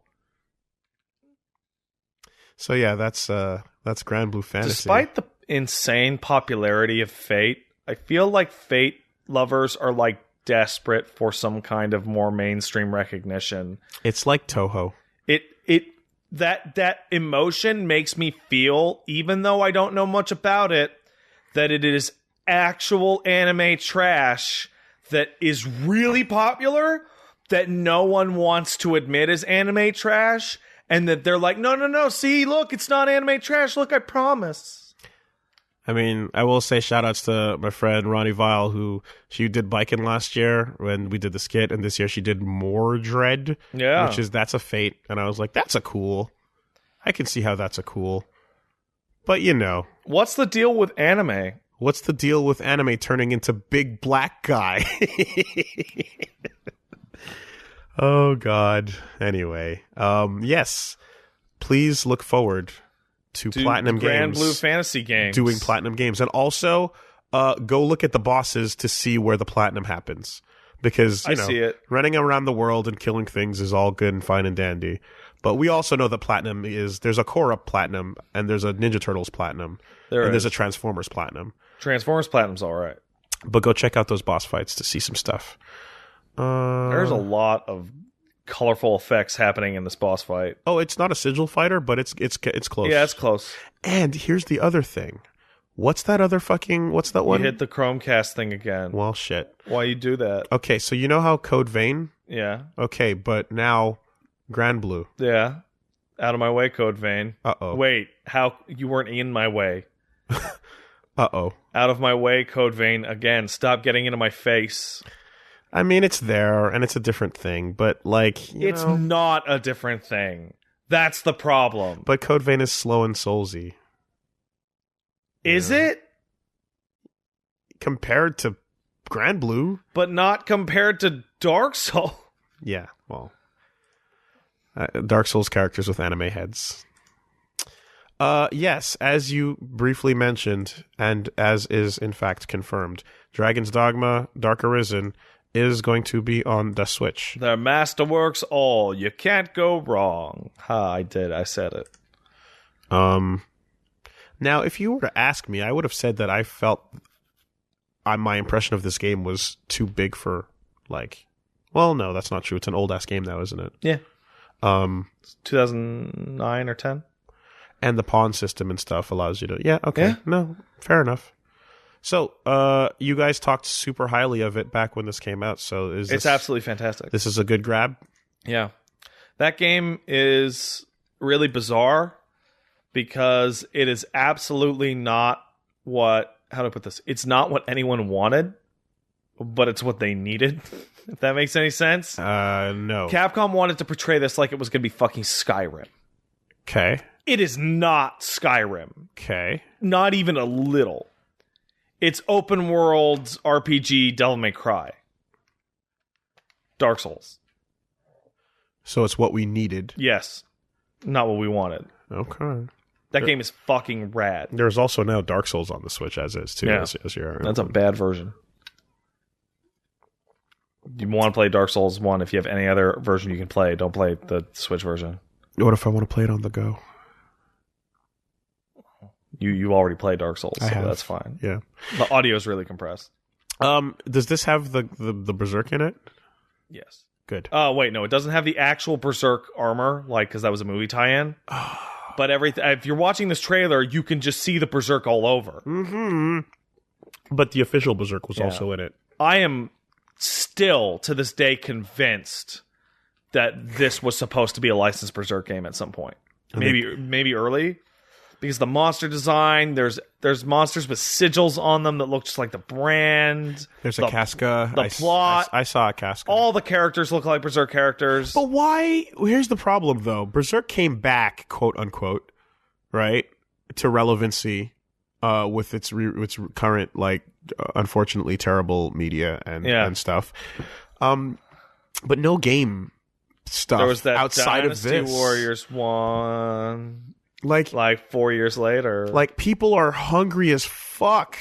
So yeah, that's Granblue Fantasy. Despite the insane popularity of Fate, I feel like Fate lovers are like desperate for some kind of more mainstream recognition. It's like Toho. That emotion makes me feel, even though I don't know much about it, that it is actual anime trash that is really popular, that no one wants to admit is anime trash, and that they're like, no, see, look, it's not anime trash, look, I promise. I mean, I will say shout-outs to my friend Ronnie Vile, she did Bikin' last year when we did the skit, and this year she did More Dread, that's a Fate, and I was like, that's a cool. I can see how that's a cool. But, What's the deal with anime? What's the deal with anime turning into big black guy? Oh, God. Anyway. Yes. Please look forward to Platinum Games. Granblue Fantasy games. Doing Platinum Games. And also, go look at the bosses to see where the Platinum happens. Because, see it. Running around the world and killing things is all good and fine and dandy. But we also know that Platinum there's a Korra Platinum, and there's a Ninja Turtles Platinum, there's a Transformers Platinum. Transformers Platinum's all right. But go check out those boss fights to see some stuff. There's a lot of colorful effects happening in this boss fight. Oh, it's not a sigil fighter, but it's close. Yeah, it's close. And here's the other thing. What's that one? You hit the Chromecast thing again. Well, shit. Why you do that? Okay, so you know how Code Vein? Yeah. Okay, but now Granblue. Yeah. Out of my way, Code Vein. Uh-oh. Wait, how you weren't in my way. Uh-oh. Out of my way, Code Vein. Again, stop getting into my face. I mean, it's there, and it's a different thing, but, it's not a different thing. That's the problem. But Code Vein is slow and soulsy. Is it? Compared to Granblue. But not compared to Dark Souls. Yeah, well. Dark Souls characters with anime heads. Yes, as you briefly mentioned, and as is in fact confirmed, Dragon's Dogma Dark Arisen is going to be on the Switch. Their masterworks all. You can't go wrong. I said it. Now, if you were to ask me, I would have said that I felt my impression of this game was too big for, well, no, that's not true. It's an old-ass game now, isn't it? Yeah. 2009 or 10. And the pawn system and stuff allows you to... Yeah, okay. Yeah. No, fair enough. So, you guys talked super highly of it back when this came out, so it's absolutely fantastic. This is a good grab? Yeah. That game is really bizarre because it is absolutely not what... How do I put this? It's not what anyone wanted, but it's what they needed. If that makes any sense. No. Capcom wanted to portray this like it was going to be fucking Skyrim. Okay. It is not Skyrim. Okay. Not even a little. It's open world RPG Devil May Cry. Dark Souls. So it's what we needed. Yes. Not what we wanted. Okay. That game is fucking rad. There's also now Dark Souls on the Switch as is, too. Yeah. As that's a bad version. You want to play Dark Souls 1 if you have any other version you can play. Don't play the Switch version. What if I want to play it on the go? You already play Dark Souls, so that's fine. Yeah. The audio is really compressed. Does this have the Berserk in it? Yes. Good. Oh, wait, no, it doesn't have the actual Berserk armor, because that was a movie tie-in. But if you're watching this trailer, you can just see the Berserk all over. Mm-hmm. But the official Berserk was also in it. I am still, to this day, convinced that this was supposed to be a licensed Berserk game at some point. Maybe early. Because the monster design, there's monsters with sigils on them that look just like the brand. There's a Casca. The plot. I saw a Casca. All the characters look like Berserk characters. But why? Here's the problem, though. Berserk came back, quote unquote, right, to relevancy with its current, unfortunately terrible media and stuff. But no game stuff there was that outside Dynasty of this. Warriors one. Like 4 years later. Like, people are hungry as fuck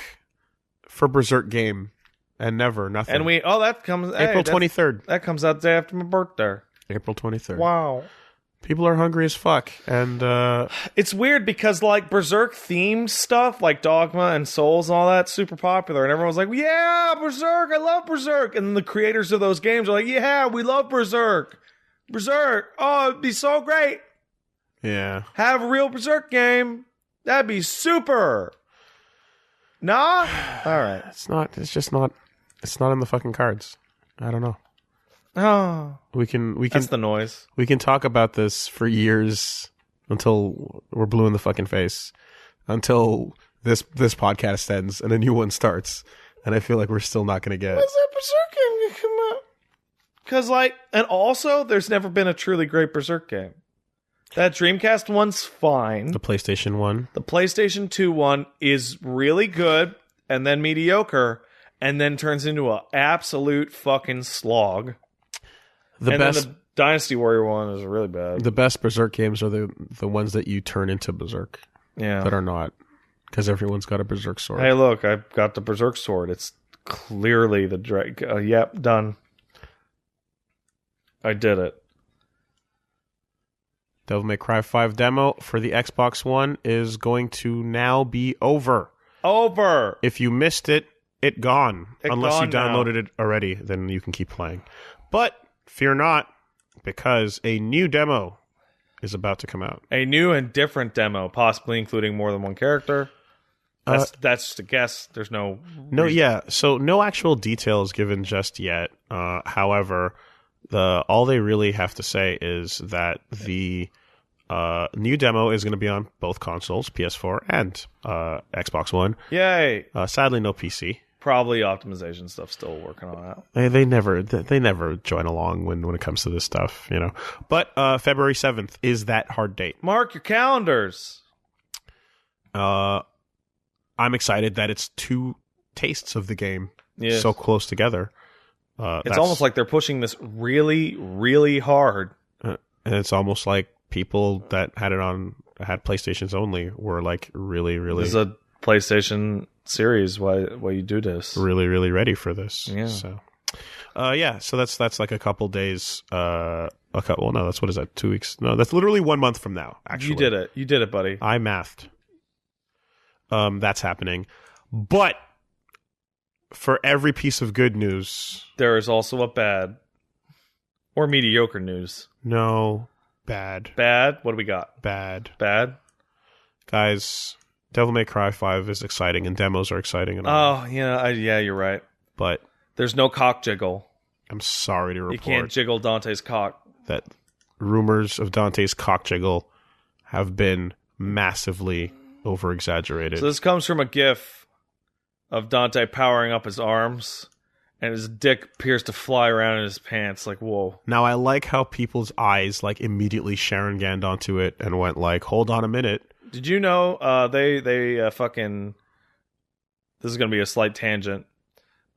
for Berserk game. And nothing. And that comes... April 23rd. That comes out the day after my birthday. April 23rd. Wow. People are hungry as fuck. And, it's weird because, Berserk-themed stuff, like Dogma and Souls and all that, super popular. And everyone's like, yeah, Berserk, I love Berserk. And then the creators of those games are like, yeah, we love Berserk. Berserk, oh, it'd be so great. Yeah. Have a real Berserk game. That'd be super. Nah? Alright. It's not in the fucking cards. I don't know. Oh. We can That's the noise. We can talk about this for years until we're blue in the fucking face. Until this podcast ends and a new one starts. And I feel like we're still not gonna get When's that Berserk game gonna come out? Because and also there's never been a truly great Berserk game. That Dreamcast one's fine. The PlayStation one. The PlayStation 2 one is really good, and then mediocre, and then turns into an absolute fucking slog. Then the Dynasty Warrior one is really bad. The best Berserk games are the ones that you turn into Berserk. Yeah. That are not. Because everyone's got a Berserk sword. Hey, look, I've got the Berserk sword. It's clearly the yep, done. I did it. Devil May Cry 5 demo for the Xbox One is going to now be over. Over! If you missed it, gone. Unless you downloaded now. it already, then you can keep playing. But fear not, because a new demo is about to come out. A new and different demo, possibly including more than one character. That's just a guess. There's no reason. Yeah. So no actual details given just yet. However, all they really have to say is that the new demo is going to be on both consoles, PS4 and Xbox One. Yay! Sadly, no PC. Probably optimization stuff still working on that. They never join along when it comes to this stuff, you know. But February 7th is that hard date. Mark your calendars. I'm excited that it's two tastes of the game so close together. It's almost like they're pushing this really, really hard. And it's almost like people that had PlayStations only were like really, really... This is a PlayStation series. Why you do this? Really, really ready for this. Yeah. So, so that's like a couple days. Well, no, that's what is that? 2 weeks? No, that's literally 1 month from now. Actually, You did it, buddy. I mathed. That's happening, but for every piece of good news, there is also a bad or mediocre news. No, bad. Bad? What do we got? Bad. Guys, Devil May Cry 5 is exciting and demos are exciting and all. Oh, yeah, you're right. But there's no cock jiggle. I'm sorry to report. You can't jiggle Dante's cock. That rumors of Dante's cock jiggle have been massively over-exaggerated. So this comes from a gif of Dante powering up his arms, and his dick appears to fly around in his pants, like, whoa. Now, I like how people's eyes, immediately Sharon-Ganned onto it and went hold on a minute. Did you know, they fucking... This is going to be a slight tangent,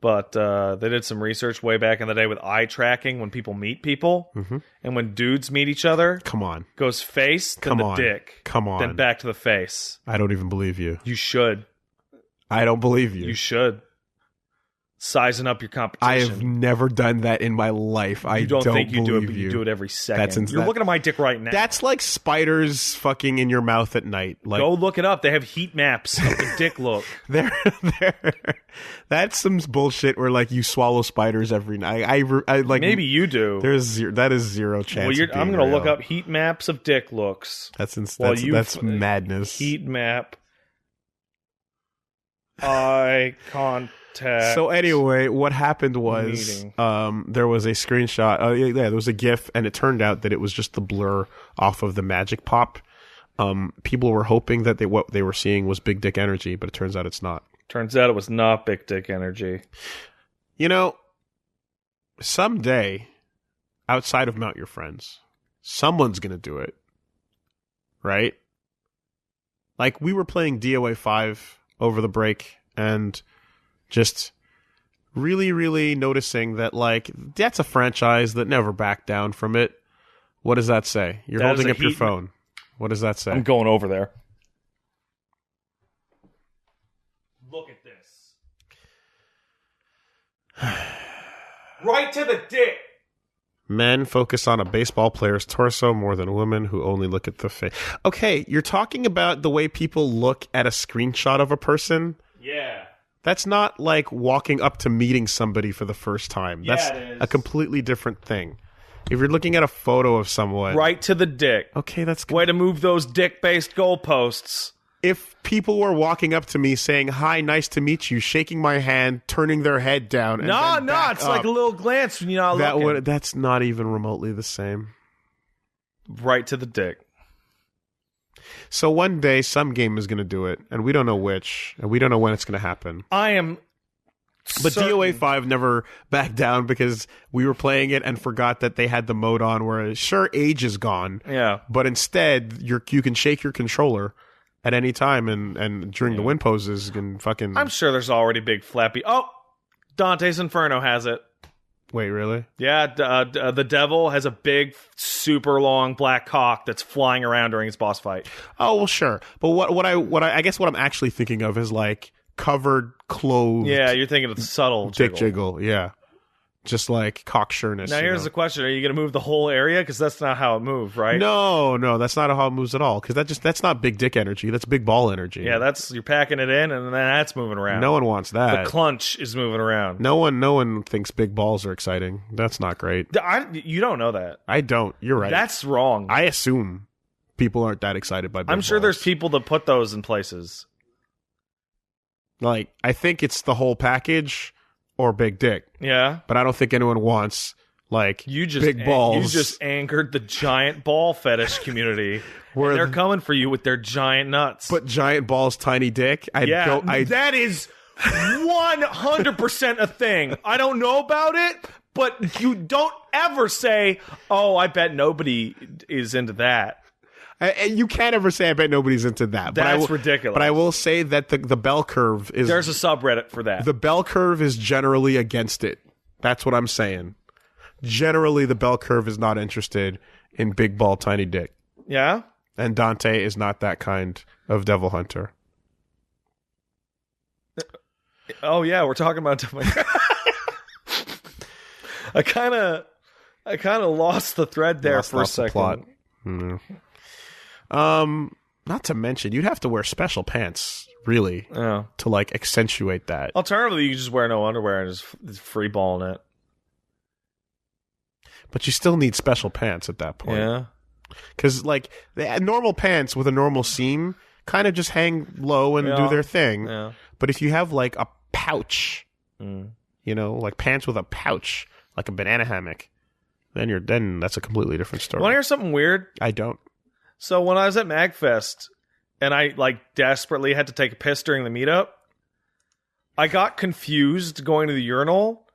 but they did some research way back in the day with eye tracking when people meet people, and when dudes meet each other... Come on. Goes face, then the dick. Come on. Then back to the face. I don't even believe you. You should. I don't believe you. You should. Sizing up your competition. I have never done that in my life. You don't think you do it, but you do it every second. You're looking at my dick right now. That's like spiders fucking in your mouth at night. Like, go look it up. They have heat maps of the dick look. That's some bullshit where like you swallow spiders every night. I like maybe you do. That is zero chance. Well, I'm going to look up heat maps of dick looks. That's madness. Heat map. Eye contact. So anyway, what happened was there was a screenshot. There was a GIF, and it turned out that it was just the blur off of the magic pop. People were hoping that what they were seeing was big dick energy, but it turns out it's not. Turns out it was not big dick energy. You know, someday, outside of Mount Your Friends, someone's going to do it. Right? Like, we were playing DOA 5 over the break, and just really, really noticing that, like, that's a franchise that never backed down from it. What does that say? You're holding up your phone. What does that say? I'm going over there. Look at this. Right to the dick. Men focus on a baseball player's torso more than women who only look at the face. Okay, you're talking about the way people look at a screenshot of a person? Yeah. That's not like walking up to meeting somebody for the first time. Yeah, that's it is. a completely different thing. If you're looking at a photo of someone... Right to the dick. Okay, that's... Way to move those dick-based goalposts. If people were walking up to me saying, hi, nice to meet you, shaking my hand, turning their head down... and it's like a little glance when you're not looking. That's not even remotely the same. Right to the dick. So one day, some game is going to do it, and we don't know which, and we don't know when it's going to happen. I am... But DOA 5 never backed down because we were playing it and forgot that they had the mode on where, sure, age is gone. Yeah. But instead, you can shake your controller at any time and during the win poses and fucking... I'm sure there's already big flappy... Oh! Dante's Inferno has it. Wait, really? Yeah, the devil has a big, super long black cock that's flying around during its boss fight. Oh, well, sure. But I guess what I'm actually thinking of is like covered, clothed... Yeah, you're thinking of the subtle dick jiggle, yeah. Just like cocksureness. Now, here's the question. Are you going to move the whole area? Because that's not how it moves, right? No, that's not how it moves at all. Because that's not big dick energy. That's big ball energy. Yeah, you're packing it in, and then that's moving around. No one wants that. The clunch is moving around. No one thinks big balls are exciting. That's not great. You don't know that. I don't. You're right. That's wrong. I assume people aren't that excited by big balls. I'm sure there's people that put those in places. Like, I think it's the whole package... or big dick. Yeah. But I don't think anyone wants, like, big balls. You just anchored the giant ball fetish community. They're coming for you with their giant nuts. But giant balls, tiny dick? That is 100% a thing. I don't know about it, but you don't ever say, oh, I bet nobody is into that. You can't ever say, I bet nobody's into that. That's ridiculous. But I will say that the bell curve is... There's a subreddit for that. The bell curve is generally against it. That's what I'm saying. Generally, the bell curve is not interested in big ball, tiny dick. Yeah? And Dante is not that kind of devil hunter. Oh, yeah, we're talking about... I kind of lost the thread there for a second. Plot. Mm-hmm. Not to mention, you'd have to wear special pants, really, to like accentuate that. Alternatively, you just wear no underwear and just free balling it. But you still need special pants at that point. Yeah. Because like the normal pants with a normal seam kind of just hang low and do their thing. Yeah. But if you have like a pouch, like pants with a pouch, like a banana hammock, then that's a completely different story. Want to hear something weird? I don't. So when I was at MagFest and I like desperately had to take a piss during the meetup, I got confused going to the urinal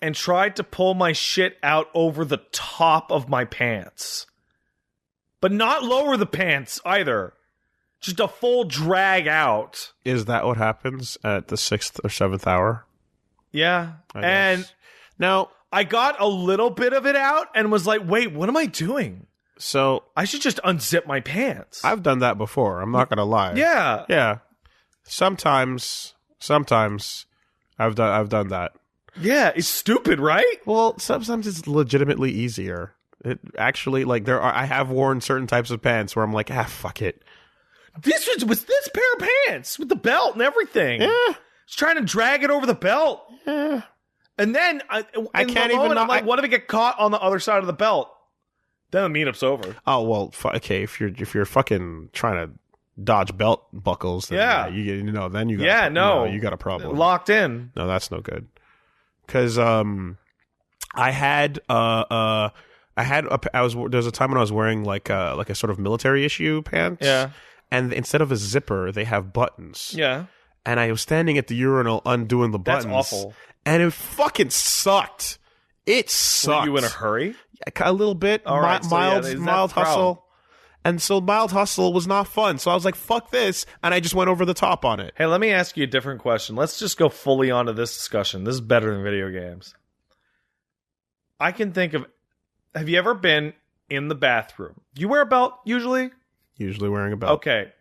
and tried to pull my shit out over the top of my pants. But not lower the pants either. Just a full drag out. Is that what happens at the 6th or 7th hour? Yeah. And now I got a little bit of it out and was like, wait, what am I doing? So I should just unzip my pants. I've done that before. I'm not going to lie. Yeah. Yeah. Sometimes I've done that. Yeah, it's stupid, right? Well, sometimes it's legitimately easier. It actually, like, I have worn certain types of pants where I'm like, fuck it. This was this pair of pants with the belt and everything. Yeah. Just trying to drag it over the belt. Yeah. And then I can't even. I'm like, what if it get caught on the other side of the belt? Then the meetup's over. Oh well, okay. If you're fucking trying to dodge belt buckles, then then you got you got a problem. Locked in. No, that's no good. Because I had there's a time when I was wearing like a sort of military issue pants. Yeah. And instead of a zipper, they have buttons. Yeah. And I was standing at the urinal undoing the buttons. That's awful. And it fucking sucked. It sucked. Were you in a hurry? A little bit. All right, mild hustle. And so mild hustle was not fun. So I was like, fuck this. And I just went over the top on it. Hey, let me ask you a different question. Let's just go fully onto this discussion. This is better than video games. I can think of... Have you ever been in the bathroom? Do you wear a belt usually? Usually wearing a belt. Okay.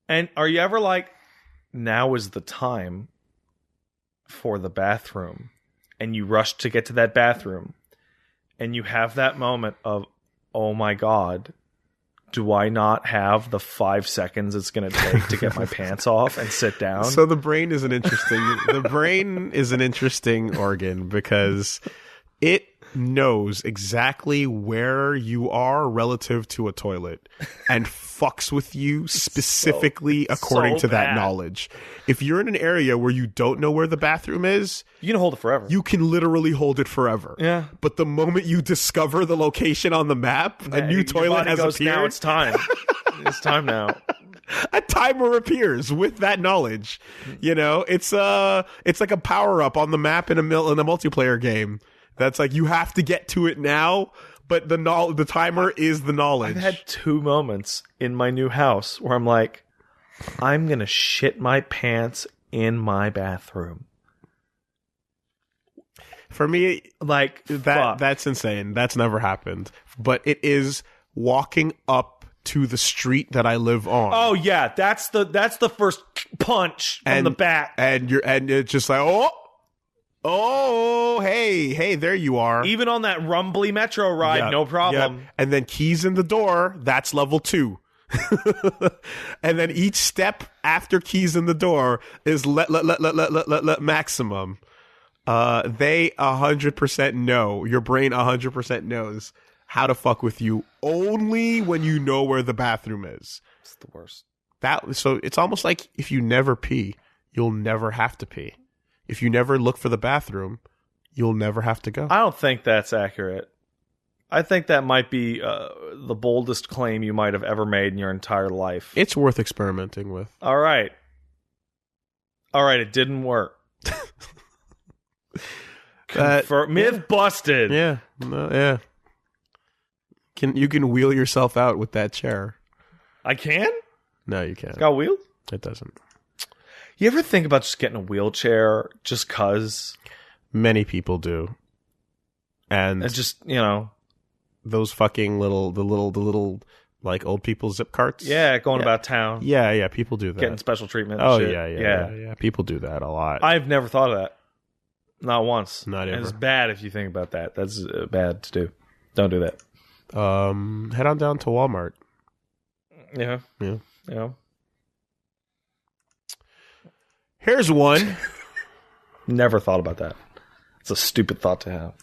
And are you ever like, now is the time for the bathroom, and you rush to get to that bathroom, and you have that moment of, oh my God, do I not have the 5 seconds it's going to take to get my pants off and sit down? So the brain is an interesting organ because it knows exactly where you are relative to a toilet and fucks with you specifically according to that knowledge. If you're in an area where you don't know where the bathroom is, you can hold it forever. You can literally hold it forever. Yeah. But the moment you discover the location on the map, a new toilet has appeared. Now it's time. It's time now. A timer appears with that knowledge. You know, it's like a power up on the map in a multiplayer game. That's like, you have to get to it now, but the timer is the knowledge. I've had 2 moments in my new house where I'm like, I'm going to shit my pants in my bathroom. For me, like, that's insane. That's never happened. But it is walking up to the street that I live on. Oh yeah, that's the first punch on the back. And it's just like, Oh, hey, there you are. Even on that rumbly metro ride, no problem. Yep. And then keys in the door, that's level 2. And then each step after keys in the door is let maximum. They 100% know, your brain 100% knows how to fuck with you only when you know where the bathroom is. It's the worst. So it's almost like if you never pee, you'll never have to pee. If you never look for the bathroom, you'll never have to go. I don't think that's accurate. I think that might be the boldest claim you might have ever made in your entire life. It's worth experimenting with. All right, it didn't work. Myth busted. Yeah. Yeah. You can wheel yourself out with that chair. I can? No, you can't. It's got wheels? It doesn't. You ever think about just getting a wheelchair just cause? Many people do. And it's just, you know, those fucking little like old people zip carts. Yeah, going about town. Yeah, people do that. Getting special treatment. Oh, shit. Yeah. People do that a lot. I've never thought of that. Not once. Not ever. And it's bad if you think about that. That's bad to do. Don't do that. Head on down to Walmart. Yeah. Here's one. Never thought about that. It's a stupid thought to have.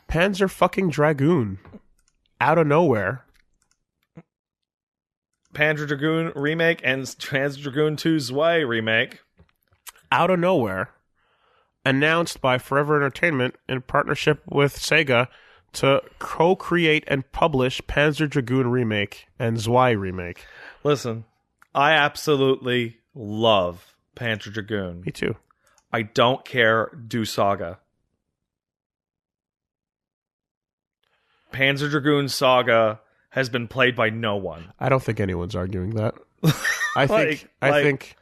Panzer fucking Dragoon. Out of nowhere. Panzer Dragoon remake and Panzer Dragoon 2 Zwei remake. Out of nowhere. Announced by Forever Entertainment in partnership with Sega to co-create and publish Panzer Dragoon remake and Zwei remake. Listen, I absolutely love Panzer Dragoon. Me too. I don't care. Do Saga. Panzer Dragoon Saga has been played by no one. I don't think anyone's arguing that. I think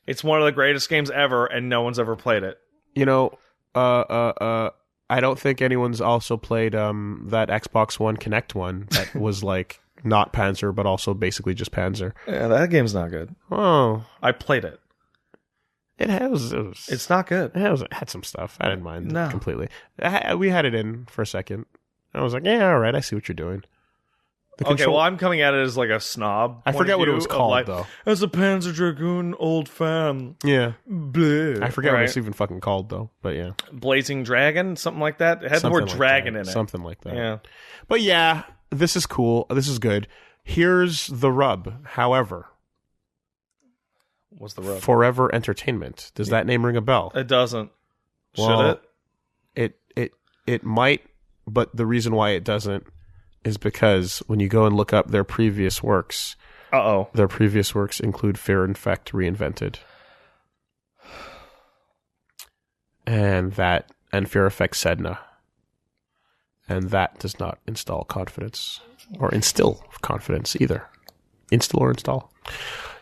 it's one of the greatest games ever, and no one's ever played it. You know, I don't think anyone's also played that Xbox One Kinect one that was like not Panzer, but also basically just Panzer. Yeah, that game's not good. Oh, I played it. It has. It's not good. It had some stuff. I didn't mind No. it completely. We had it in for a second. I was like, yeah, all right, I see what you're doing. Okay, well, I'm coming at it as like a snob. I forget what it was called, though. As a Panzer Dragoon old fan. Yeah. Bleh. I forget what it's even fucking called, though. But yeah. Blazing Dragon? Something like that? It had the word dragon in it. Something like that. Yeah. But yeah, this is cool. This is good. Here's the rub, however. What's the rub? Forever Entertainment. Does that name ring a bell? It doesn't. Well, Should it? It might, but the reason why it doesn't is because when you go and look up their previous works, their previous works include Fear Infect Reinvented. And Fear Effect Sedna. And that does not install confidence. Or instill confidence either. Instill or install.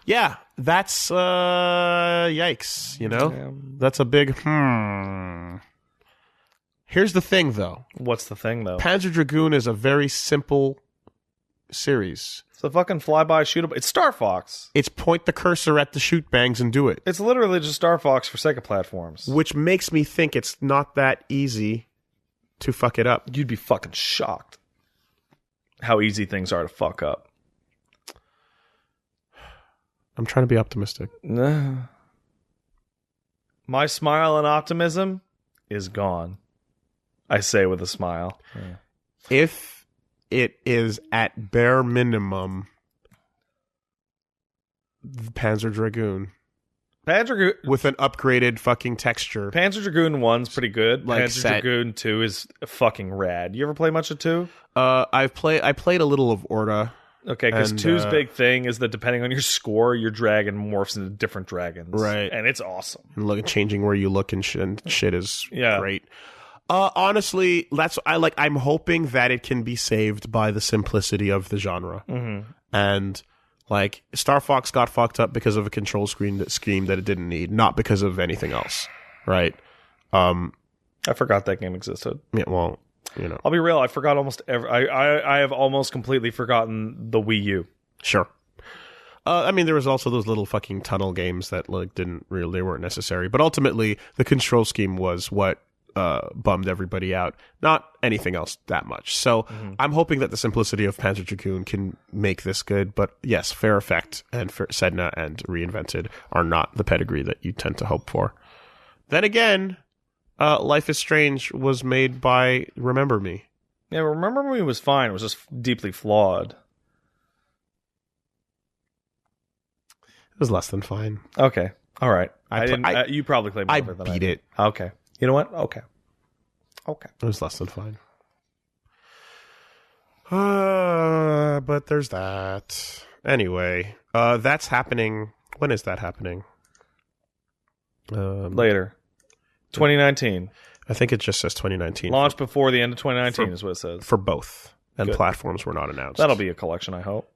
Yeah, that's yikes, you know? Yeah. That's a big Here's the thing, though. What's the thing, though? Panzer Dragoon is a very simple series. It's a fucking flyby shootable. It's Star Fox. It's point the cursor at the shoot bangs and do it. It's literally just Star Fox for Sega platforms. Which makes me think it's not that easy to fuck it up. You'd be fucking shocked how easy things are to fuck up. I'm trying to be optimistic. No. My smile and optimism is gone. I say with a smile. Yeah. If it is at bare minimum Panzer Dragoon with an upgraded fucking texture. Panzer Dragoon 1's pretty good. Like Panzer Dragoon 2 is fucking rad. You ever play much of 2? I played a little of Orta. Okay, because 2's big thing is that depending on your score, your dragon morphs into different dragons. Right. And it's awesome. And changing where you look and shit is great. Honestly, I'm hoping that it can be saved by the simplicity of the genre. Mm-hmm. And Star Fox got fucked up because of a control scheme that it didn't need, not because of anything else. Right? I forgot that game existed. Yeah, well, you know. I'll be real, I forgot almost I have almost completely forgotten the Wii U. Sure. I mean, there was also those little fucking tunnel games that they weren't necessary. But ultimately, the control scheme was what bummed everybody out. Not anything else that much. So I'm hoping that the simplicity of Panzer Dragoon can make this good. But yes, Fair Effect and Sedna and Reinvented are not the pedigree that you tend to hope for. Then again, Life is Strange was made by Remember Me. Yeah, Remember Me was fine. It was just deeply flawed. It was less than fine. Okay. All right. You probably played more than I beat it. Okay. You know what? Okay. It was less than fine. But there's that. Anyway, that's happening. When is that happening? Later. 2019. I think it just says 2019. Launch before the end of 2019 is what it says. For both. And Good. Platforms were not announced. That'll be a collection, I hope.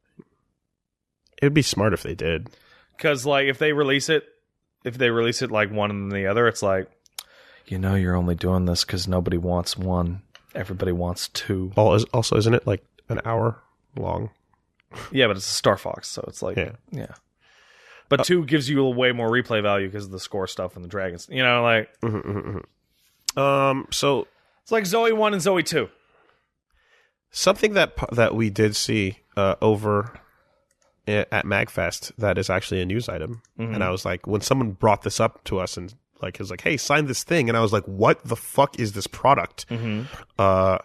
It would be smart if they did. Because, if they release it like one and the other, it's like, you're only doing this because nobody wants one. Everybody wants two. Also, isn't it like an hour long? Yeah, but it's a Star Fox, so it's like, yeah. But 2 gives you way more replay value because of the score stuff and the dragons. So it's like Zoe 1 and Zoe 2. Something that we did see over at MagFest that is actually a news item, and I was like, when someone brought this up to us and it was like, hey, sign this thing, and I was like, what the fuck is this product? I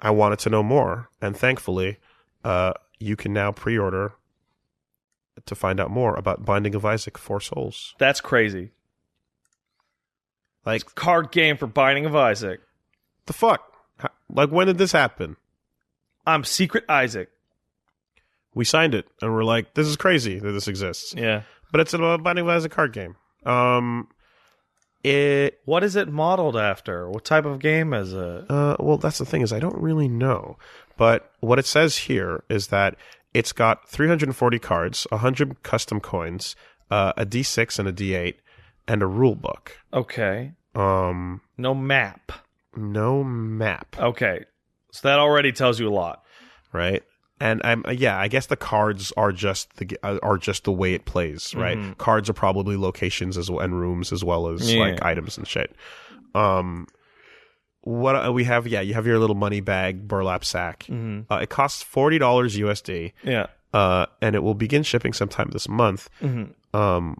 wanted to know more, and thankfully, you can now pre-order to find out more about Binding of Isaac: Four Souls. That's crazy. It's a card game for Binding of Isaac. The fuck? When did this happen? I'm Secret Isaac. We signed it, and we're like, this is crazy that this exists. Yeah. But it's a Binding of Isaac card game. What is it modeled after? What type of game is it? Well, that's the thing, is I don't really know. But what it says here is that it's got 340 cards, 100 custom coins, a D6 and a D8, and a rule book. Okay. No map. No map. Okay. So that already tells you a lot. Right? And I guess the cards are just the way it plays, right? Mm-hmm. Cards are probably locations and rooms as well as like items and shit. What we have? Yeah, you have your little money bag burlap sack. Mm-hmm. It costs $40 USD. Yeah. And it will begin shipping sometime this month. Mm-hmm.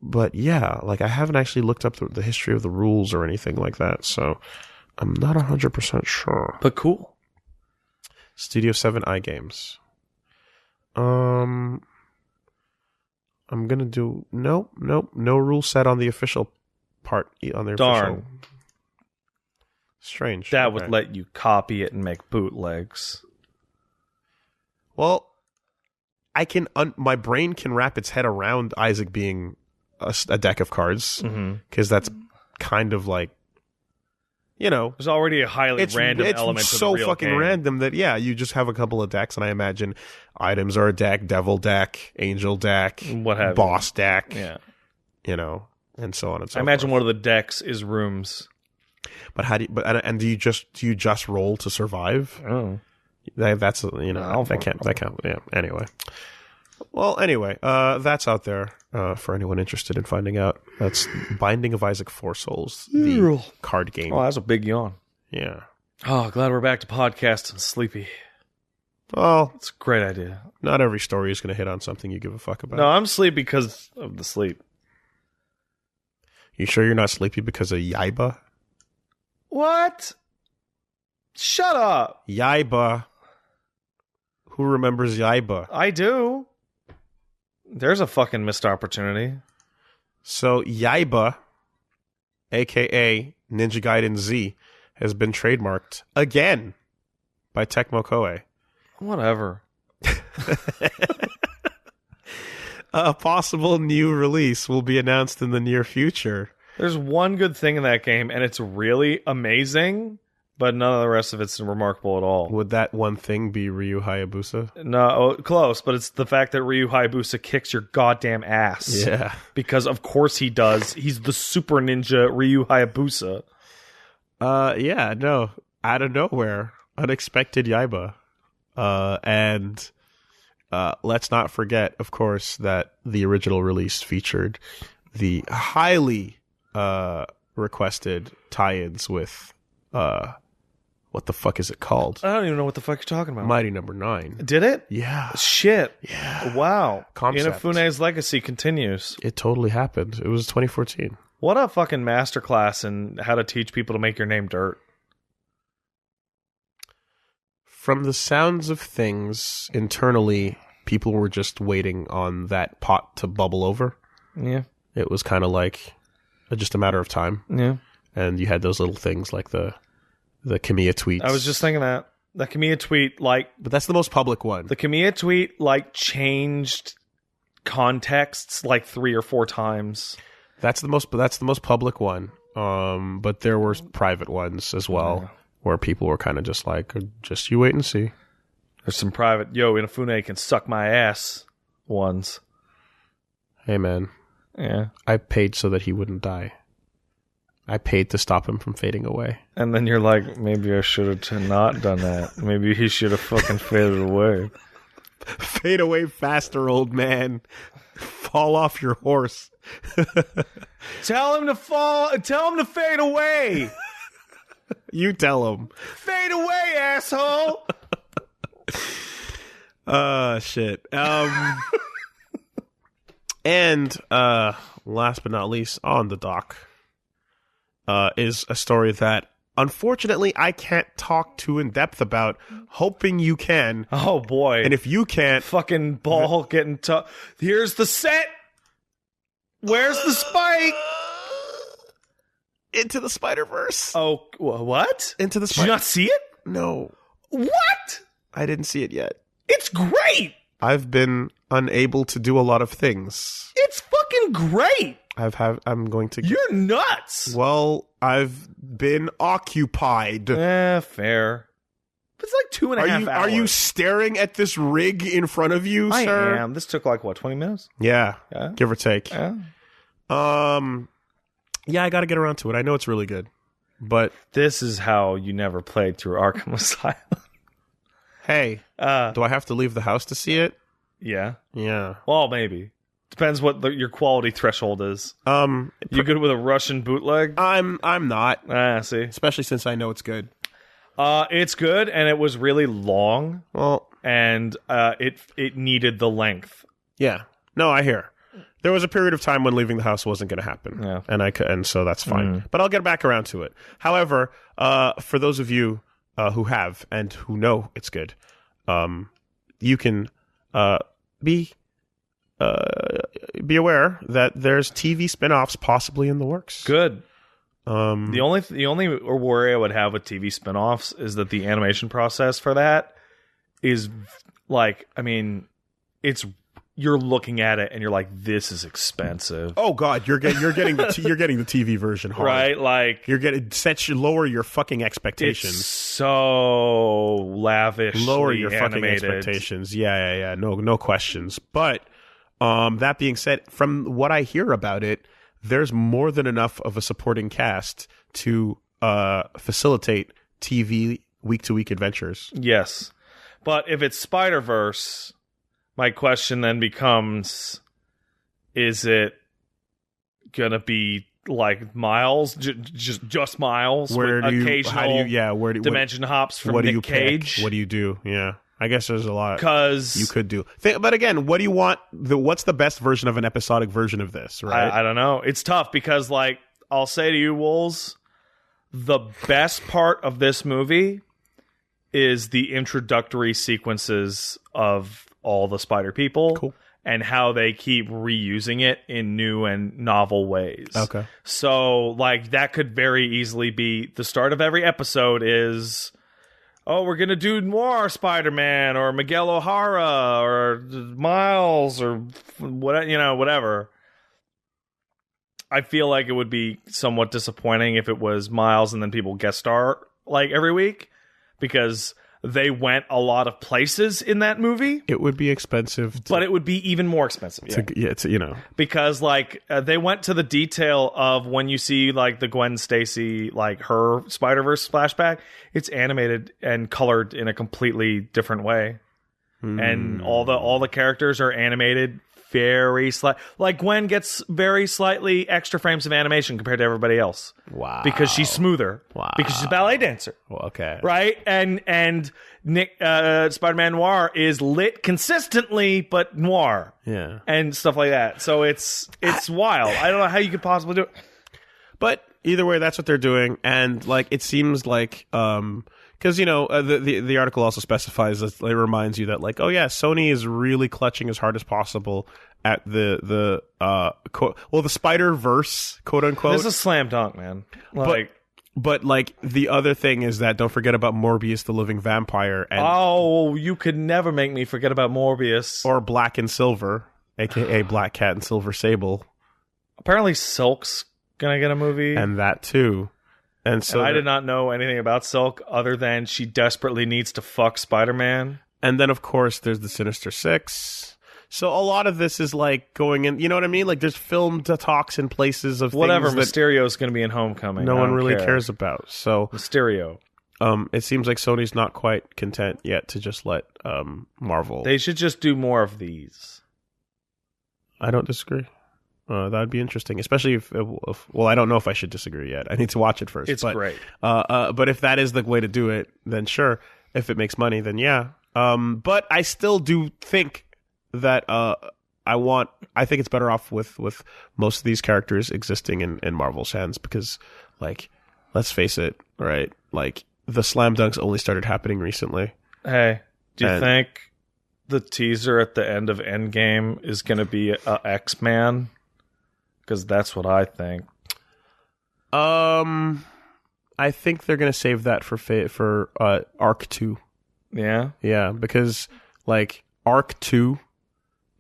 But yeah, like I haven't actually looked up the history of the rules or anything like that, so I'm not 100% sure. But cool. Studio 7 iGames. I'm gonna do no rule set on the official part on the Darn. official. Strange. That would let you copy it and make bootlegs. Well, I can. My brain can wrap its head around Isaac being a deck of cards because that's kind of like, you know, there's already a highly random element to the real so fucking game. random that you just have a couple of decks, and I imagine items are a deck, devil deck, angel deck, what have boss deck, you know, and so on and so. I imagine forth. one of the decks is rooms. But how do you? But do you just roll to survive? Oh, That's that can't. Yeah. Anyway. Well, anyway, that's out there for anyone interested in finding out. That's Binding of Isaac Four Souls, the card game. Oh, that's a big yawn. Yeah. Oh, glad we're back to podcast and sleepy. Well, It's a great idea. not every story is going to hit on something you give a fuck about. No, I'm sleepy because of the sleep. You sure you're not sleepy because of Yaiba? What? Shut up. Yaiba. Who remembers Yaiba? I do. There's a fucking missed opportunity. So Yaiba, a.k.a. Ninja Gaiden Z, has been trademarked again by Tecmo Koei. Whatever. A possible new release will be announced in the near future. There's one good thing in that game, and it's really amazing, but none of the rest of it's remarkable at all. Would that one thing be Ryu Hayabusa? No, close, but it's the fact that Ryu Hayabusa kicks your goddamn ass. Yeah. Because of course he does. He's the super ninja Ryu Hayabusa. Yeah, no. Out of nowhere. Unexpected Yaiba. And let's not forget, of course, that the original release featured the highly requested tie-ins with what the fuck is it called? I don't even know what the fuck you're talking about. Mighty Number 9. Did it? Yeah. Shit. Yeah. Wow. Concept. Inafune's legacy continues. It totally happened. It was 2014. What a fucking masterclass in how to teach people to make your name dirt. From the sounds of things, internally, people were just waiting on that pot to bubble over. Yeah. It was kind of like just a matter of time. Yeah. And you had those little things like the Kamiya tweets. I was just thinking that. The Kamiya tweet, But that's the most public one. The Kamiya tweet, changed contexts 3 or 4 times. That's the most public one. But there were private ones as well, where people were kind of just just you wait and see. There's some private, Inafune can suck my ass ones. Hey, man. Yeah. I paid so that he wouldn't die. I paid to stop him from fading away. And then you're like, maybe I should have not done that. Maybe he should have fucking faded away. Fade away faster, old man. Fall off your horse. Tell him to fade away. You tell him. Fade away, asshole. Shit. And last but not least, on the dock is a story that unfortunately I can't talk too in depth about, hoping you can. Oh boy. And if you can't, fucking ball getting tough. Here's the set. Where's the spike? Into the Spider-Verse. Oh, what? Into the Did you not see it? No. What? I didn't see it yet. It's great. I've been unable to do a lot of things. It's fucking great. I'm going to. You're nuts. Well, I've been occupied. Fair. It's 2.5 hours. Are you staring at this rig in front of you, sir? I am. This took 20 minutes? Yeah. Give or take. Yeah. Yeah, I got to get around to it. I know it's really good, but this is how you never played through Arkham Asylum. Hey, do I have to leave the house to see it? Yeah. Yeah. Well, maybe. Depends what your quality threshold is. You good with a Russian bootleg? I'm not. See. Especially since I know it's good. It's good, and it was really long. Well, and it needed the length. Yeah. No, I hear. There was a period of time when leaving the house wasn't going to happen. Yeah. And so that's fine. But I'll get back around to it. However, for those of you who have and who know it's good, you can be aware that there's TV spin-offs possibly in the works. Good. The only worry I would have with TV spin-offs is that the animation process for that is like, I mean, it's you're looking at it and you're like, this is expensive. Oh God, you're getting the TV version hard. Right? Like you're getting lower your fucking expectations. It's so lavishly lower your animated. Fucking expectations. Yeah. No questions. But that being said, from what I hear about it, there's more than enough of a supporting cast to facilitate TV week-to-week adventures. Yes. But if it's Spider-Verse, my question then becomes, is it going to be like Miles? Just Miles? Where do you dimension hops from Nick Cage? What do you do? Yeah. I guess there's a lot because you could do. But again, what do you want? What's the best version of an episodic version of this, right? I don't know. It's tough because, like, I'll say to you, Wolves, the best part of this movie is the introductory sequences of all the spider people. Cool. And how they keep reusing it in new and novel ways. Okay. So, like, that could very easily be the start of every episode is... oh, we're going to do more Spider-Man or Miguel O'Hara or Miles or whatever. I feel like it would be somewhat disappointing if it was Miles and then people guest star like every week because they went a lot of places in that movie. It would be expensive. But it would be even more expensive. Because like they went to the detail of when you see like the Gwen Stacy, like her Spider-Verse flashback, it's animated and colored in a completely different way. And all the characters are animated very slight. Like Gwen gets very slightly extra frames of animation compared to everybody else. Wow. Because she's smoother. Wow. Because she's a ballet dancer. Well, okay. Right? And Nick Spider-Man Noir is lit consistently, but noir. Yeah. And stuff like that. So it's wild. I don't know how you could possibly do it. But either way, that's what they're doing. And like it seems like because the article also specifies that it reminds you that like, oh yeah, Sony is really clutching as hard as possible at the Spider-Verse, quote unquote. This is a slam dunk, man. But like the other thing is that don't forget about Morbius the Living Vampire. And you could never make me forget about Morbius. Or Black and Silver, aka Black Cat and Silver Sable. Apparently Silk's gonna get a movie. And that too. And so I did not know anything about Silk other than she desperately needs to fuck Spider-Man. And then, of course, there's the Sinister Six. So a lot of this is like going in, you know what I mean? Like there's filmed talks in places of whatever. Things Mysterio's going to be in Homecoming. No one really cares about. So Mysterio. It seems like Sony's not quite content yet to just let Marvel. They should just do more of these. I don't disagree. That'd be interesting, especially if I don't know if I should disagree yet. I need to watch it first. It's great. But if that is the way to do it, then sure. If it makes money, then yeah. But I still do think that I think it's better off with most of these characters existing in Marvel's hands because, like, let's face it, right? Like, the slam dunks only started happening recently. Hey, do you think the teaser at the end of Endgame is going to be X-Man? Because that's what I think. I think they're gonna save that for Arc 2. Yeah, yeah, because like Arc 2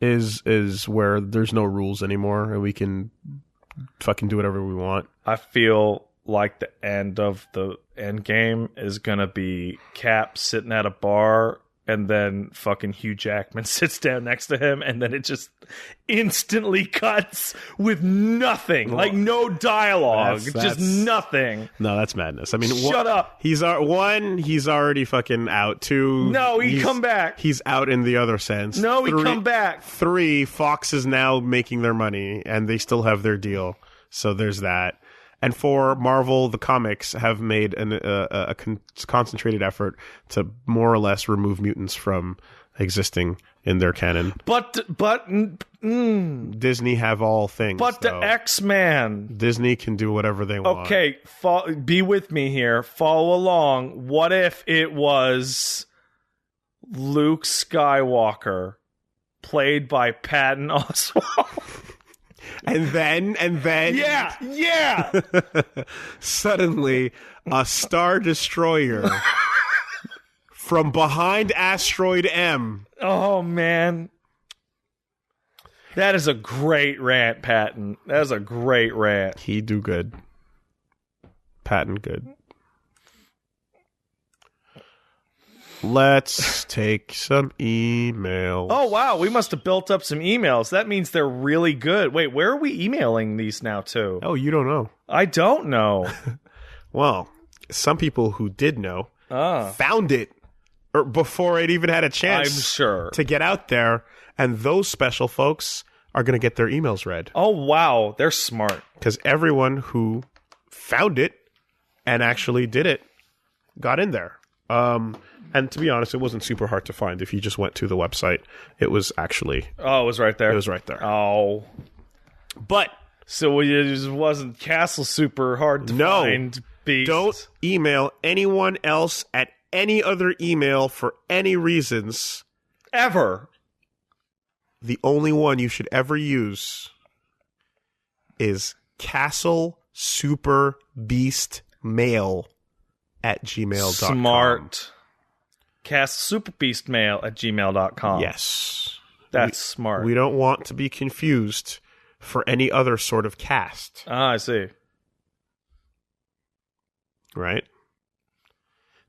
is where there's no rules anymore and we can fucking do whatever we want. I feel like the end of the Endgame is gonna be Cap sitting at a bar and then fucking Hugh Jackman sits down next to him, and then it just instantly cuts with nothing, like no dialogue, just nothing. No, that's madness. I mean, shut up. He's already fucking out. 2, no, he come back. He's out in the other sense. No, he come back. 3, Fox is now making their money, and they still have their deal. So there's that. And 4, Marvel, the comics, have made a concentrated effort to more or less remove mutants from existing in their canon. But Disney have all things. But the X-Men. Disney can do whatever they want. Okay, be with me here. Follow along. What if it was Luke Skywalker, played by Patton Oswalt? And then yeah. Suddenly a Star Destroyer from behind Asteroid M. Oh man. That is a great rant, Patton. That is a great rant. He do good. Patton good. Let's take some emails. Oh, wow. We must have built up some emails. That means they're really good. Wait, where are we emailing these now to? Oh, you don't know. I don't know. Well, some people who did know found it before it even had a chance to get out there. And those special folks are going to get their emails read. Oh, wow. They're smart. Because everyone who found it and actually did it got in there. And to be honest, it wasn't super hard to find. If you just went to the website, it was actually... Oh, it was right there? It was right there. Oh. But... So it just wasn't Castle super hard to find, Beast. Don't email anyone else at any other email for any reasons. Ever. The only one you should ever use is castlesuperbeastmail@gmail.com. Smart. castlesuperbeastmail@gmail.com. Yes. That's smart. We don't want to be confused for any other sort of cast. Ah, I see. Right?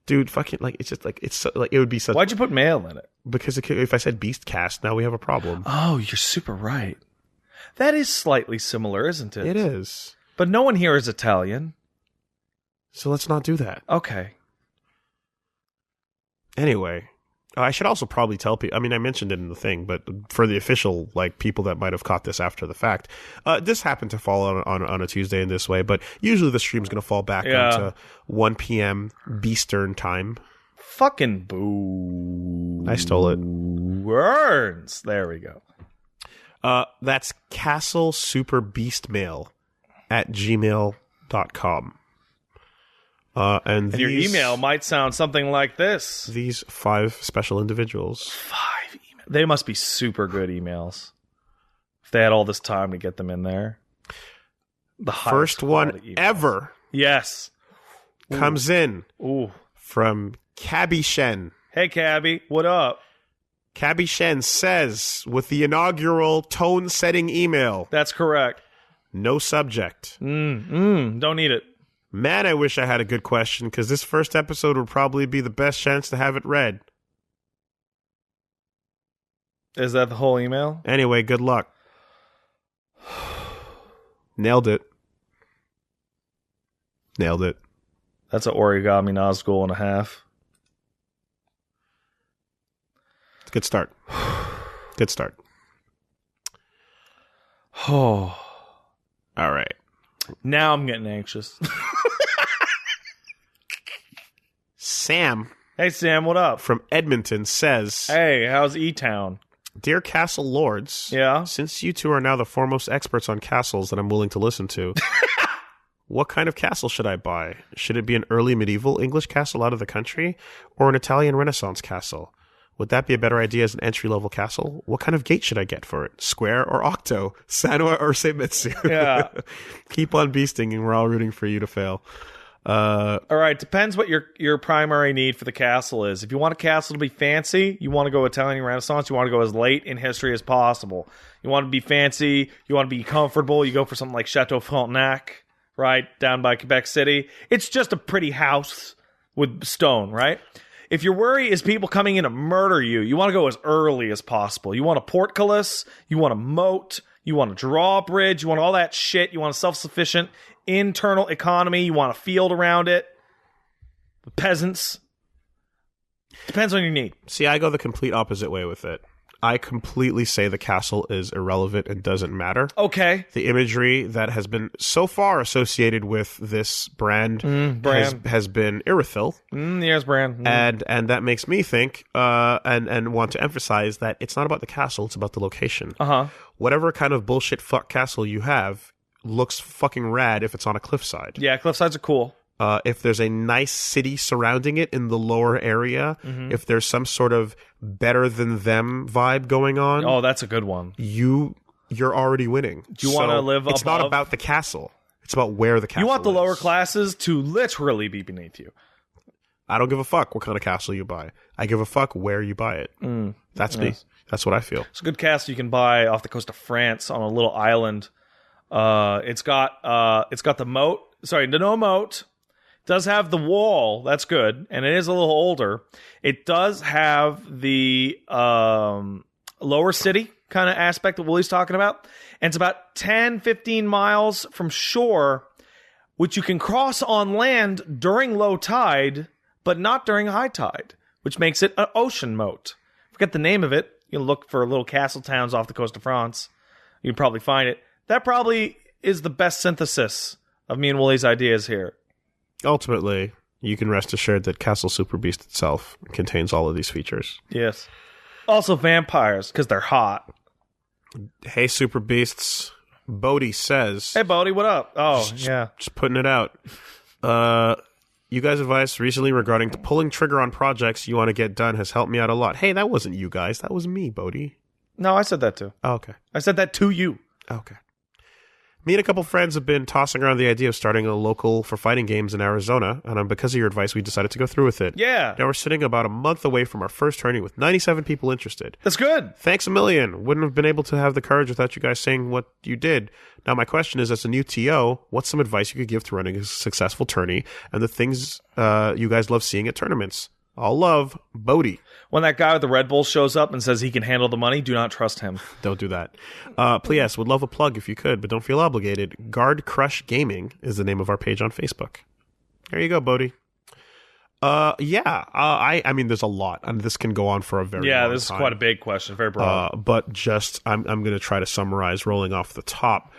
Dude, fucking, like, it's just, like, it's so, like, it would be such... Why'd you put mail in it? Because if I said beast cast, now we have a problem. Oh, you're super right. That is slightly similar, isn't it? It is. But no one here is Italian. So let's not do that. Okay. Anyway, I should also probably tell people, I mean, I mentioned it in the thing, but for the official, like, people that might have caught this after the fact, this happened to fall on a Tuesday in this way, but usually the stream's going to fall back onto 1 p.m. Beastern time. Fucking boo. I stole it. Words. There we go. That's castlesuperbeastmail@gmail.com. And your email might sound something like this. These 5 special individuals. 5 emails. They must be super good emails. If they had all this time to get them in there. The first one ever. Yes. Comes in. Ooh. From Cabby Shen. Hey, Cabby. What up? Cabby Shen says, with the inaugural tone-setting email. That's correct. No subject. Don't need it. Man, I wish I had a good question, because this first episode would probably be the best chance to have it read. Is that the whole email? Anyway, good luck. Nailed it. Nailed it. That's an origami Nazgul and a half. Good start. Good start. Oh. All right. Now I'm getting anxious. Sam. Hey, Sam, what up? From Edmonton says... Hey, how's E-Town? Dear Castle Lords. Yeah? Since you two are now the foremost experts on castles that I'm willing to listen to, what kind of castle should I buy? Should it be an early medieval English castle out of the country, or an Italian Renaissance castle? Would that be a better idea as an entry-level castle? What kind of gate should I get for it? Square or octo? Sanwa or Seimitsu? Yeah. Keep on beasting, and we're all rooting for you to fail. All right, depends what your primary need for the castle is. If you want a castle to be fancy, you want to go Italian Renaissance, you want to go as late in history as possible. You want to be fancy, you want to be comfortable, you go for something like Chateau Frontenac, right, down by Quebec City. It's just a pretty house with stone, right? If your worry is people coming in to murder you, you want to go as early as possible. You want a portcullis, you want a moat, you want a drawbridge, you want all that shit. You want a self-sufficient internal economy. You want a field around it. The peasants. Depends on your need. See, I go the complete opposite way with it. I completely say the castle is irrelevant and doesn't matter. Okay. The imagery that has been so far associated with this brand has been Irithyll. Yes, brand. And that makes me think and want to emphasize that it's not about the castle, it's about the location. Whatever kind of bullshit fuck castle you have looks fucking rad if it's on a cliffside. Yeah, cliffsides are cool. If there's a nice city surrounding it in the lower area, if there's some sort of better than them vibe going on, oh, that's a good one. You're already winning. Do you want to live above? It's not about the castle. It's about where the castle is. You want the lower classes to literally be beneath you. I don't give a fuck what kind of castle you buy. I give a fuck where you buy it. That's me. That's what I feel. It's a good castle you can buy off the coast of France on a little island. It's got the moat. Sorry, no moat. Does have the wall, that's good, and it is a little older. It does have the lower city kind of aspect that Willie's talking about, and it's about 10, 15 miles from shore, which you can cross on land during low tide, but not during high tide, which makes it an ocean moat. Forget the name of it. You can look for little castle towns off the coast of France. You can probably find it. That probably is the best synthesis of me and Willie's ideas here. Ultimately, you can rest assured that Castle Super Beast itself contains all of these features. Yes. Also vampires, because they're hot. Hey, Super Beasts. Bodhi says... Hey, Bodhi, what up? Oh, yeah. Just putting it out. You guys' advice recently regarding pulling trigger on projects you want to get done has helped me out a lot. Hey, that wasn't you guys. That was me, Bodhi. No, I said that too. Oh, okay. I said that to you. Okay. Me and a couple friends have been tossing around the idea of starting a local for fighting games in Arizona, and because of your advice, we decided to go through with it. Yeah. Now we're sitting about a month away from our first tourney with 97 people interested. That's good. Thanks a million. Wouldn't have been able to have the courage without you guys saying what you did. Now my question is, as a new TO, what's some advice you could give to running a successful tourney and the things you guys love seeing at tournaments? All love, Bodhi. When that guy with the Red Bull shows up and says he can handle the money, do not trust him. Don't do that. P.S. Would love a plug if you could, but don't feel obligated. Guard Crush Gaming is the name of our page on Facebook. There you go, Bodhi. I mean, there's a lot, and this can go on for a very long time. Yeah, this is quite a big question, very broad. But just, I'm going to try to summarize rolling off the top.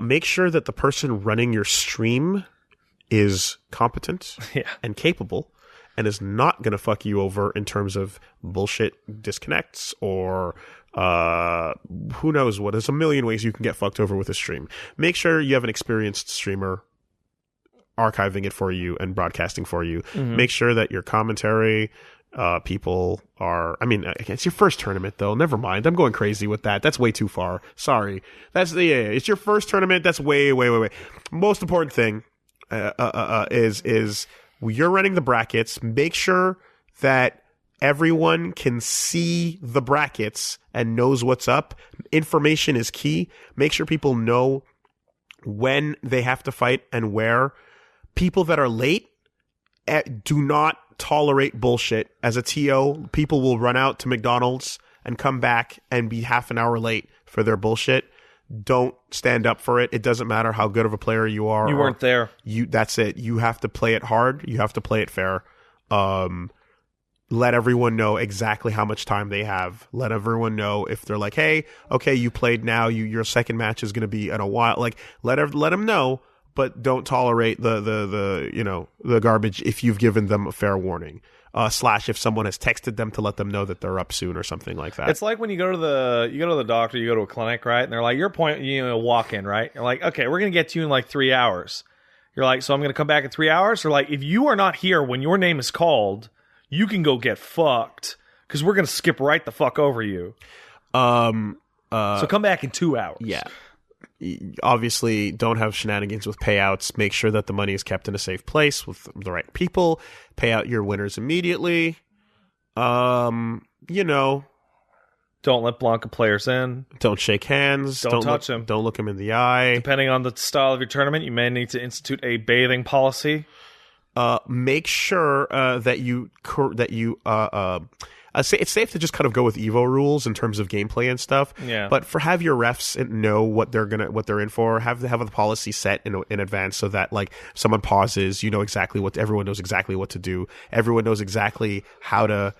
Make sure that the person running your stream is competent and capable, and is not going to fuck you over in terms of bullshit disconnects or who knows what. There's a million ways you can get fucked over with a stream. Make sure you have an experienced streamer archiving it for you and broadcasting for you. Make sure that your commentary people are... I mean, it's your first tournament, though. Never mind. I'm going crazy with that. That's way too far. Sorry. It's your first tournament. That's way. Most important thing is... You're running the brackets. Make sure that everyone can see the brackets and knows what's up. Information is key. Make sure people know when they have to fight and where. People that are late, do not tolerate bullshit. As a TO, people will run out to McDonald's and come back and be half an hour late for their bullshit. Don't stand up for it. It doesn't matter how good of a player you are. You weren't there. That's it. You have to play it hard. You have to play it fair. Let everyone know exactly how much time they have. Let everyone know if they're like, hey, okay, you played now. Your second match is going to be in a while. Like, let them know, but don't tolerate the garbage if you've given them a fair warning. / if someone has texted them to let them know that they're up soon or something like that. It's like when you go to the doctor, you go to a clinic, right? And they're like, walk in, right? You're like, okay, we're going to get to you in like 3 hours. You're like, so I'm going to come back in 3 hours? Or like, if you are not here when your name is called, you can go get fucked because we're going to skip right the fuck over you. So come back in 2 hours. Yeah. Obviously, don't have shenanigans with payouts. Make sure that the money is kept in a safe place with the right people. Pay out your winners immediately. Don't let Blanca players in. Don't shake hands. Don't touch them. Don't look them in the eye. Depending on the style of your tournament, you may need to institute a bathing policy. make sure that you it's safe to just kind of go with Evo rules in terms of gameplay and stuff. Yeah. But have your refs know what they're in for. Have the policy set in advance so that like someone pauses, everyone knows exactly what to do. Everyone knows exactly how to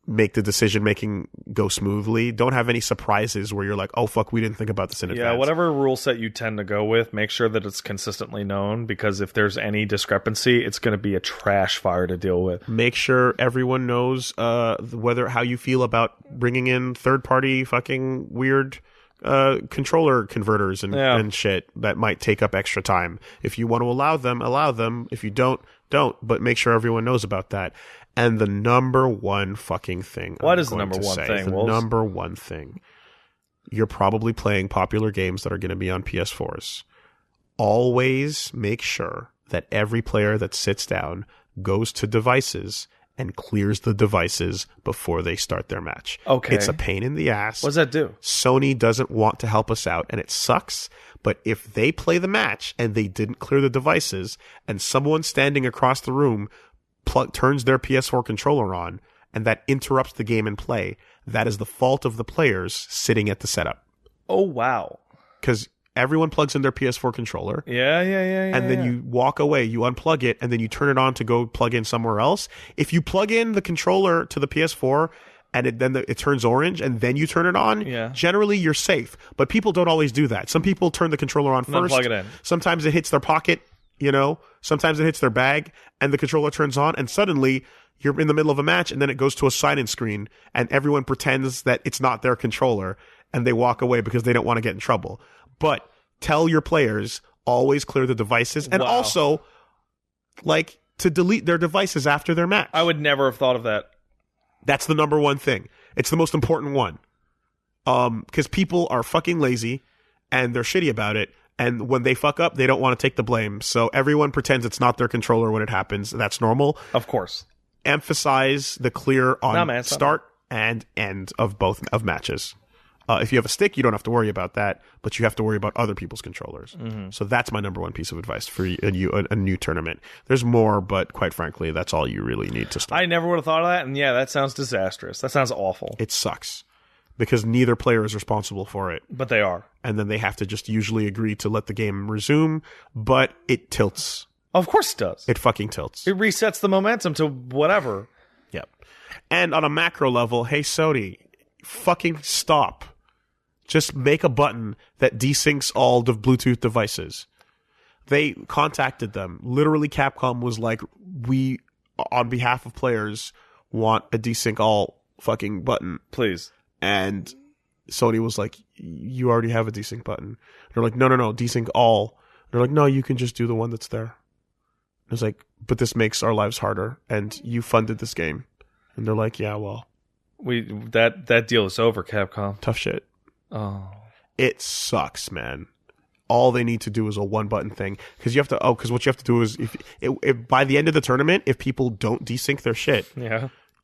make the decision making go smoothly. Don't have any surprises where you're like, oh fuck, we didn't think about this in advance. Yeah, whatever rule set you tend to go with, make sure that it's consistently known, because if there's any discrepancy, it's going to be a trash fire to deal with. Make sure everyone knows how you feel about bringing in third party fucking weird controller converters and shit that might take up extra time. If you want to allow them. If you don't. But make sure everyone knows about that. And the number one fucking thing. What is the number one thing? The number one thing. You're probably playing popular games that are going to be on PS4s. Always make sure that every player that sits down goes to devices and clears the devices before they start their match. Okay. It's a pain in the ass. What does that do? Sony doesn't want to help us out, and it sucks. But if they play the match and they didn't clear the devices, and someone standing across the room turns their PS4 controller on, and that interrupts the game in play, that is the fault of the players sitting at the setup. Oh, wow. Because everyone plugs in their PS4 controller. Yeah. And then you walk away, you unplug it, and then you turn it on to go plug in somewhere else. If you plug in the controller to the PS4 and it turns orange and then you turn it on, generally you're safe. But people don't always do that. Some people turn the controller on first. Plug it in. Sometimes it hits their pocket, sometimes it hits their bag and the controller turns on, and suddenly you're in the middle of a match and then it goes to a sign-in screen and everyone pretends that it's not their controller and they walk away because they don't want to get in trouble. But tell your players, always clear the devices, and also to delete their devices after their match. I would never have thought of that. That's the number one thing. It's the most important one. Because people are fucking lazy and they're shitty about it. And when they fuck up, they don't want to take the blame. So everyone pretends it's not their controller when it happens. That's normal. Of course. Emphasize the clear on start and end of matches. If you have a stick, you don't have to worry about that, but you have to worry about other people's controllers. Mm-hmm. So that's my number one piece of advice for a new tournament. There's more, but quite frankly, that's all you really need to start. I never would have thought of that, and yeah, that sounds disastrous. That sounds awful. It sucks, because neither player is responsible for it. But they are. And then they have to just usually agree to let the game resume, but it tilts. Of course it does. It fucking tilts. It resets the momentum to whatever. Yep. And on a macro level, hey, Sony, fucking stop. Just make a button that desyncs all the Bluetooth devices. They contacted them. Literally, Capcom was like, we, on behalf of players, want a desync all fucking button. Please. And Sony was like, you already have a desync button. They're like, no, desync all. They're like, no, you can just do the one that's there. I was like, but this makes our lives harder, and you funded this game. And they're like, yeah, well. That deal is over, Capcom. Tough shit. Oh, it sucks, man. All they need to do is a one button thing, because what you have to do is if by the end of the tournament, if people don't desync their shit,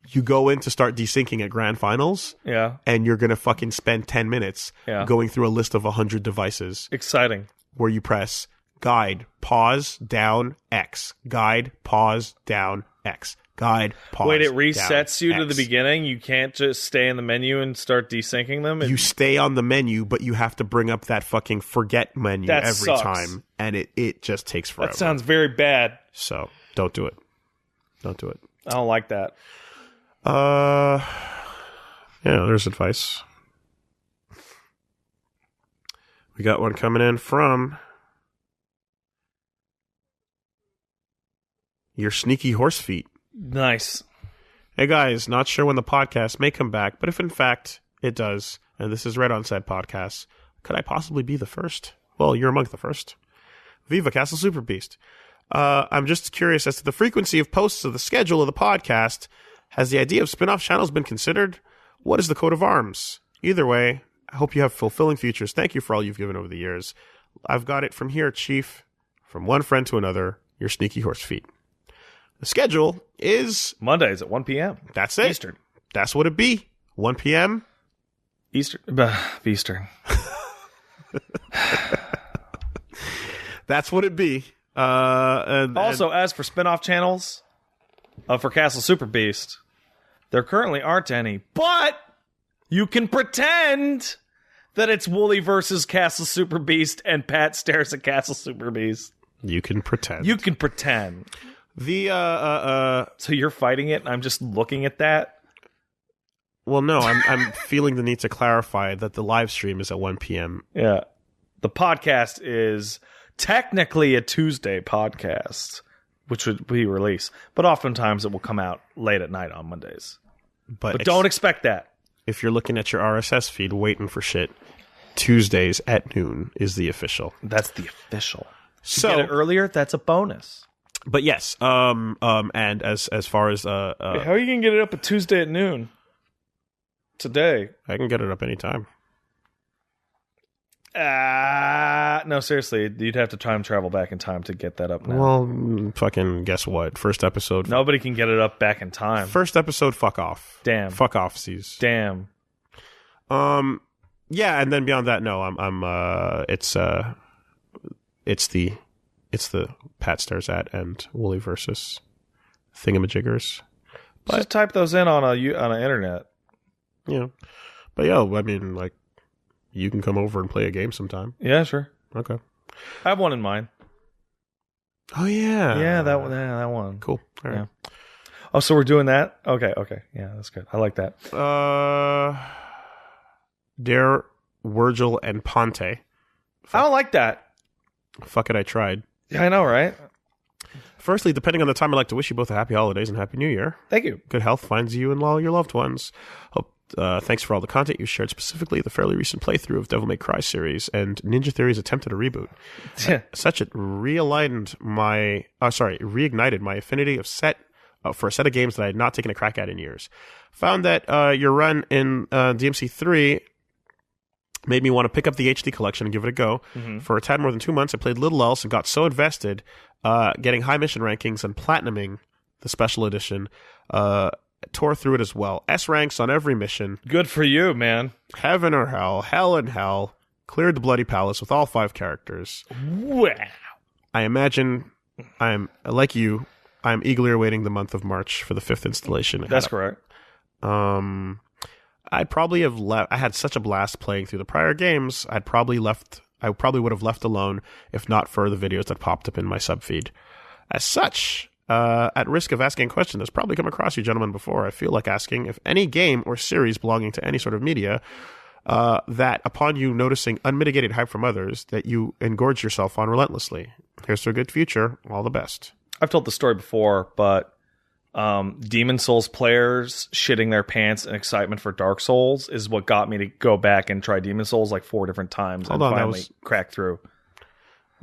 you go in to start desyncing at grand finals, and you're gonna fucking spend 10 minutes going through a list of 100 devices. Exciting. Where you press guide, pause, down, X, guide, pause, down, X. Guide, pause. Wait, it resets you to the beginning? You can't just stay in the menu and start desyncing them? You stay on the menu, but you have to bring up that fucking forget menu every time. And it just takes forever. That sounds very bad. So, don't do it. Don't do it. I don't like that. There's advice. We got one coming in from your sneaky horse feet. Nice. Hey guys, not sure when the podcast may come back, but if in fact it does, and this is Red on Said Podcasts, could I possibly be the first? Well, you're among the first. Viva Castle Super Beast. I'm just curious as to the frequency of posts of the schedule of the podcast. Has the idea of spin-off channels been considered? What is the coat of arms? Either way, I hope you have fulfilling futures. Thank you for all you've given over the years. I've got it from here, Chief. From one friend to another, your sneaky horse feet. The schedule is Mondays at 1 p.m. That's it. Eastern. That's what it be. 1 p.m. Eastern. That's what it be. Also, as for spin-off channels for Castle Super Beast, there currently aren't any, but you can pretend that it's Wooly versus Castle Super Beast and Pat stares at Castle Super Beast. You can pretend. You can pretend. So you're fighting it and I'm just looking at that? Well, no, I'm feeling the need to clarify that the live stream is at 1 p.m. Yeah. The podcast is technically a Tuesday podcast, which would be released, but oftentimes it will come out late at night on Mondays. But don't expect that. If you're looking at your RSS feed waiting for shit, Tuesdays at noon is the official. That's the official. So get it earlier, that's a bonus. But yes, and as far as how are you gonna get it up at Tuesday at noon? Today. I can get it up anytime. No, seriously, you'd have to time travel back in time to get that up now. Well, fucking guess what? First episode. Nobody can get it up back in time. First episode, fuck off. Damn. Fuck off, C's. Damn. Yeah, and then beyond that, no, it's the Pat stares at and Wooly versus thingamajiggers. Just type those in on an internet. Yeah. But yeah, I mean, like, you can come over and play a game sometime. Yeah, sure. Okay. I have one in mind. Oh, yeah. Yeah, that one. Yeah, that one. Cool. All right. Yeah. Oh, so we're doing that? Okay. Yeah, that's good. I like that. Dare, Virgil, and Ponte. I don't like that. Fuck it, I tried. Yeah, I know, right? Firstly, depending on the time, I'd like to wish you both a happy holidays and happy new year. Thank you. Good health finds you and all your loved ones. Hope, thanks for all the content you shared, specifically the fairly recent playthrough of Devil May Cry series and Ninja Theory's attempt at a reboot. Such it reignited my affinity for a set of games that I had not taken a crack at in years. Found that your run in DMC3 made me want to pick up the HD collection and give it a go. Mm-hmm. For a tad more than 2 months, I played little else and got so invested, getting high mission rankings and platinuming the special edition. Tore through it as well. S ranks on every mission. Good for you, man. Heaven or hell, hell and hell. Cleared the Bloody Palace with all 5 characters. Wow. I imagine I'm like you. I'm eagerly awaiting the month of March for the 5th installation. That's correct. I'd probably have left. I had such a blast playing through the prior games. I probably would have left alone if not for the videos that popped up in my subfeed. As such, at risk of asking a question that's probably come across you gentlemen before, I feel like asking if any game or series belonging to any sort of media that upon you noticing unmitigated hype from others that you engorge yourself on relentlessly. Here's to a good future. All the best. I've told the story before, but Demon Souls players shitting their pants in excitement for Dark Souls is what got me to go back and try Demon Souls like 4 different times and finally crack through.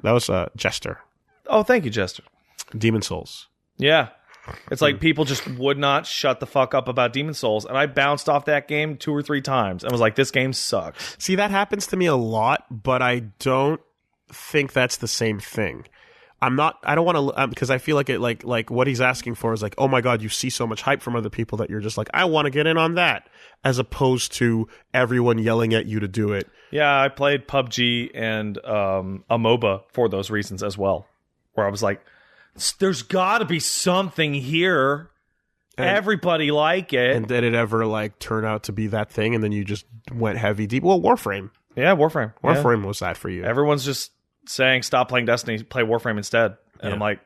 That was Jester. Oh, thank you, Jester. Demon Souls. Yeah. It's like people just would not shut the fuck up about Demon Souls, and I bounced off that game 2 or 3 times and was like, this game sucks. See, that happens to me a lot, but I don't think that's the same thing. I don't want to, because I feel like it, like what he's asking for is like, oh my god, you see so much hype from other people that you're just like, I want to get in on that, as opposed to everyone yelling at you to do it. Yeah, I played PUBG and a MOBA for those reasons as well, where I was like, there's got to be something here. And everybody like it. And did it ever like turn out to be that thing, and then you just went heavy deep? Well, Warframe. Yeah, Warframe. Warframe was that for you. Everyone's just saying stop playing Destiny, play Warframe instead. And I'm like,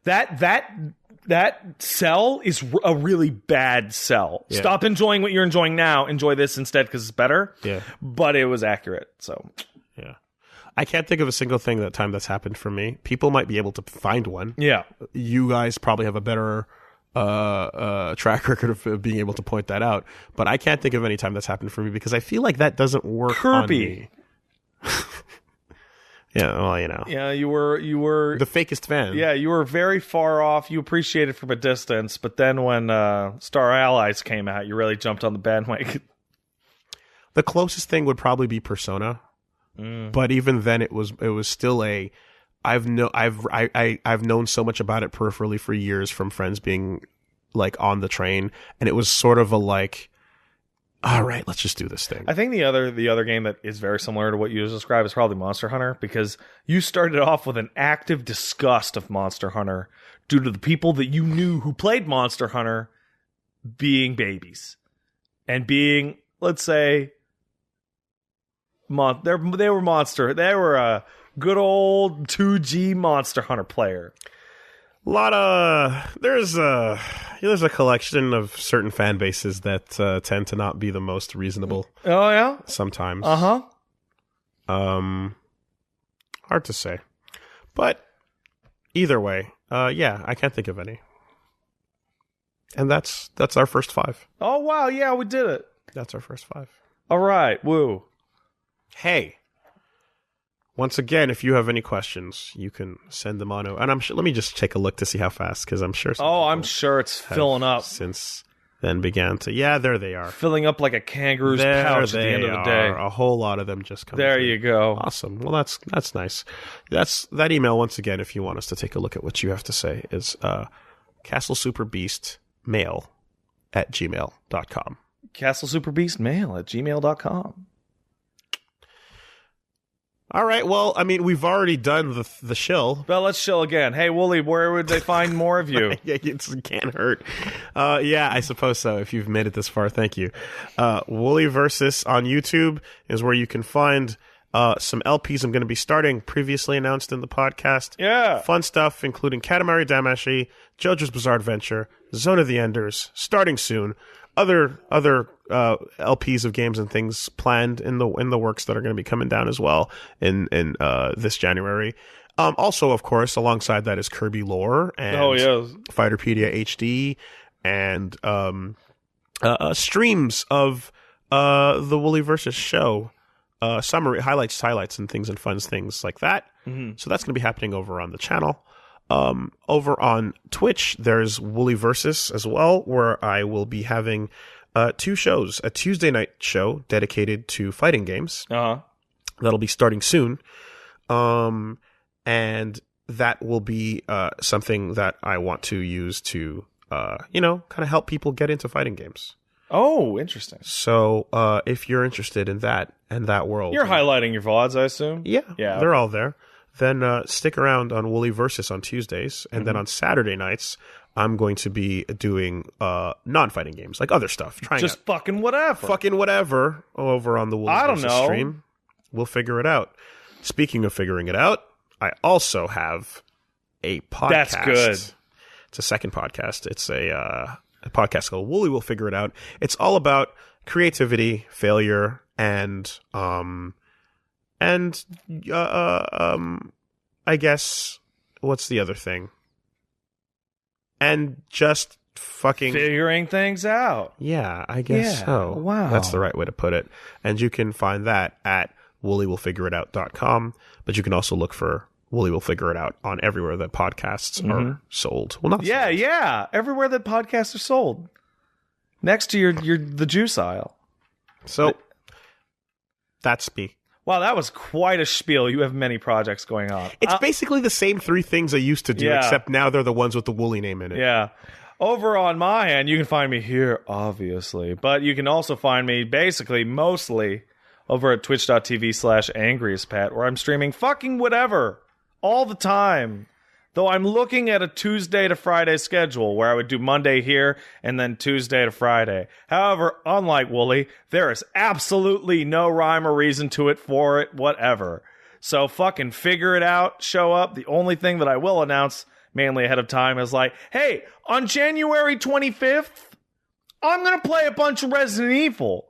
that sell is a really bad sell. Yeah. Stop enjoying what you're enjoying now. Enjoy this instead because it's better. Yeah. But it was accurate. So yeah. I can't think of a single thing that time that's happened for me. People might be able to find one. Yeah. You guys probably have a better track record of being able to point that out. But I can't think of any time that's happened for me because I feel like that doesn't work on me. Yeah, well, you know. Yeah, you were the fakest fan. Yeah, you were very far off. You appreciated from a distance, but then when Star Allies came out, you really jumped on the bandwagon. The closest thing would probably be Persona, but even then, it was still a. I've known so much about it peripherally for years from friends being like on the train, and it was sort of a like. all right, let's just do this thing. I think the other game that is very similar to what you just described is probably Monster Hunter, because you started off with an active disgust of Monster Hunter due to the people that you knew who played Monster Hunter being babies and being, let's say, they were a good old 2G Monster Hunter player. There's a collection of certain fan bases that tend to not be the most reasonable. Oh yeah, sometimes. Hard to say, but either way, yeah, I can't think of any. And that's our first 5. Oh wow, yeah, we did it. That's our first 5. All right, woo. Hey. Once again, if you have any questions, you can send them on. And I'm sure. Let me just take a look to see how fast, because I'm sure. I'm sure it's filling up since then. Began to. Yeah, there they are, filling up like a kangaroo's pouch at the end of the day. A whole lot of them just come. There you go. Awesome. Well, that's nice. That email once again. If you want us to take a look at what you have to say, is castlesuperbeastmail@gmail.com. castlesuperbeastmail@gmail.com. All right, well, I mean, we've already done the shill. Well, let's shill again. Hey, Wooly, where would they find more of you? Yeah, it can't hurt. Yeah, I suppose so, if you've made it this far. Thank you. Wooly Versus on YouTube is where you can find some LPs I'm going to be starting, previously announced in the podcast. Yeah. Fun stuff, including Katamari Damacy, JoJo's Bizarre Adventure, Zone of the Enders, starting soon. Other LPs of games and things planned in the works that are going to be coming down as well in this January. Also, of course, alongside that is Kirby Lore and Fighterpedia HD and streams of the Wooly Versus show, summary highlights and things and fun things like that. Mm-hmm. So that's going to be happening over on the channel. Over on Twitch, there's Wooly Versus as well, where I will be having 2 shows. A Tuesday night show dedicated to fighting games. That'll be starting soon. And that will be something that I want to use to, kind of help people get into fighting games. Oh, interesting. So if you're interested in that and that world. You're highlighting your VODs, I assume? Yeah, they're all there. Then stick around on Wooly Versus on Tuesdays, and then on Saturday nights, I'm going to be doing non-fighting games, like other stuff. Just fucking whatever over on the Wooly Versus stream. We'll figure it out. Speaking of figuring it out, I also have a podcast. That's good. It's a second podcast. It's a podcast called Wooly Will Figure It Out. It's all about creativity, failure, and I guess, what's the other thing? And just fucking figuring things out. Yeah, I guess so. Wow. That's the right way to put it. And you can find that at woolywillfigureitout.com, but you can also look for Wooly Will Figure It Out on everywhere that podcasts are sold. Well, not sold. Yeah. Everywhere that podcasts are sold. Next to the juice aisle. So, that's me. Wow, that was quite a spiel. You have many projects going on. It's basically the same 3 things I used to do, except now they're the ones with the Wooly name in it. Yeah. Over on my end, you can find me here, obviously. But you can also find me, basically, mostly, over at twitch.tv/angriestpat, where I'm streaming fucking whatever, all the time. Though I'm looking at a Tuesday to Friday schedule where I would do Monday here and then Tuesday to Friday. However, unlike Wooly, there is absolutely no rhyme or reason to it, for it, whatever. So fucking figure it out, show up. The only thing that I will announce, mainly ahead of time, is like, hey, on January 25th, I'm going to play a bunch of Resident Evil.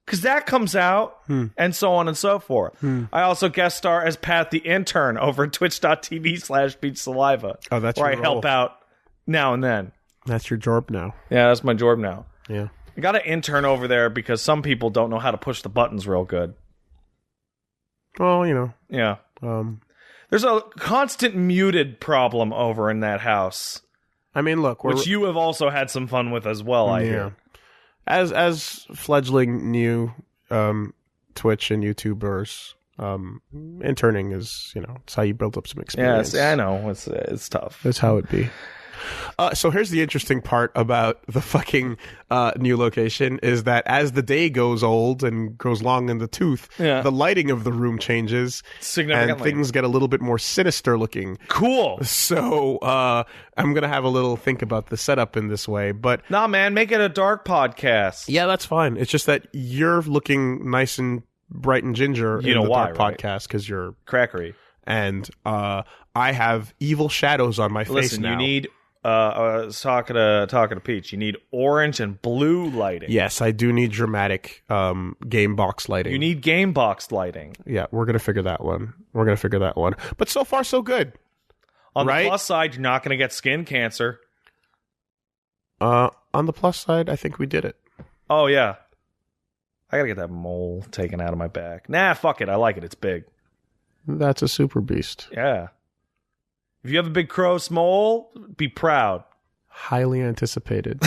Because that comes out, and so on and so forth. I also guest star as Pat the Intern over at twitch.tv/beachsaliva. Oh, that's where your I help role. out now and then. That's your job now. Yeah, that's my job now. Yeah. I got an intern over there because some people don't know how to push the buttons real good. Well, Yeah. There's a constant muted problem over in that house. I mean, look. Which you have also had some fun with as well, I hear. As fledgling new Twitch and YouTubers, interning is, it's how you build up some experience. Yes, I know. It's tough. That's how it be. So here's the interesting part about the fucking new location is that as the day goes old and goes long in the tooth, the lighting of the room changes and things get a little bit more sinister looking. Cool. So I'm going to have a little think about the setup in this way. But nah, man, make it a dark podcast. Yeah, that's fine. It's just that you're looking nice and bright and ginger in the dark podcast because you're crackery. And I have evil shadows on my face now. You need talking to Peach. You need orange and blue lighting. Yes, I do need dramatic game box lighting. You need game box lighting. Yeah, we're gonna figure that one. But so far, so good. On the plus side, you're not gonna get skin cancer. On the plus side, I think we did it. Oh yeah, I gotta get that mole taken out of my back. Nah, fuck it. I like it. It's big. That's a super beast. Yeah. If you have a big crow mole, be proud. Highly anticipated.